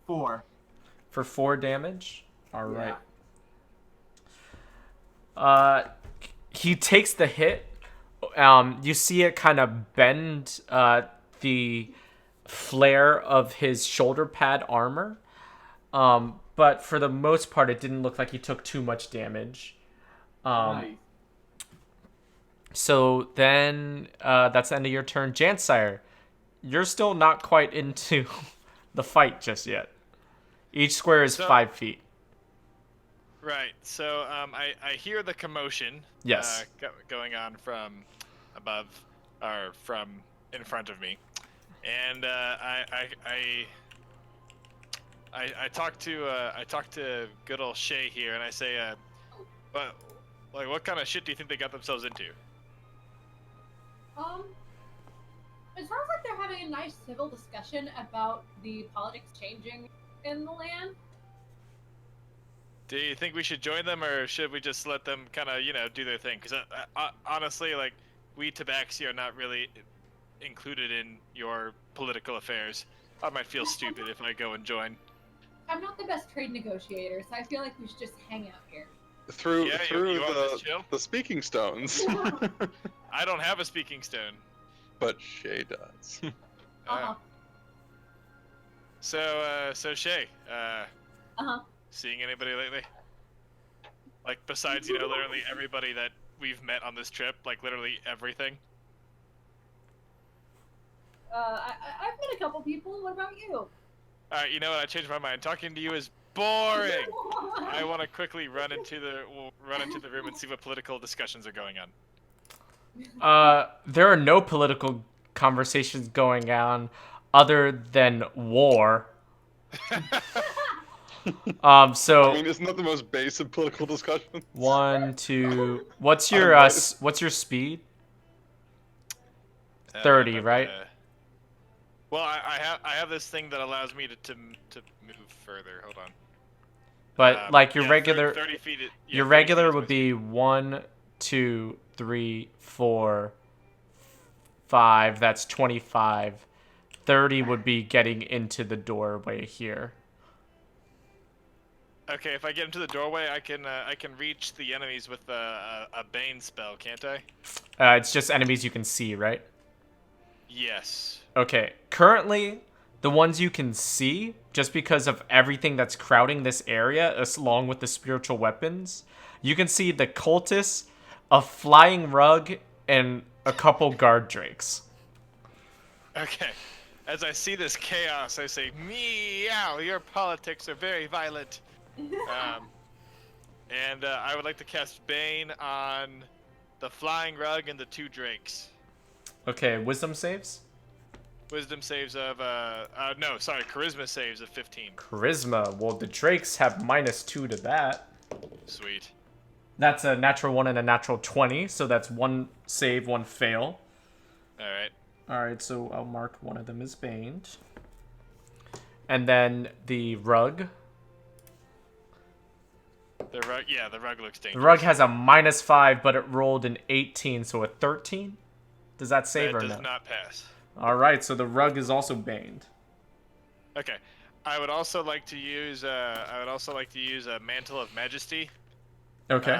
4. for 4 damage. All right. Yeah. He takes the hit. You see it kind of bend the flare of his shoulder pad armor. But for the most part, it didn't look like he took too much damage. Nice. So then that's the end of your turn. Jansire, you're still not quite into the fight just yet. Each square is 5 feet. Right. So I hear the commotion. Yes. Going on from above or from in front of me, and I talk to good old Shay here, and I say, but like, what kind of shit do you think they got themselves into? It sounds like they're having a nice civil discussion about the politics changing in the land. Do you think we should join them, or should we just let them kind of, do their thing? Because honestly, like, we Tabaxi are not really included in your political affairs. I might feel stupid if I go and join. I'm not the best trade negotiator, so I feel like we should just hang out here. Through Yeah, through you want this chill? the speaking stones. I don't have a speaking stone. But Shay does. Uh-huh. So Shay, Uh-huh. seeing anybody lately? Like, besides, literally everybody that we've met on this trip, like, literally everything? I've met a couple people. What about you? Alright, you know what? I changed my mind. Talking to you is boring! I want to quickly run into the room and see what political discussions are going on. There are no political conversations going on other than war. So I mean, isn't that the most basic political discussion? 1, 2. What's your speed? 30, right? Well, I have this thing that allows me to move further. Hold on. But like your regular 30 feet. your 30 regular feet would be 1, 2, 3, 4, 5. That's 25. 30 would be getting into the doorway here. Okay, if I get into the doorway, I can reach the enemies with a Bane spell, can't I? It's just enemies you can see, right? Yes. Okay. Currently, the ones you can see, just because of everything that's crowding this area, along with the spiritual weapons, you can see the cultists, a flying rug, and a couple guard drakes. Okay. As I see this chaos, I say, meow, your politics are very violent. And I would like to cast Bane on the flying rug and the 2 drakes. Okay, wisdom saves? Wisdom saves of, charisma saves of 15. Charisma. Well, the drakes have -2 to that. Sweet. That's a natural 1 and a natural 20, so that's 1 save, 1 fail. Alright. Alright, so I'll mark one of them as baned. And then the rug. The rug, yeah, the rug looks The dangerous. rug has a -5, but it rolled an 18, so a 13. Does that save that or does no? not pass. All right, so the rug is also baned. Okay, I would also like to use a mantle of majesty. Okay.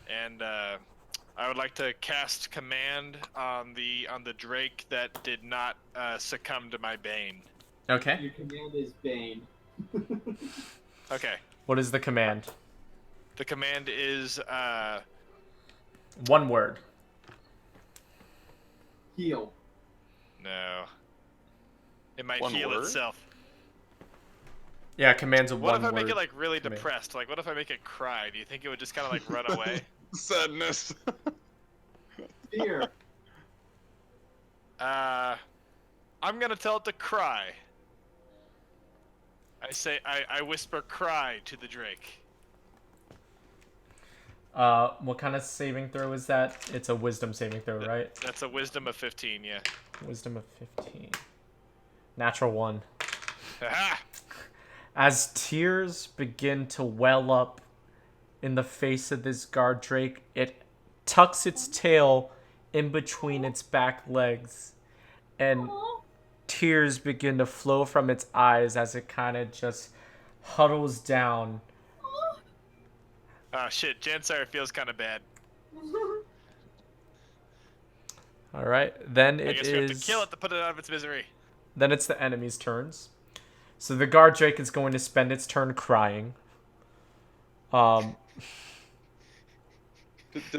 And I would like to cast command on the drake that did not succumb to my bane. Okay. Your command is Bane. Okay. What is the command? The command is One word. Heal. no. It might One heal word? itself. Yeah, commands a What one if I word. make it like really command. depressed? Like, what if I make it cry? Do you think it would just kind of like run away? Sadness. Fear. I'm gonna tell it to cry. I whisper cry to the drake. What kind of saving throw is that? It's a wisdom saving throw, right? That's a wisdom of 15, yeah. Wisdom of 15. Natural 1. Haha! As tears begin to well up in the face of this guard drake, it tucks its tail in between its back legs, and tears begin to flow from its eyes as it kind of just huddles down. Oh shit, Jansire feels kind of bad. All right, then I it guess we have to is. kill it to put it out of its misery. Then it's the enemy's turns. So the guard drake is going to spend its turn crying. Did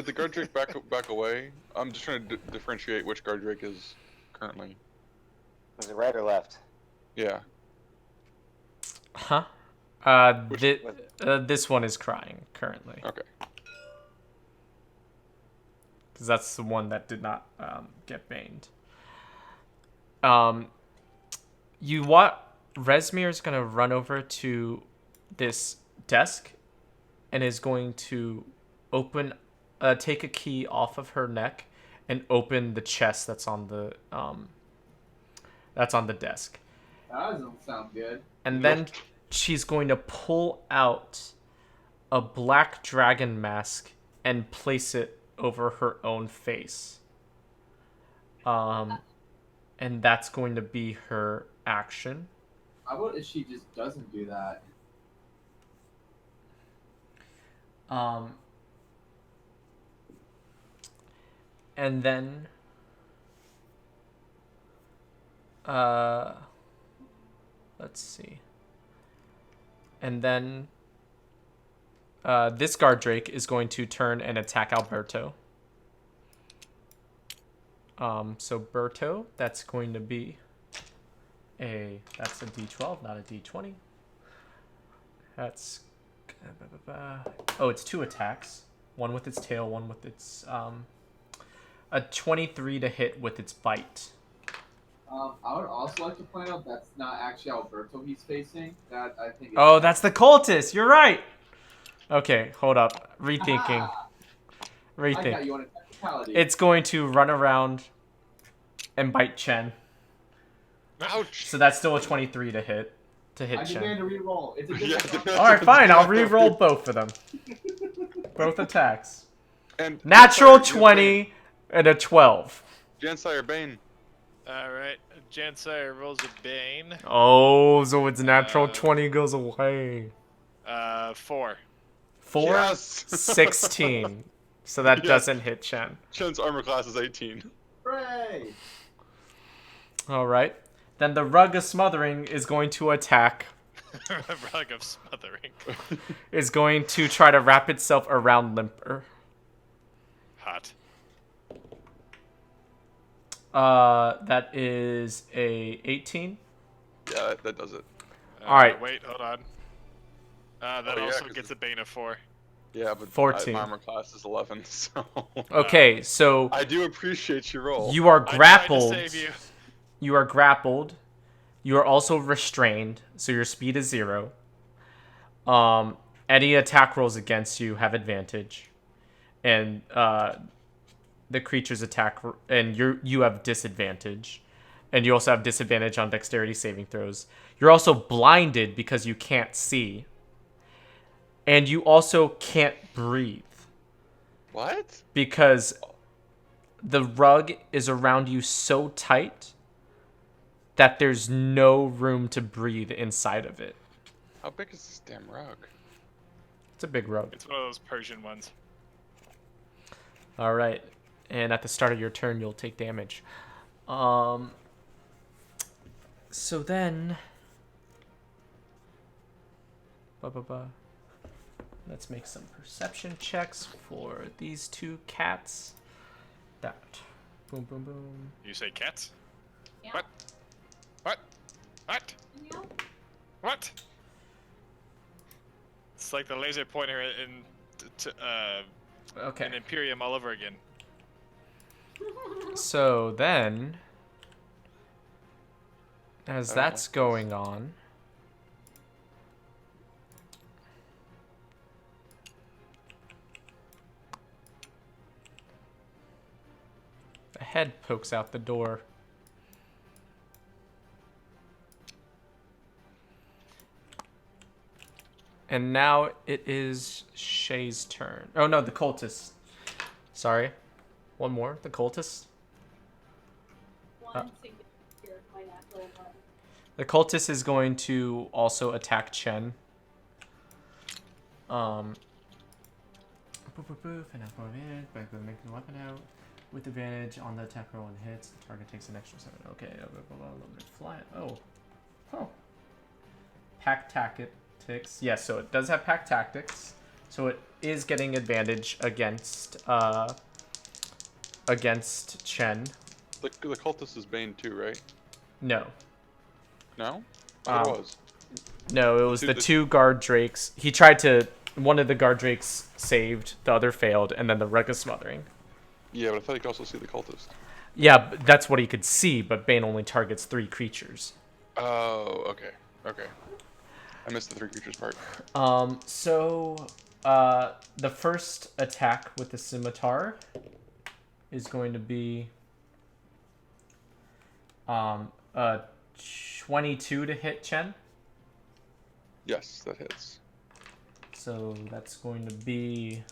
the guard drake back away? I'm just trying to differentiate which guard drake is currently. Is it right or left? Yeah. Huh? This one is crying currently. Okay. Because that's the one that did not get baned. Resmir is gonna run over to this desk and is going to take a key off of her neck and open the chest that's on the desk. That doesn't sound good. And then she's going to pull out a black dragon mask and place it over her own face. And that's going to be her action. How about if she just doesn't do that? And then let's see. And then this guard drake is going to turn and attack Alberto. So Berto, that's going to be that's a D12, not a D20. That's it's 2 attacks. One with its tail, one with its a 23 to hit with its bite. I would also like to point out that's not actually Alberto he's facing. That I think. Oh, that's the cultist. You're right. Okay, hold up. Rethinking. I got you on a technicality. It's going to run around and bite Chen. Ouch. So that's still a 23 to hit. I Chen. demand a reroll. It's a different All right, fine. I'll re-roll both of them. Both attacks. And Natural Jansire, 20 and a 12. Jansire Bane. Alright, Jansire rolls a bane. Oh, so its natural 20 goes away. 4. 4? Yes. 16. So that Yes. doesn't hit Chen. Chen's armor class is 18. Hooray! All right. Then the rug of smothering is going to attack. Rug of smothering. Is going to try to wrap itself around Limper. Hot. That is a 18. Yeah, that does it. All right. Wait, hold on. That Oh, yeah, also 'cause gets a bane of 4. Yeah, but 14. my armor class is 11, so. Okay, so I do appreciate your roll. you are I tried to grappled. save you. You are grappled. You are also restrained, so your speed is 0. Any attack rolls against you have advantage, and the creature's attack and you have disadvantage, and you also have disadvantage on dexterity saving throws. You're also blinded because you can't see, And you also can't breathe What? because the rug is around you so tight that there's no room to breathe inside of it. How big is this damn rug? It's a big rug. It's one of those Persian ones. All right. And at the start of your turn, you'll take damage. So then... Let's make some perception checks for these two cats. That. Boom, boom, boom. You say cats? Yeah. What? What? What? Meow. What? It's like the laser pointer in Okay. in Imperium all over again. So then, as I don't that's like going on, a head pokes out the door. And now it is Shay's turn. Oh no, the cultist. Sorry. One more, the cultist. One single here, my natural one. The cultist is going to also attack Chen. Boof, boof, boof, and have more advantage by making the weapon out. With advantage on the attack roll and hits, the target takes an extra 7. Okay, a little bit fly. Oh. Huh. Pack tactics. Yes, so it does have pack tactics. So it is getting advantage against Chen. The cultist is Bane too, right? No. No? I thought Um, it was. No, it was two- the the- two guard drakes. He tried to. One of the guard drakes saved, the other failed, and then the rug is smothering. Yeah, but I thought you could also see the cultist. Yeah, that's what he could see, but Bane only targets 3 creatures. Oh, okay. Okay. I missed the 3 creatures part. The first attack with the scimitar is going to be a 22 to hit Chen. Yes, that hits. So that's going to be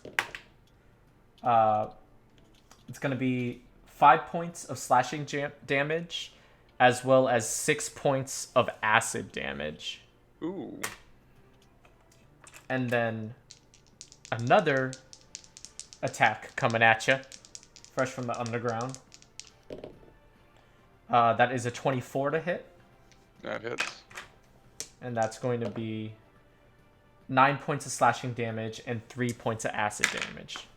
it's going to be 5 points of slashing damage as well as 6 points of acid damage. Ooh. And then another attack coming at you, fresh from the underground. That is a 24 to hit, That hits. and that's going to be 9 points of slashing damage and 3 points of acid damage.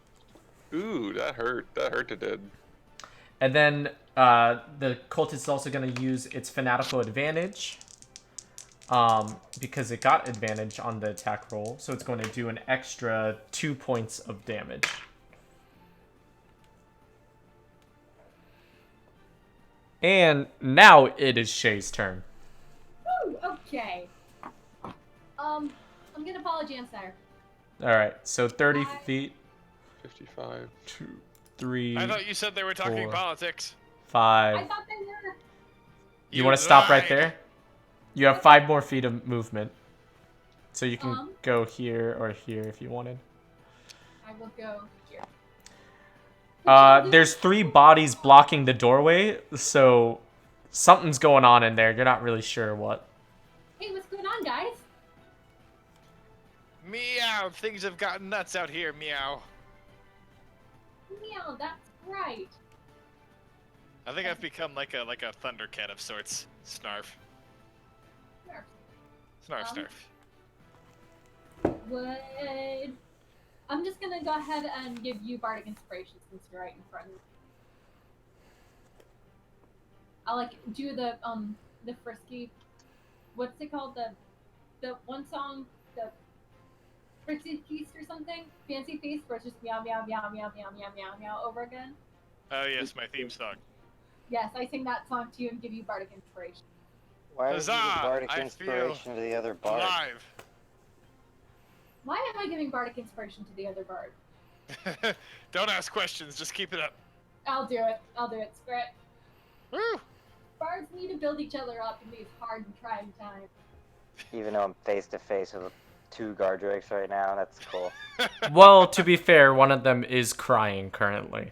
Ooh, that hurt. That hurt it did. And then the cultist is also going to use its fanatical advantage because it got advantage on the attack roll. So it's going to do an extra 2 points of damage. And now it is Shay's turn. Woo, okay. I'm gonna follow Jamsire. All right, so 30 Hi. feet, 55. 2, 3, I thought you said they were talking 4, politics. 5. I thought they were. You want to stop right lied. there? You have 5 more feet of movement. So you can go here or here if you wanted. I will go here. There's 3 bodies blocking the doorway, so something's going on in there. You're not really sure what. Hey, what's going on, guys? Meow! Things have gotten nuts out here, meow. Meow, that's right. I think I've become like a thundercat of sorts. Snarf. Sure. Snarf, Um, snarf. Would I'm just gonna go ahead and give you bardic inspiration since you're right in front of me. I'll like do the frisky. What's it called? The one song, the frisky feast or something? Fancy feast where it's just meow meow meow meow meow meow meow meow over again. Oh yes, my theme song. Yes, I sing that song to you and give you bardic inspiration. Why would you give Huzzah! bardic I feel inspiration to the other bard? Live. Why am I giving bardic inspiration to the other bard? Don't ask questions. Just keep it up. I'll do it. Screw it. Woo! Bards need to build each other up in these hard and trying times. Even though I'm face to face with 2 guard drakes right now. That's cool. Well, to be fair, one of them is crying currently.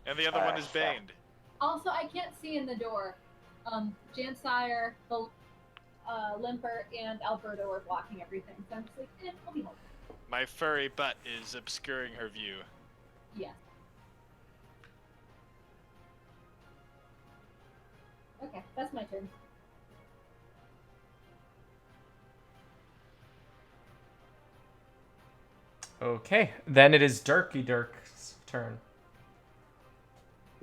And the other one is baned. Also, I can't see in the door. Jansire, the Limper, and Alberto are blocking everything. So I'm just like, I'll be home. My furry butt is obscuring her view. Yeah. Okay, that's my turn. Okay, then it is Dirky Dirk's turn.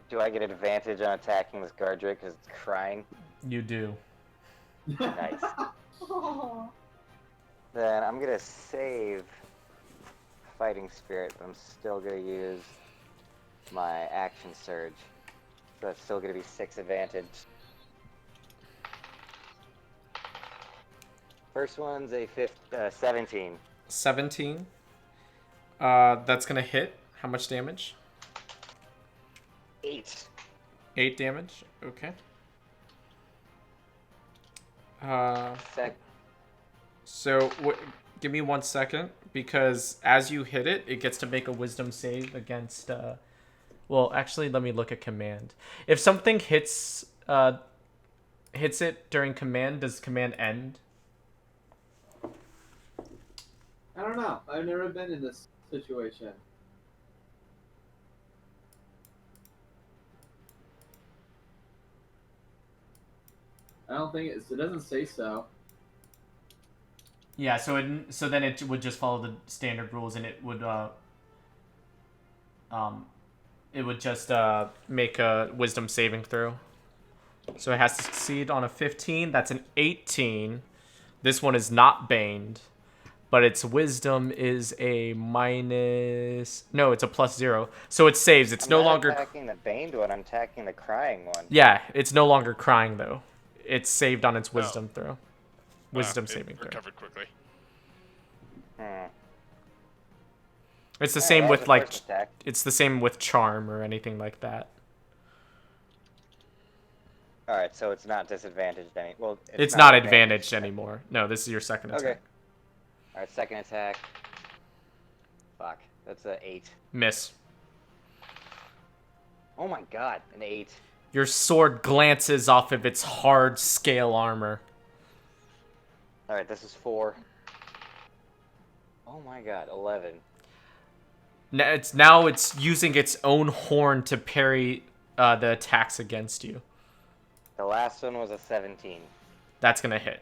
Do I get advantage on attacking this guard drake because it's crying? You do. Nice. Oh. Then I'm gonna save fighting spirit, but I'm still gonna use my action surge. So that's still gonna be 6 advantage. First one's a 17. 17. That's gonna hit. How much damage? 8. 8 damage. Okay. So give me 1 second, because as you hit it, it gets to make a wisdom save against. Well, actually, let me look at command. If something hits it during command, does command end? I don't know. I've never been in this situation. I don't think it doesn't say so. Yeah. So then it would just follow the standard rules, and it would just make a wisdom saving throw. So it has to succeed on a 15. That's an 18. This one is not baned, but its wisdom is a minus. No, it's a +0. So it saves. It's no longer attacking the baned one. I'm attacking the crying one. Yeah, it's no longer crying though. It's saved on its wisdom throw. Wisdom saving throw. Recovered quickly. It's the Yeah, same that with was the like first attack. it's the same with charm or anything like that. All right, so it's not disadvantaged any. Well, It's not advantaged anymore. No, this is your second attack. Okay. All right, second attack. Fuck, that's a 8. Miss. Oh my god, an 8. Your sword glances off of its hard scale armor. All right, this is 4. Oh my god, 11. Now it's using its own horn to parry the attacks against you. The last one was a 17. That's gonna hit.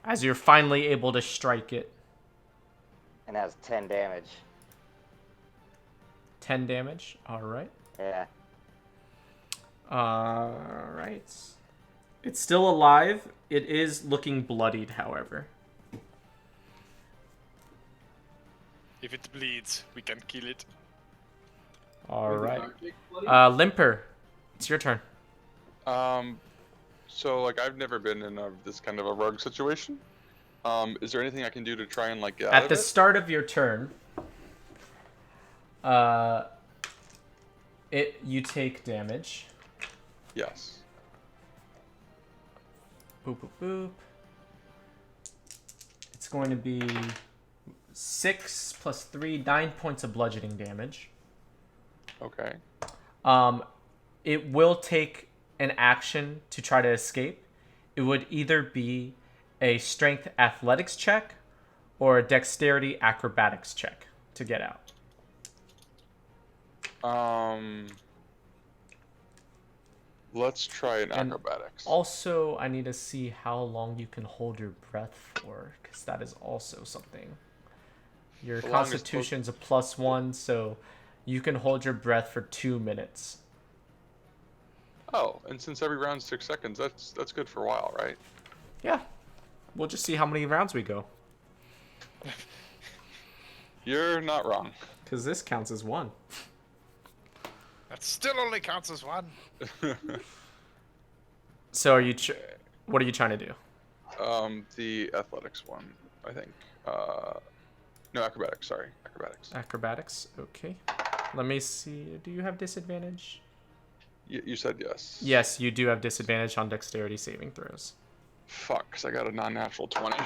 As you're finally able to strike it. And has 10 damage. 10 damage. All right. Yeah. All right. It's still alive. It is looking bloodied, however. If it bleeds, we can kill it. All Wait, the right. guard drake's bloody? Limper, it's your turn. So like I've never been in this kind of a rogue situation. Is there anything I can do to try and like get out At of the it? start of your turn, you take damage. Yes. Boop, boop, boop. It's going to be 6 plus 3, 9 points of bludgeoning damage. Okay. It will take an action to try to escape. It would either be a strength athletics check or a dexterity acrobatics check to get out. Let's try an And acrobatics. Also, I need to see how long you can hold your breath for, because that is also something. Your The longest constitution's a +1, so you can hold your breath for 2 minutes. Oh, and since every round's 6 seconds, that's good for a while, right? Yeah. We'll just see how many rounds we go. You're not wrong. Because this counts as 1. That still only counts as 1. So what are you trying to do? The athletics one, I think. No, acrobatics. Sorry, acrobatics. Acrobatics. Okay. Let me see. Do you have disadvantage? You said yes. Yes, you do have disadvantage on dexterity saving throws. Fuck, 'cause I got a non-natural 20.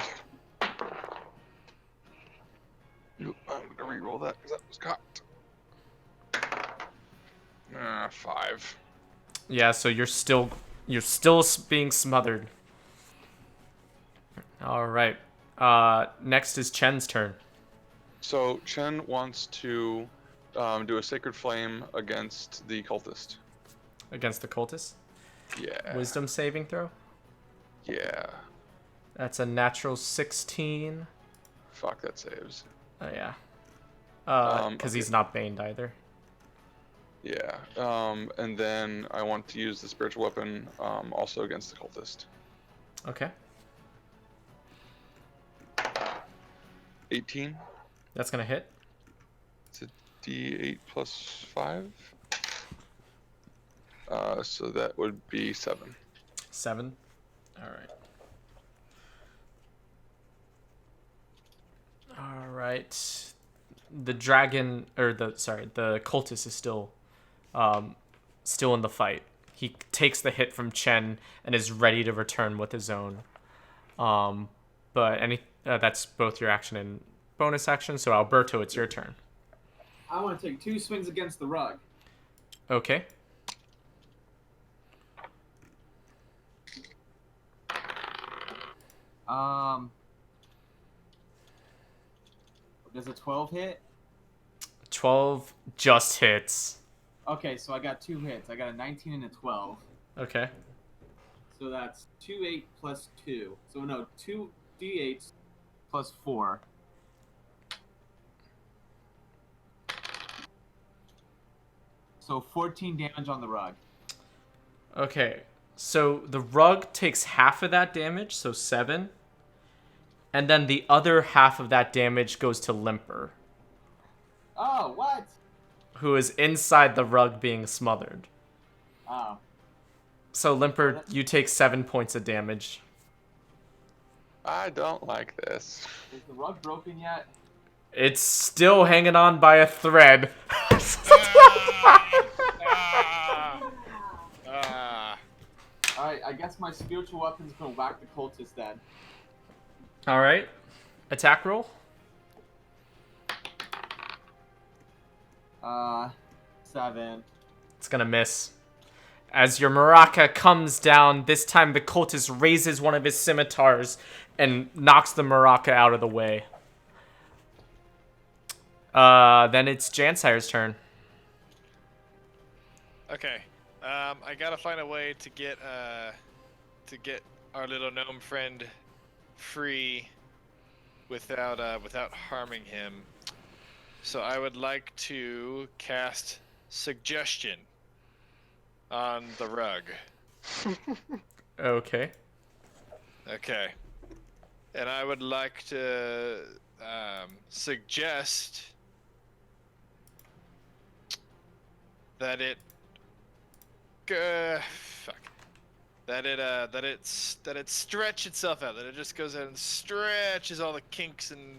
re-roll that because that was cocked. 5. Yeah, so you're still being smothered. All right. Next is Chen's turn. So Chen wants to do a Sacred Flame against the cultist. Against the cultist. Yeah. Wisdom saving throw. Yeah. That's a natural 16. Fuck, that saves. Oh yeah. Because Okay. he's not baned either. Yeah. And then I want to use the spiritual weapon also against the cultist. Okay. 18. That's gonna hit. It's a D8 plus 5. So that would be 7. 7. All right. All right. The dragon, or the cultist is still in the fight. He takes the hit from Chen and is ready to return with his own. But that's both your action and bonus action. So Alberto, it's your turn. I want to take 2 swings against the rug. Okay. Does a 12 hit? 12 just hits. Okay, so I got 2 hits. I got a 19 and a 12. Okay. So that's 2 8 plus 2. So no, 2 d8s plus 4. So 14 damage on the rug. Okay. So the rug takes half of that damage, so 7. And then the other half of that damage goes to Limper, Oh, what? who is inside the rug being smothered. Oh. So Limper, you take 7 points of damage. I don't like this. Is the rug broken yet? It's still hanging on by a thread. Alright, I guess my spiritual weapon's gonna whack the cultist then. All right. Attack roll. 7. It's gonna miss. As your maraca comes down, this time the cultist raises one of his scimitars and knocks the maraca out of the way. Then it's Jansire's turn. Okay. I gotta find a way to get our little gnome friend free without harming him. So I would like to cast Suggestion on the rug. Okay. Okay. And I would like to suggest that it that it stretch itself out, that it just goes out and stretches all the kinks and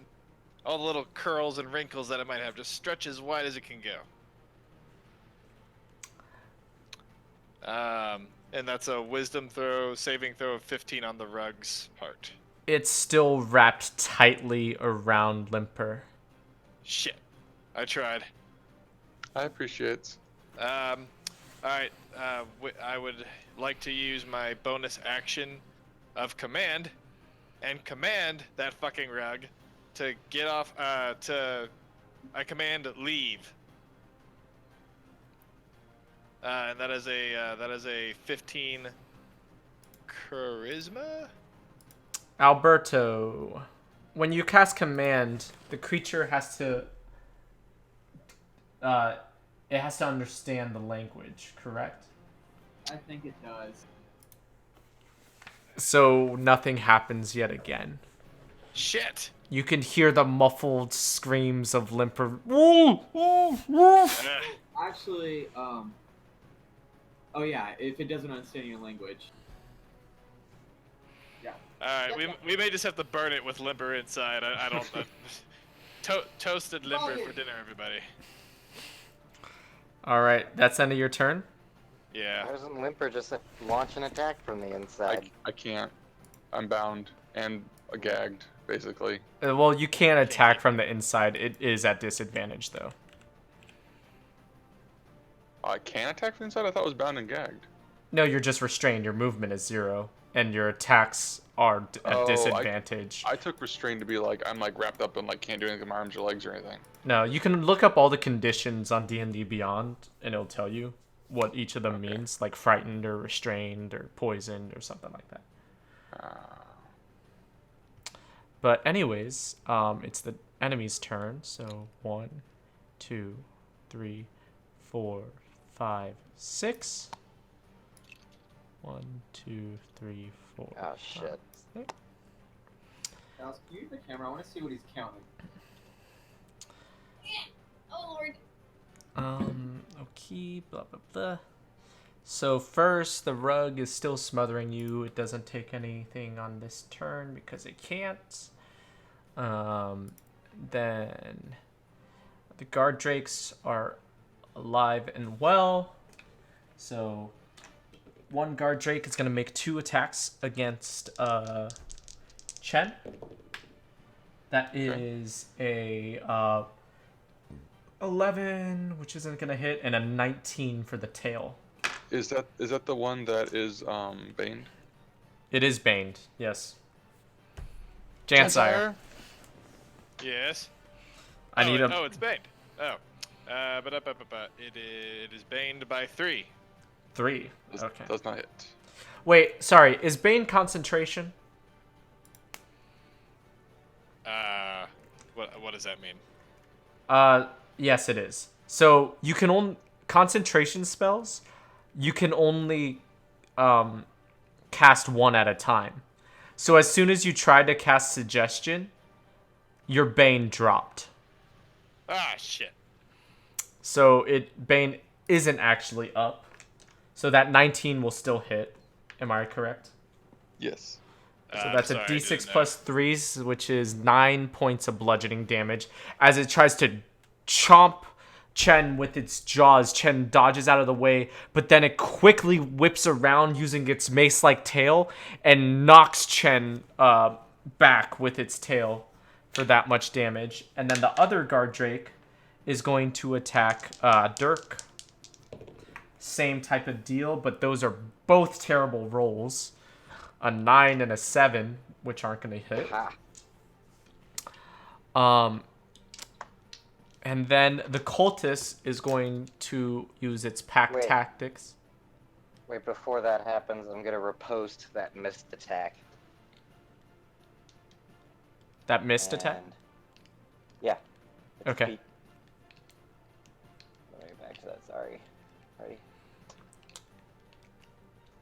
all the little curls and wrinkles that it might have, just stretch as wide as it can go. And that's a wisdom saving throw of 15 on the rug's part. It's still wrapped tightly around Limper. Shit. I tried. I appreciate it. Alright, I would like to use my bonus action of command and command that fucking rug to get off, I command leave. And that is a 15 charisma? Alberto, when you cast command, the creature has to understand the language, correct? I think it does. So nothing happens yet again. Shit! You can hear the muffled screams of Limper. Actually, oh yeah, if it doesn't understand your language. Yeah. Alright, we may just have to burn it with Limper inside. I don't know. Toasted Limper for dinner, everybody. All right, that's the end of your turn. Yeah. Why doesn't Limper just launch an attack from the inside? I can't. I'm bound and gagged. basically. Well, you can't attack from the inside. It is at disadvantage, though. I can attack from inside? I thought it was bound and gagged. No, you're just restrained. Your movement is 0, and your attacks are at disadvantage. I took restrained to be like, I'm like wrapped up and like can't do anything with my arms or legs or anything. No, you can look up all the conditions on D&D Beyond, and it'll tell you what each of them means, like frightened or restrained or poisoned or something like that. But anyways, it's the enemy's turn. So 1, 2, 3, 4, 5, 6. 1, 2, 3, 4. Oh shit. 5, 6. Alex, can you use the camera? I want to see what he's counting. Oh lord. Okay, blah blah blah. So first, the rug is still smothering you. It doesn't take anything on this turn because it can't. Then the guard drakes are alive and well. So one guard drake is going to make 2 attacks against Chen. That is a 11, which isn't going to hit, and a 19 for the tail. Is that the one that is baned? It is baned, yes. Jansire. Yes. I need a... Oh, it's baned. Oh. It is baned by 3. 3. Okay. Does not hit. Wait, sorry. Is Bane concentration? What does that mean? Yes, it is. So you can only concentration spells. You can only cast 1 at a time. So as soon as you try to cast suggestion, your Bane dropped. Ah, shit. So Bane isn't actually up. So that 19 will still hit. Am I correct? Yes. So that's sorry, a I d6 didn't know. plus 3s, which is 9 points of bludgeoning damage. As it tries to chomp Chen with its jaws, Chen dodges out of the way, but then it quickly whips around using its mace-like tail and knocks Chen back with its tail for that much damage. And then the other guard drake is going to attack Dirk. Same type of deal, but those are both terrible rolls. A 9 and a 7, which aren't going to hit. And then the cultist is going to use its pack tactics. Wait, before that happens, I'm gonna riposte that missed attack. That missed attack? And- Yeah. It's Okay. feet. Let me get back to that, sorry. Ready?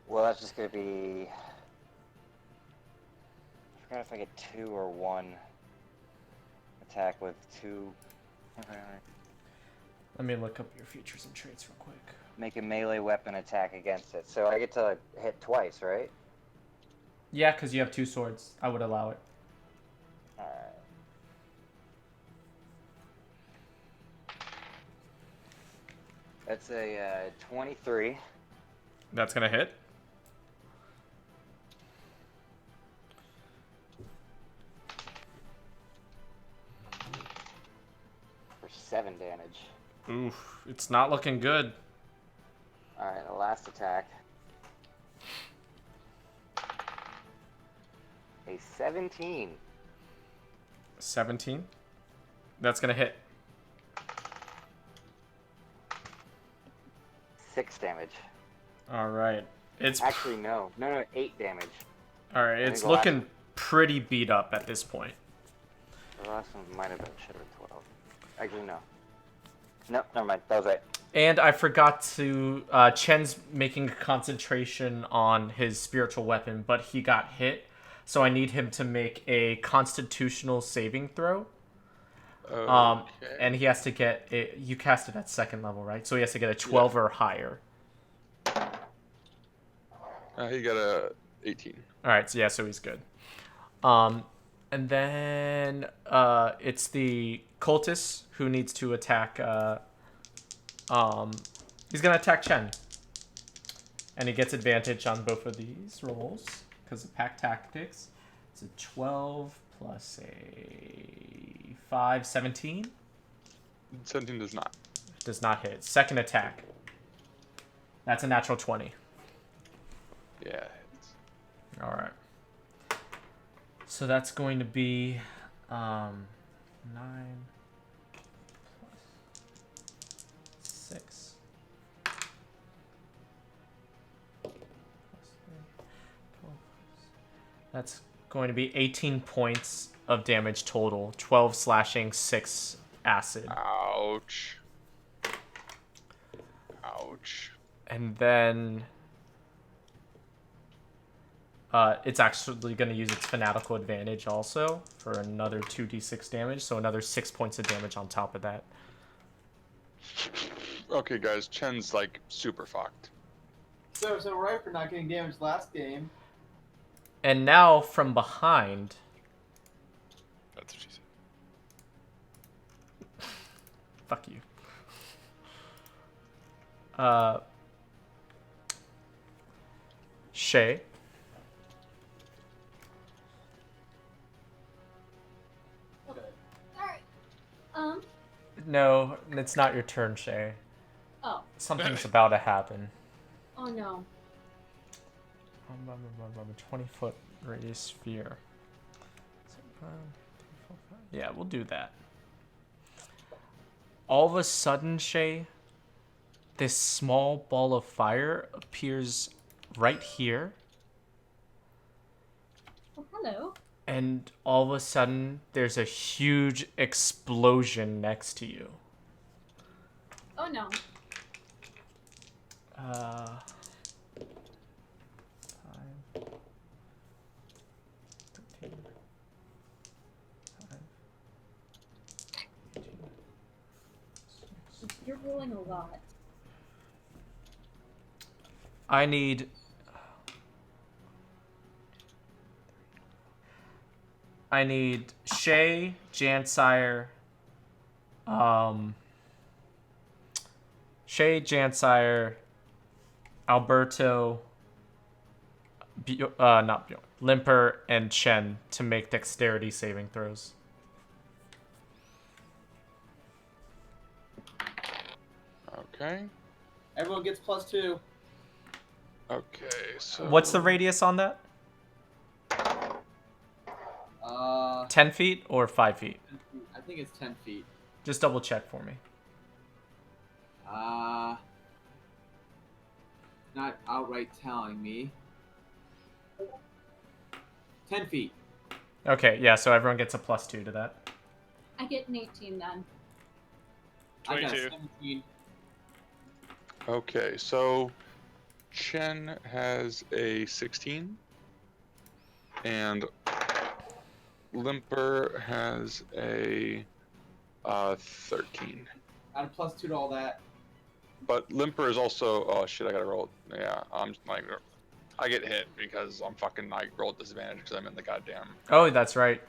Well, that's just gonna be... I forgot if I get 2 or 1 attack with 2... Let me look up your features and traits real quick. Make a melee weapon attack against it. So I get to hit twice, right? Yeah, because you have 2 swords. I would allow it. Alright. That's a 23. That's going to hit. For 7 damage. Oof, it's not looking good. Alright, the last attack. A 17. 17. That's going to hit. 6 damage. All right. It's Actually, no. No, 8 damage. all right. think It's the last looking pretty beat up at this point. The last one might have been, should have been 12. Actually, no. No, never mind. That was right. And I forgot to Chen's making a concentration on his spiritual weapon, but he got hit. So I need him to make a constitutional saving throw. Okay. And he has to get it. You cast it at 2nd level, right? So he has to get a 12 or higher. He got a 18. All right, so yeah, so he's good. And then it's the cultist who needs to attack. He's gonna attack Chen, and he gets advantage on both of these rolls because of pack tactics. It's a 12 plus a 5, 17. 17 does not. Does not hit. Second attack. That's a natural 20. Yeah. All right. So that's going to be 9 plus 6 plus 3, 12. That's going to be 18 points of damage total. 12 slashing, 6 acid. Ouch. Ouch. And then it's actually going to use its fanatical advantage also for another 2d6 damage, so another 6 points of damage on top of that. Okay, guys, Chen's like super fucked. So right for not getting damaged last game. And now from behind, That's what she said. fuck you. Shay. Okay. Alright. No, it's not your turn, Shay. Oh. Something's about to happen. Oh no. 20-foot radius sphere. Yeah, we'll do that. All of a sudden, Shay, this small ball of fire appears right here. Oh, hello. And all of a sudden, there's a huge explosion next to you. Oh no. 5, 13, 5, 18, 6. You're rolling a lot. I need Shay, Jansire, Alberto, not Bjorn, Limper, and Chen to make dexterity saving throws. Okay. Everyone gets +2. Okay, so... What's the radius on that? 10 feet or 5 feet? I think it's 10 feet. Just double check for me. Not outright telling me. 10 feet. Okay, yeah, so everyone gets a +2 to that. I get an 18 then. I got 22. 17. Okay, so Chen has a 16, and Limper has a 13. Add a +2 to all that. But Limper is also... Oh shit, I gotta roll. Yeah, I'm like... I get hit because I rolled disadvantage because I'm in the goddamn... Oh, that's right.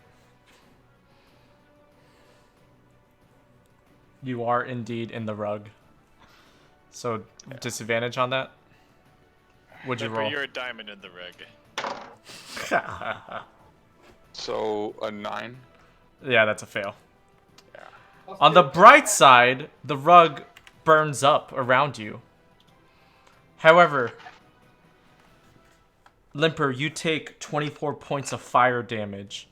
You are indeed in the rug. So, disadvantage on that? What'd you Limper, roll? you're a diamond in the rig. So, a 9. Yeah, that's a fail. Yeah. On the bright side, the rug burns up around you. However, Limper, you take 24 points of fire damage,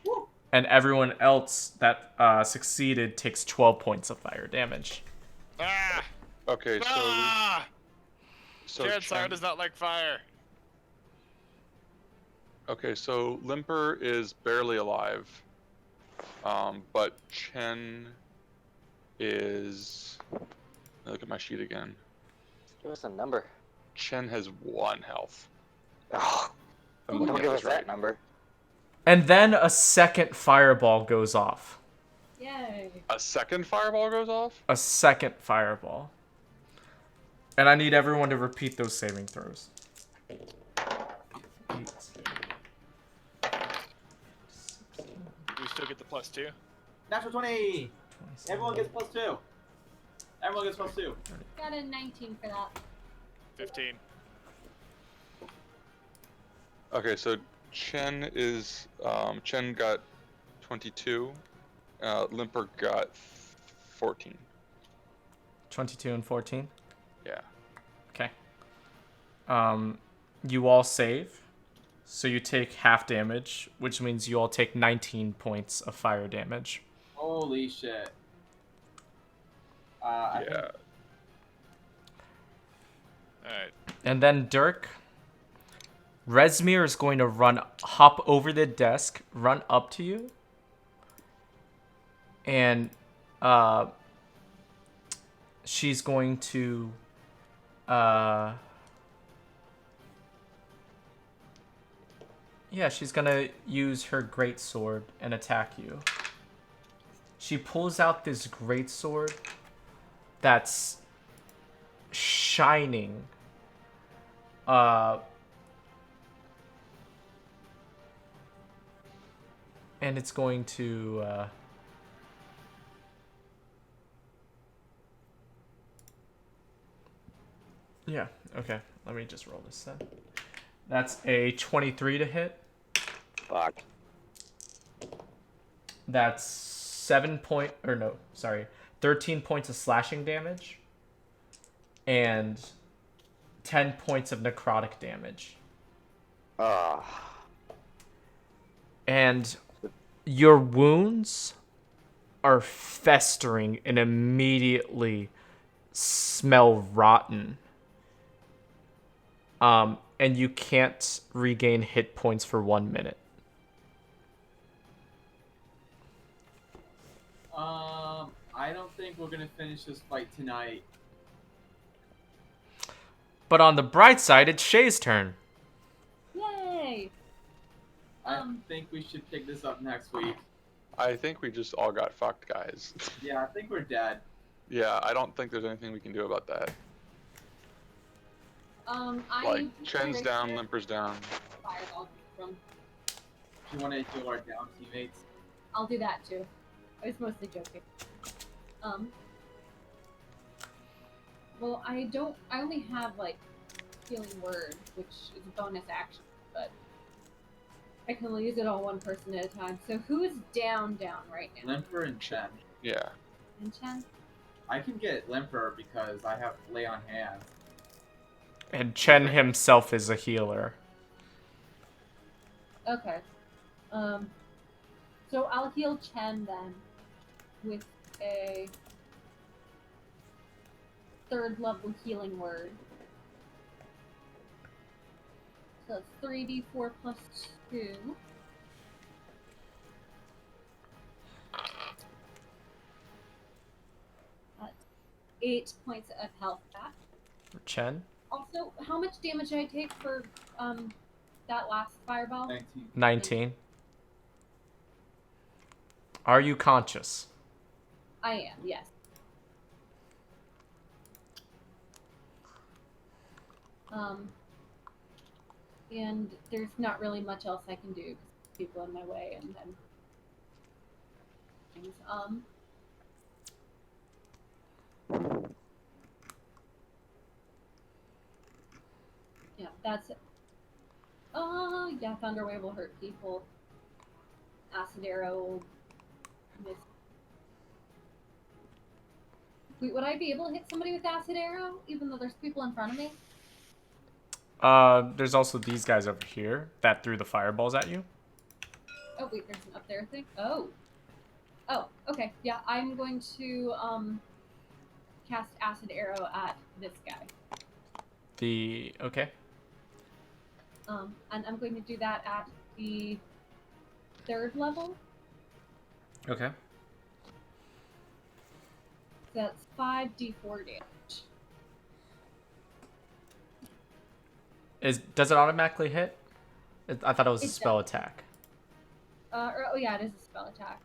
and everyone else that succeeded takes 12 points of fire damage. Ah! Okay, so... Ah! So Jared Chen... does not like fire. Okay, so Limper is barely alive, but Chen is... Let me look at my sheet again. Give us a number. Chen has 1 health. Oh, I'm don't looking give at us this right that number. And then a second fireball goes off. Yay. A second fireball goes off? A second fireball. And I need everyone to repeat those saving throws. 8. We still get the +2. Natural 20. Everyone gets +2. Everyone gets +2. Got a 19 for that. 15. Okay, so Chen is... Chen got 22. Limper got 14. 22 and 14. Yeah. Okay. You all save, so you take half damage, which means you all take 19 points of fire damage. Holy shit. Yeah. I think Alright. And then Dirk, Resmir is going to hop over the desk, run up to you, and she's going to she's gonna use her greatsword and attack you. She pulls out this greatsword that's shining. And it's going to yeah, okay. Let me just roll this then. That's a 23 to hit. Fuck. That's 13 points of slashing damage and 10 points of necrotic damage. And your wounds are festering and immediately smell rotten. And you can't regain hit points for 1 minute. I don't think we're gonna finish this fight tonight. But on the bright side, it's Shay's turn. Yay! I think we should pick this up next week. I think we just all got fucked, guys. Yeah, I think we're dead. Yeah, I don't think there's anything we can do about that. Like, Chen's down, Limper's down. Fireball from. Do you want to heal our down teammates? I'll do that too. I was mostly joking. Well, I only have like healing word, which is a bonus action, but I can only use it on one person at a time. So who is down right now? Limper and Chen. Yeah. And Chen? I can get Limper because I have lay on hands. And Chen himself is a healer. Okay. So I'll heal Chen then with a 3rd level healing word. So it's 3d4 plus 2. That's 8 points of health back. For Chen? Also, how much damage did I take for that last fireball? 19. Are you conscious? I am, yes. And there's not really much else I can do because people in my way, and then things. Yeah, that's it. Yeah, Thunderwave will hurt people. Acid Arrow will miss. Wait, would I be able to hit somebody with Acid Arrow, even though there's people in front of me? There's also these guys over here that threw the fireballs at you. Oh, wait, there's an up there thing? Oh. Oh, okay. Yeah, I'm going to, cast Acid Arrow at this guy. Okay. And I'm going to do that at the 3rd level. Okay. That's 5d4 damage. Does it automatically hit? I thought it was a It spell does. attack. Oh yeah, it is a spell attack.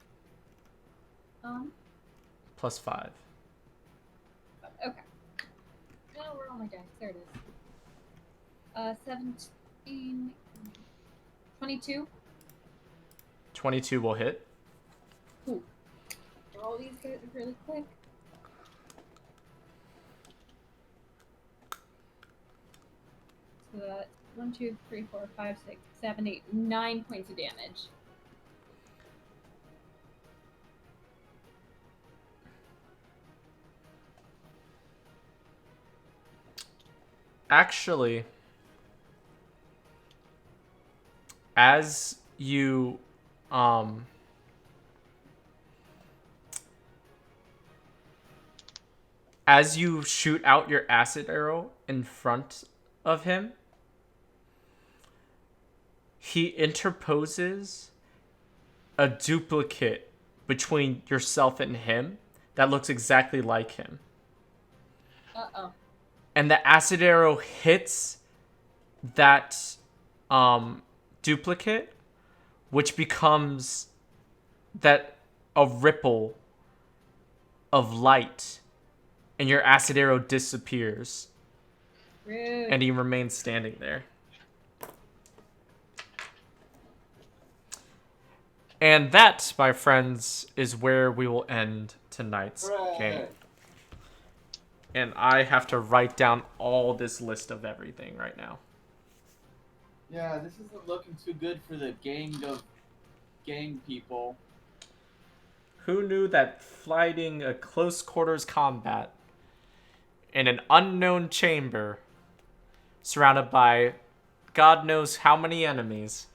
Plus 5. Okay. Oh, where are all my dice? There it is. 17... 22. 22 will hit. Ooh. Roll these guys really quick. So that's 1, 2, 3, 4, 5, 6, 7, 8, 9 points of damage. Actually, as you um as you shoot out your acid arrow in front of him, he interposes a duplicate between yourself and him that looks exactly like him. Uh-oh. And the acid arrow hits that duplicate, which becomes that a ripple of light, and your acid arrow disappears, Rude. and he remains standing there. And that, my friends, is where we will end tonight's game. And I have to write down all this list of everything right now. Yeah, this isn't looking too good for the gang people. Who knew that fighting a close quarters combat in an unknown chamber, surrounded by God knows how many enemies.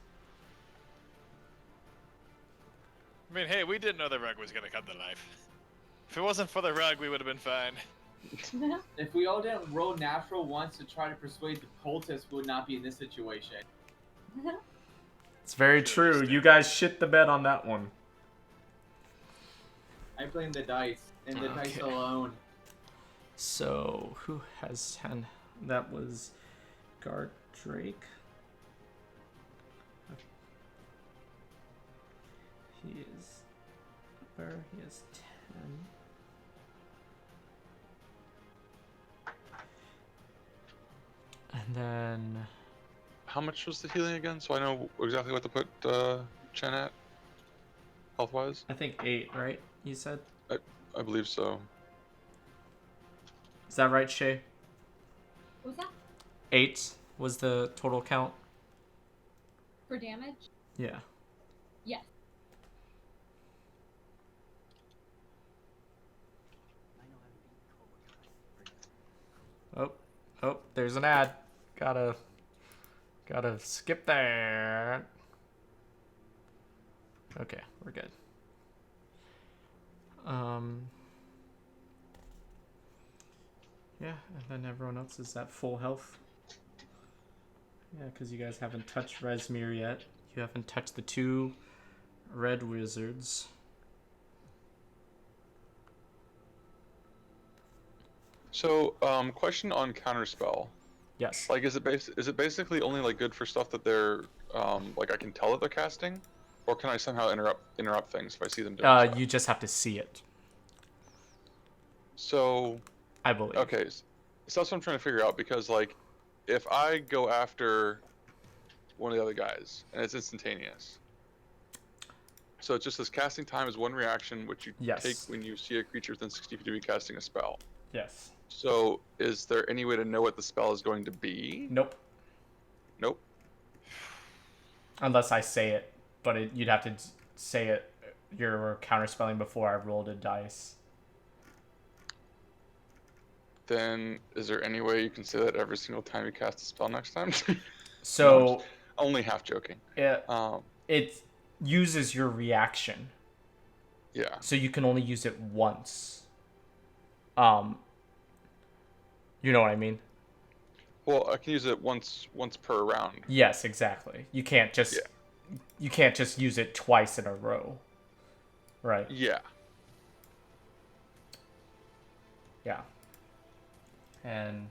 I mean, hey, we didn't know the rug was gonna come to life. If it wasn't for the rug, we would have been fine. If we all didn't roll natural once to try to persuade the cultists, we would not be in this situation. It's very true. You guys shit the bed on that one. I blame the dice, and the dice Okay. alone. So, who has 10? That was Guard Drake. He is upper. He has 10. And then How much was the healing again? So I know exactly what to put Chen at, health-wise. I think 8, right? You said? I believe so. Is that right, Shay? What was that? 8 was the total count? For damage? Yeah. Yes. Oh, there's an ad. Gotta skip that. Okay, we're good. Yeah, and then everyone else is at full health. Yeah, because you guys haven't touched Resmir yet. You haven't touched the 2 red wizards. So, question on counterspell. Yes. Like, is it basically only like good for stuff that they're like I can tell that they're casting, or can I somehow interrupt things if I see them doing so? You just have to see it, So, I believe. okay, so that's what I'm trying to figure out, because like, if I go after one of the other guys and it's instantaneous, so it's just this casting time is 1 reaction which you Yes. take when you see a creature within 60 feet of you casting a spell. Yes. So, is there any way to know what the spell is going to be? Nope. Nope. Unless I say it, but you'd have to say it. Your counterspelling before I rolled a dice. Then, is there any way you can say that every single time you cast a spell next time? So Only half joking. it uses your reaction, Yeah. so you can only use it once. You know what I mean? Well, I can use it once per round. Yes, exactly. You can't just use it twice in a row, right? Yeah. Yeah. And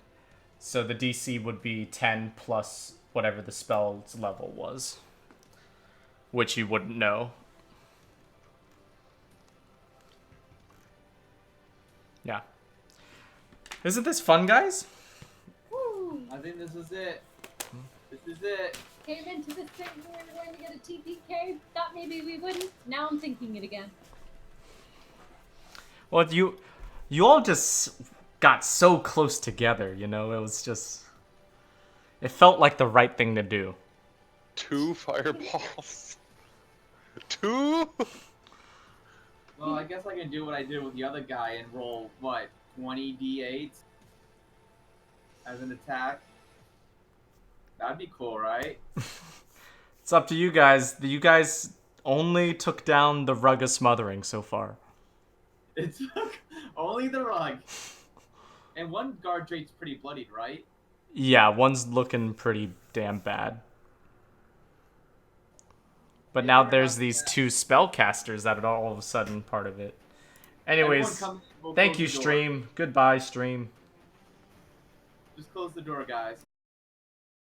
so the DC would be 10 plus whatever the spell's level was, which you wouldn't know. Yeah. Isn't this fun, guys? Woo! I think this is it. This is it. Came into this thing we were going to get a TPK. Thought maybe we wouldn't. Now I'm thinking it again. Well, you all just got so close together, you know? It was just... It felt like the right thing to do. 2 fireballs. 2? Well, I guess I can do what I did with the other guy and roll, what, 20 d8s as an attack? That'd be cool, right? It's up to you guys. You guys only took down the rug of smothering so far. It's only the rug. And one guard drape's pretty bloodied, right? Yeah, one's looking pretty damn bad. But Yeah, now we're there's not- these two spellcasters that are all of a sudden part of it. Everyone Anyways, come- we'll thank close you, the door. stream. Goodbye, stream. Just close the door, guys.